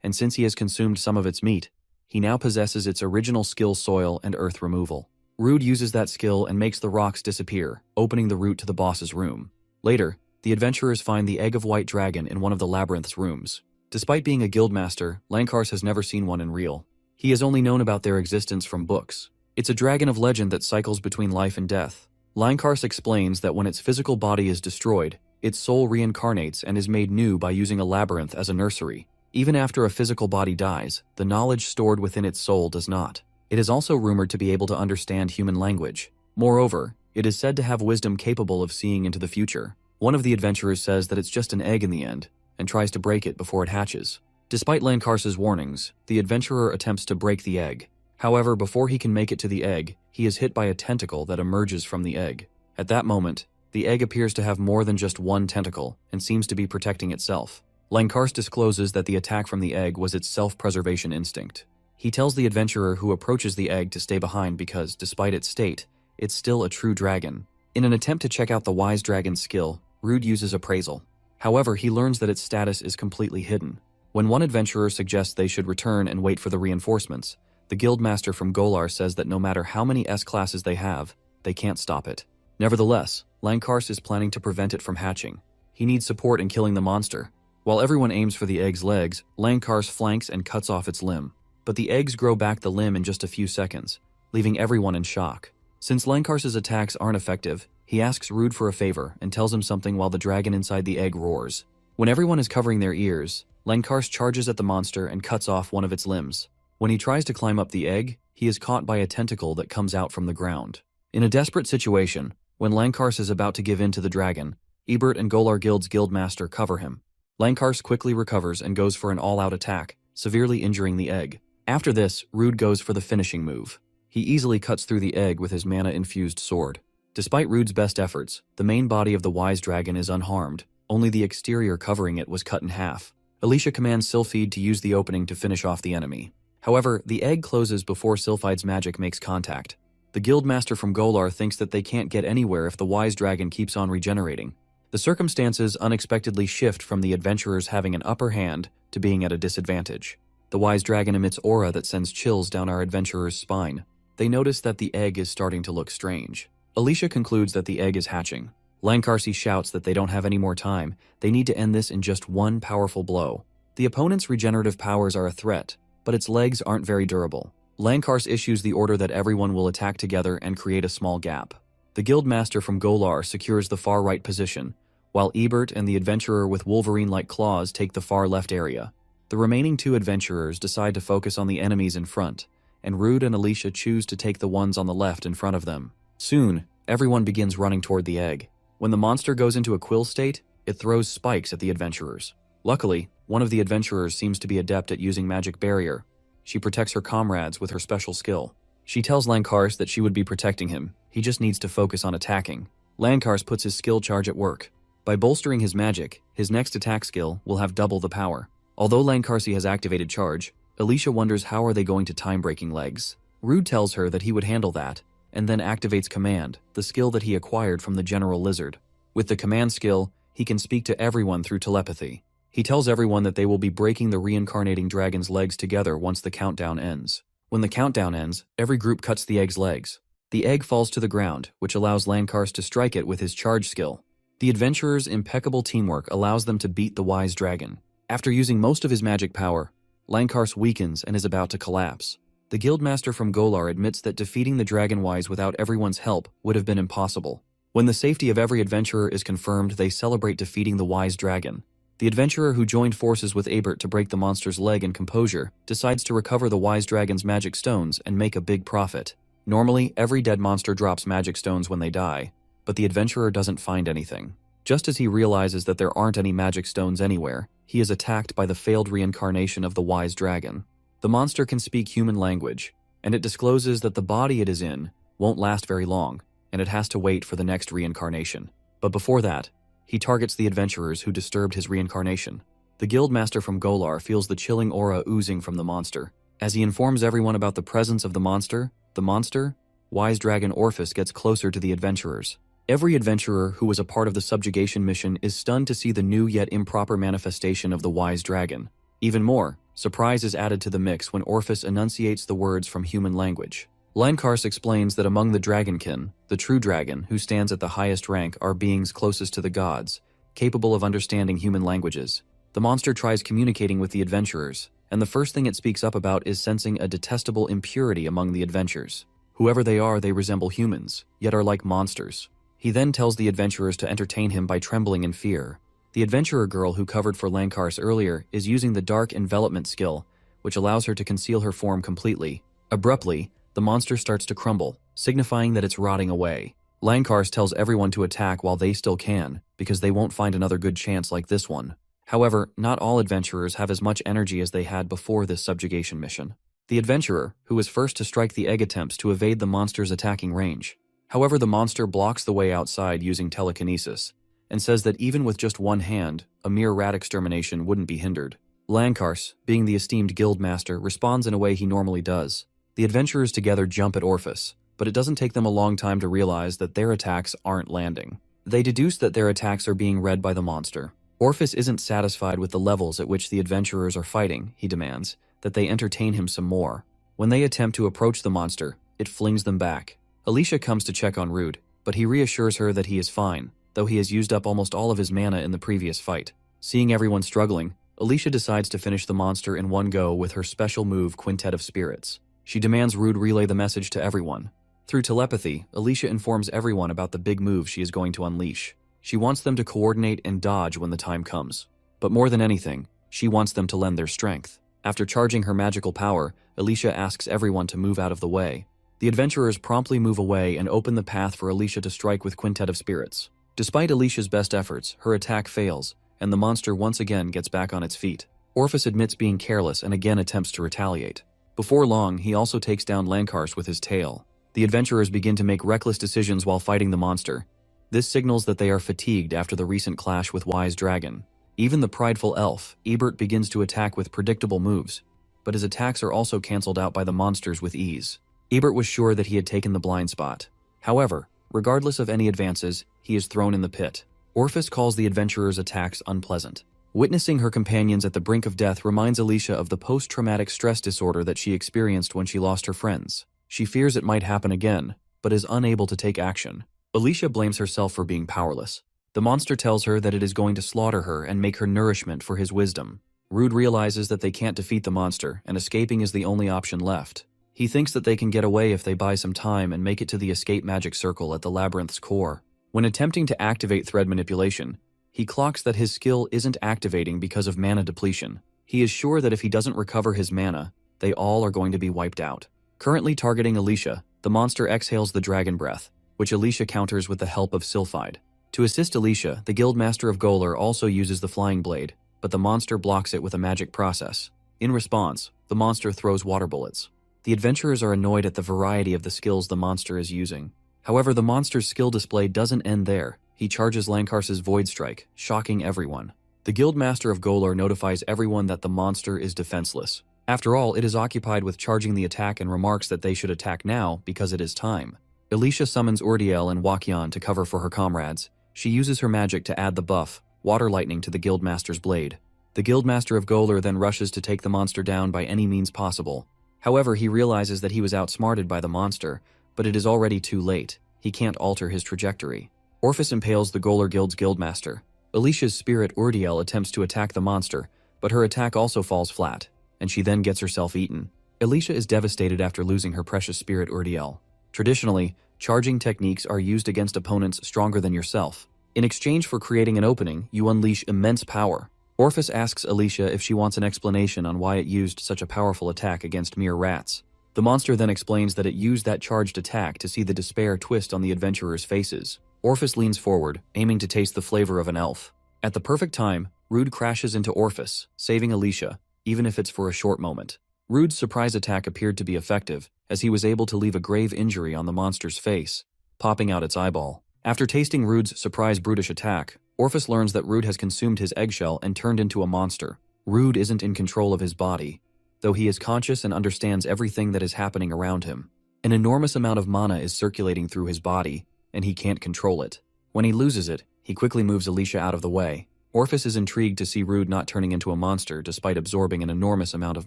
and since he has consumed some of its meat, he now possesses its original skill soil and earth removal. Rude uses that skill and makes the rocks disappear, opening the route to the boss's room. Later, the adventurers find the Egg of White Dragon in one of the labyrinth's rooms. Despite being a guildmaster, Lankars has never seen one in real. He has only known about their existence from books. It's a dragon of legend that cycles between life and death. Lankars explains that when its physical body is destroyed, its soul reincarnates and is made new by using a labyrinth as a nursery. Even after a physical body dies, the knowledge stored within its soul does not. It is also rumored to be able to understand human language. Moreover, it is said to have wisdom capable of seeing into the future. One of the adventurers says that it's just an egg in the end, and tries to break it before it hatches. Despite Lankars's warnings, the adventurer attempts to break the egg. However, before he can make it to the egg, he is hit by a tentacle that emerges from the egg. At that moment, the egg appears to have more than just one tentacle, and seems to be protecting itself. Lankars discloses that the attack from the egg was its self-preservation instinct. He tells the adventurer who approaches the egg to stay behind because, despite its state, it's still a true dragon. In an attempt to check out the wise dragon's skill, Rude uses appraisal. However, he learns that its status is completely hidden. When one adventurer suggests they should return and wait for the reinforcements, the guildmaster from Golar says that no matter how many S-classes they have, they can't stop it. Nevertheless, Langkars is planning to prevent it from hatching. He needs support in killing the monster. While everyone aims for the egg's legs, Langkars flanks and cuts off its limb. But the eggs grow back the limb in just a few seconds, leaving everyone in shock. Since Langkars's attacks aren't effective, he asks Rude for a favor and tells him something while the dragon inside the egg roars. When everyone is covering their ears, Langkars charges at the monster and cuts off one of its limbs. When he tries to climb up the egg, he is caught by a tentacle that comes out from the ground. In a desperate situation, when Langkars is about to give in to the dragon, Ebert and Golar Guild's guildmaster cover him. Langkars quickly recovers and goes for an all-out attack, severely injuring the egg. After this, Rude goes for the finishing move. He easily cuts through the egg with his mana-infused sword. Despite Rude's best efforts, the main body of the wise dragon is unharmed. Only the exterior covering it was cut in half. Alicia commands Sylphide to use the opening to finish off the enemy. However, the egg closes before Sylphide's magic makes contact. The guildmaster from Golar thinks that they can't get anywhere if the wise dragon keeps on regenerating. The circumstances unexpectedly shift from the adventurers having an upper hand to being at a disadvantage. The wise dragon emits aura that sends chills down our adventurer's spine. They notice that the egg is starting to look strange. Alicia concludes that the egg is hatching. Langkarsi shouts that they don't have any more time. They need to end this in just one powerful blow. The opponent's regenerative powers are a threat, but its legs aren't very durable. Langkars issues the order that everyone will attack together and create a small gap. The guildmaster from Golar secures the far right position, while Ebert and the adventurer with Wolverine-like claws take the far left area. The remaining two adventurers decide to focus on the enemies in front, and Rude and Alicia choose to take the ones on the left in front of them. Soon, everyone begins running toward the egg. When the monster goes into a quill state, it throws spikes at the adventurers. Luckily, one of the adventurers seems to be adept at using magic barrier. She protects her comrades with her special skill. She tells Langkars that she would be protecting him. He just needs to focus on attacking. Langkars puts his skill charge at work. By bolstering his magic, his next attack skill will have double the power. Although Langkarsi has activated charge, Alicia wonders how are they going to time-breaking legs. Rude tells her that he would handle that, and then activates Command, the skill that he acquired from the General Lizard. With the Command skill, he can speak to everyone through telepathy. He tells everyone that they will be breaking the reincarnating dragon's legs together once the countdown ends. When the countdown ends, every group cuts the egg's legs. The egg falls to the ground, which allows Langkars to strike it with his charge skill. The adventurers' impeccable teamwork allows them to beat the wise dragon. After using most of his magic power, Langkars weakens and is about to collapse. The guildmaster from Golar admits that defeating the dragon-wise without everyone's help would have been impossible. When the safety of every adventurer is confirmed, they celebrate defeating the wise dragon. The adventurer who joined forces with Ebert to break the monster's leg in composure decides to recover the wise dragon's magic stones and make a big profit. Normally, every dead monster drops magic stones when they die, but the adventurer doesn't find anything. Just as he realizes that there aren't any magic stones anywhere, he is attacked by the failed reincarnation of the wise dragon. The monster can speak human language, and it discloses that the body it is in won't last very long, and it has to wait for the next reincarnation. But before that, he targets the adventurers who disturbed his reincarnation. The guildmaster from Golar feels the chilling aura oozing from the monster. As he informs everyone about the presence of the monster, wise dragon Orphis gets closer to the adventurers. Every adventurer who was a part of the subjugation mission is stunned to see the new yet improper manifestation of the wise dragon. Even more, surprise is added to the mix when Orphis enunciates the words from human language. Langkars explains that among the dragonkin, the true dragon, who stands at the highest rank, are beings closest to the gods, capable of understanding human languages. The monster tries communicating with the adventurers, and the first thing it speaks up about is sensing a detestable impurity among the adventurers. Whoever they are, they resemble humans, yet are like monsters. He then tells the adventurers to entertain him by trembling in fear. The adventurer girl who covered for Langkars earlier is using the dark envelopment skill, which allows her to conceal her form completely. Abruptly, the monster starts to crumble, signifying that it's rotting away. Langkars tells everyone to attack while they still can, because they won't find another good chance like this one. However, not all adventurers have as much energy as they had before this subjugation mission. The adventurer, who was first to strike the egg, attempts to evade the monster's attacking range. However, the monster blocks the way outside using telekinesis, and says that even with just one hand, a mere rat extermination wouldn't be hindered. Lankars, being the esteemed guildmaster, responds in a way he normally does. The adventurers together jump at Orphis, but it doesn't take them a long time to realize that their attacks aren't landing. They deduce that their attacks are being read by the monster. Orphis isn't satisfied with the levels at which the adventurers are fighting. He demands that they entertain him some more. When they attempt to approach the monster, it flings them back. Alicia comes to check on Rude, but he reassures her that he is fine, though he has used up almost all of his mana in the previous fight. Seeing everyone struggling, Alicia decides to finish the monster in one go with her special move, Quintet of Spirits. She demands Rude relay the message to everyone. Through telepathy, Alicia informs everyone about the big move she is going to unleash. She wants them to coordinate and dodge when the time comes. But more than anything, she wants them to lend their strength. After charging her magical power, Alicia asks everyone to move out of the way. The adventurers promptly move away and open the path for Alicia to strike with Quintet of Spirits. Despite Alicia's best efforts, her attack fails, and the monster once again gets back on its feet. Orphis admits being careless and again attempts to retaliate. Before long, he also takes down Lankars with his tail. The adventurers begin to make reckless decisions while fighting the monster. This signals that they are fatigued after the recent clash with Wise Dragon. Even the prideful elf, Ebert, begins to attack with predictable moves, but his attacks are also cancelled out by the monsters with ease. Ebert was sure that he had taken the blind spot. However, regardless of any advances, he is thrown in the pit. Orphis calls the adventurers' attacks unpleasant. Witnessing her companions at the brink of death reminds Alicia of the post-traumatic stress disorder that she experienced when she lost her friends. She fears it might happen again, but is unable to take action. Alicia blames herself for being powerless. The monster tells her that it is going to slaughter her and make her nourishment for his wisdom. Rude realizes that they can't defeat the monster, and escaping is the only option left. He thinks that they can get away if they buy some time and make it to the escape magic circle at the labyrinth's core. When attempting to activate thread manipulation, he clocks that his skill isn't activating because of mana depletion. He is sure that if he doesn't recover his mana, they all are going to be wiped out. Currently targeting Alicia, the monster exhales the dragon breath, which Alicia counters with the help of Sylphide. To assist Alicia, the Guildmaster of Golar also uses the flying blade, but the monster blocks it with a magic process. In response, the monster throws water bullets. The adventurers are annoyed at the variety of the skills the monster is using. However, the monster's skill display doesn't end there. He charges Lankars's Void Strike, shocking everyone. The Guildmaster of Golar notifies everyone that the monster is defenseless. After all, it is occupied with charging the attack and remarks that they should attack now because it is time. Alicia summons Urdiel and Wakyan to cover for her comrades. She uses her magic to add the buff, Water Lightning, to the Guildmaster's blade. The Guildmaster of Golar then rushes to take the monster down by any means possible. However, he realizes that he was outsmarted by the monster, but it is already too late. He can't alter his trajectory. Orphis impales the Golar Guild's Guildmaster. Alicia's spirit Urdiel attempts to attack the monster, but her attack also falls flat, and she then gets herself eaten. Alicia is devastated after losing her precious spirit Urdiel. Traditionally, charging techniques are used against opponents stronger than yourself. In exchange for creating an opening, you unleash immense power. Orphis asks Alicia if she wants an explanation on why it used such a powerful attack against mere rats. The monster then explains that it used that charged attack to see the despair twist on the adventurers' faces. Orphis leans forward, aiming to taste the flavor of an elf. At the perfect time, Rude crashes into Orphis, saving Alicia, even if it's for a short moment. Rude's surprise attack appeared to be effective, as he was able to leave a grave injury on the monster's face, popping out its eyeball. After tasting Rude's surprise brutish attack, Orphis learns that Rude has consumed his eggshell and turned into a monster. Rude isn't in control of his body, though he is conscious and understands everything that is happening around him. An enormous amount of mana is circulating through his body, and he can't control it. When he loses it, he quickly moves Alicia out of the way. Orphis is intrigued to see Rude not turning into a monster despite absorbing an enormous amount of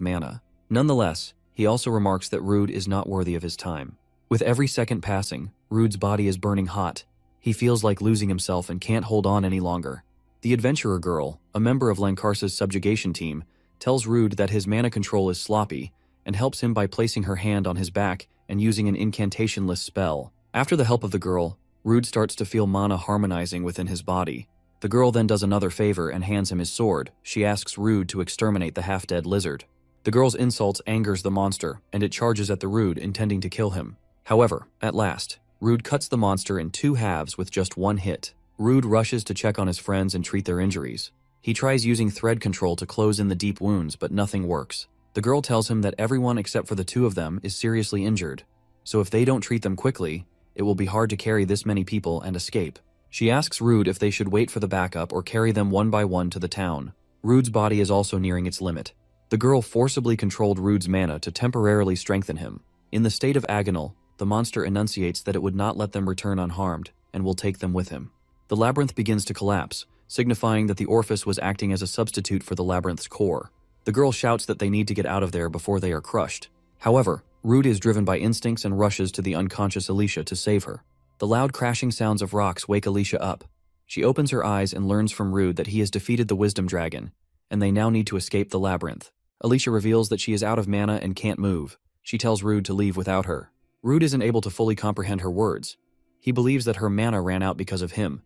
mana. Nonetheless, he also remarks that Rude is not worthy of his time. With every second passing, Rude's body is burning hot. He feels like losing himself and can't hold on any longer. The adventurer girl, a member of Lankars's subjugation team, tells Rude that his mana control is sloppy and helps him by placing her hand on his back and using an incantationless spell. After the help of the girl, Rude starts to feel mana harmonizing within his body. The girl then does another favor and hands him his sword. She asks Rude to exterminate the half-dead lizard. The girl's insults angers the monster, and it charges at the Rude, intending to kill him. However, at last, Rude cuts the monster in two halves with just one hit. Rude rushes to check on his friends and treat their injuries. He tries using thread control to close in the deep wounds, but nothing works. The girl tells him that everyone except for the two of them is seriously injured, so if they don't treat them quickly, it will be hard to carry this many people and escape. She asks Rude if they should wait for the backup or carry them one by one to the town. Rude's body is also nearing its limit. The girl forcibly controlled Rude's mana to temporarily strengthen him. In the state of agonal, the monster enunciates that it would not let them return unharmed and will take them with him. The labyrinth begins to collapse, signifying that the orifice was acting as a substitute for the labyrinth's core. The girl shouts that they need to get out of there before they are crushed. However, Rude is driven by instincts and rushes to the unconscious Alicia to save her. The loud crashing sounds of rocks wake Alicia up. She opens her eyes and learns from Rude that he has defeated the Wisdom Dragon, and they now need to escape the labyrinth. Alicia reveals that she is out of mana and can't move. She tells Rude to leave without her. Rude isn't able to fully comprehend her words. He believes that her mana ran out because of him,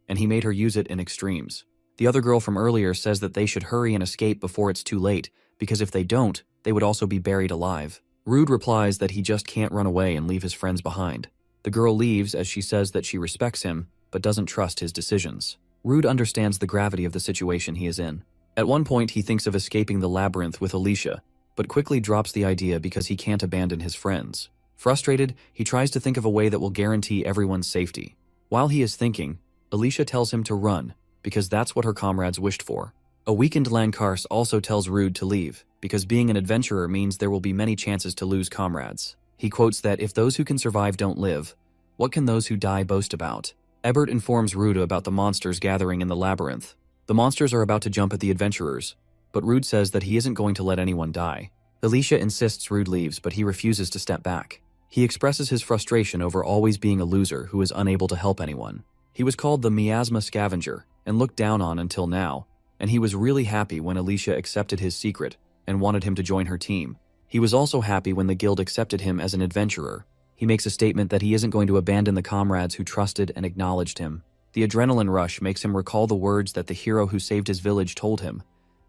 and he made her use it in extremes. The other girl from earlier says that they should hurry and escape before it's too late, because if they don't, they would also be buried alive. Rude replies that he just can't run away and leave his friends behind. The girl leaves as she says that she respects him, but doesn't trust his decisions. Rude understands the gravity of the situation he is in. At one point, he thinks of escaping the labyrinth with Alicia, but quickly drops the idea because he can't abandon his friends. Frustrated, he tries to think of a way that will guarantee everyone's safety. While he is thinking, Alicia tells him to run, because that's what her comrades wished for. A weakened Lankars also tells Rude to leave, because being an adventurer means there will be many chances to lose comrades. He quotes that if those who can survive don't live, what can those who die boast about? Ebert informs Rude about the monsters gathering in the labyrinth. The monsters are about to jump at the adventurers, but Rude says that he isn't going to let anyone die. Alicia insists Rude leaves, but he refuses to step back. He expresses his frustration over always being a loser who is unable to help anyone. He was called the miasma scavenger and looked down on until now, and he was really happy when Alicia accepted his secret and wanted him to join her team. He was also happy when the guild accepted him as an adventurer. He makes a statement that he isn't going to abandon the comrades who trusted and acknowledged him. The adrenaline rush makes him recall the words that the hero who saved his village told him.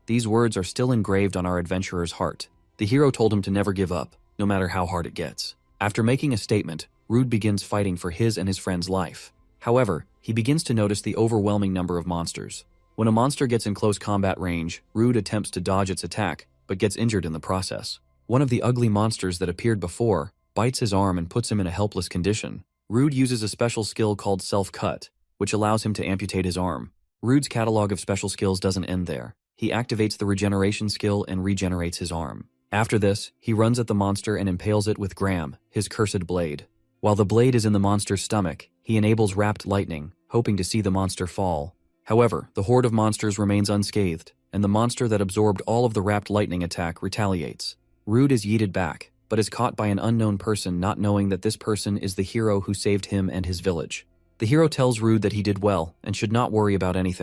These words are still engraved on our adventurer's heart. The hero told him to never give up, no matter how hard it gets. After making a statement, Rude begins fighting for his and his friend's life. However, he begins to notice the overwhelming number of monsters. When a monster gets in close combat range, Rude attempts to dodge its attack, but gets injured in the process. One of the ugly monsters that appeared before bites his arm and puts him in a helpless condition. Rude uses a special skill called Self-Cut, which allows him to amputate his arm. Rude's catalog of special skills doesn't end there. He activates the regeneration skill and regenerates his arm. After this, he runs at the monster and impales it with Graham, his cursed blade. While the blade is in the monster's stomach, he enables Wrapped Lightning, hoping to see the monster fall. However, the horde of monsters remains unscathed, and the monster that absorbed all of the Wrapped Lightning attack retaliates. Rude is yeeted back, but is caught by an unknown person, not knowing that this person is the hero who saved him and his village. The hero tells Rude that he did well and should not worry about anything.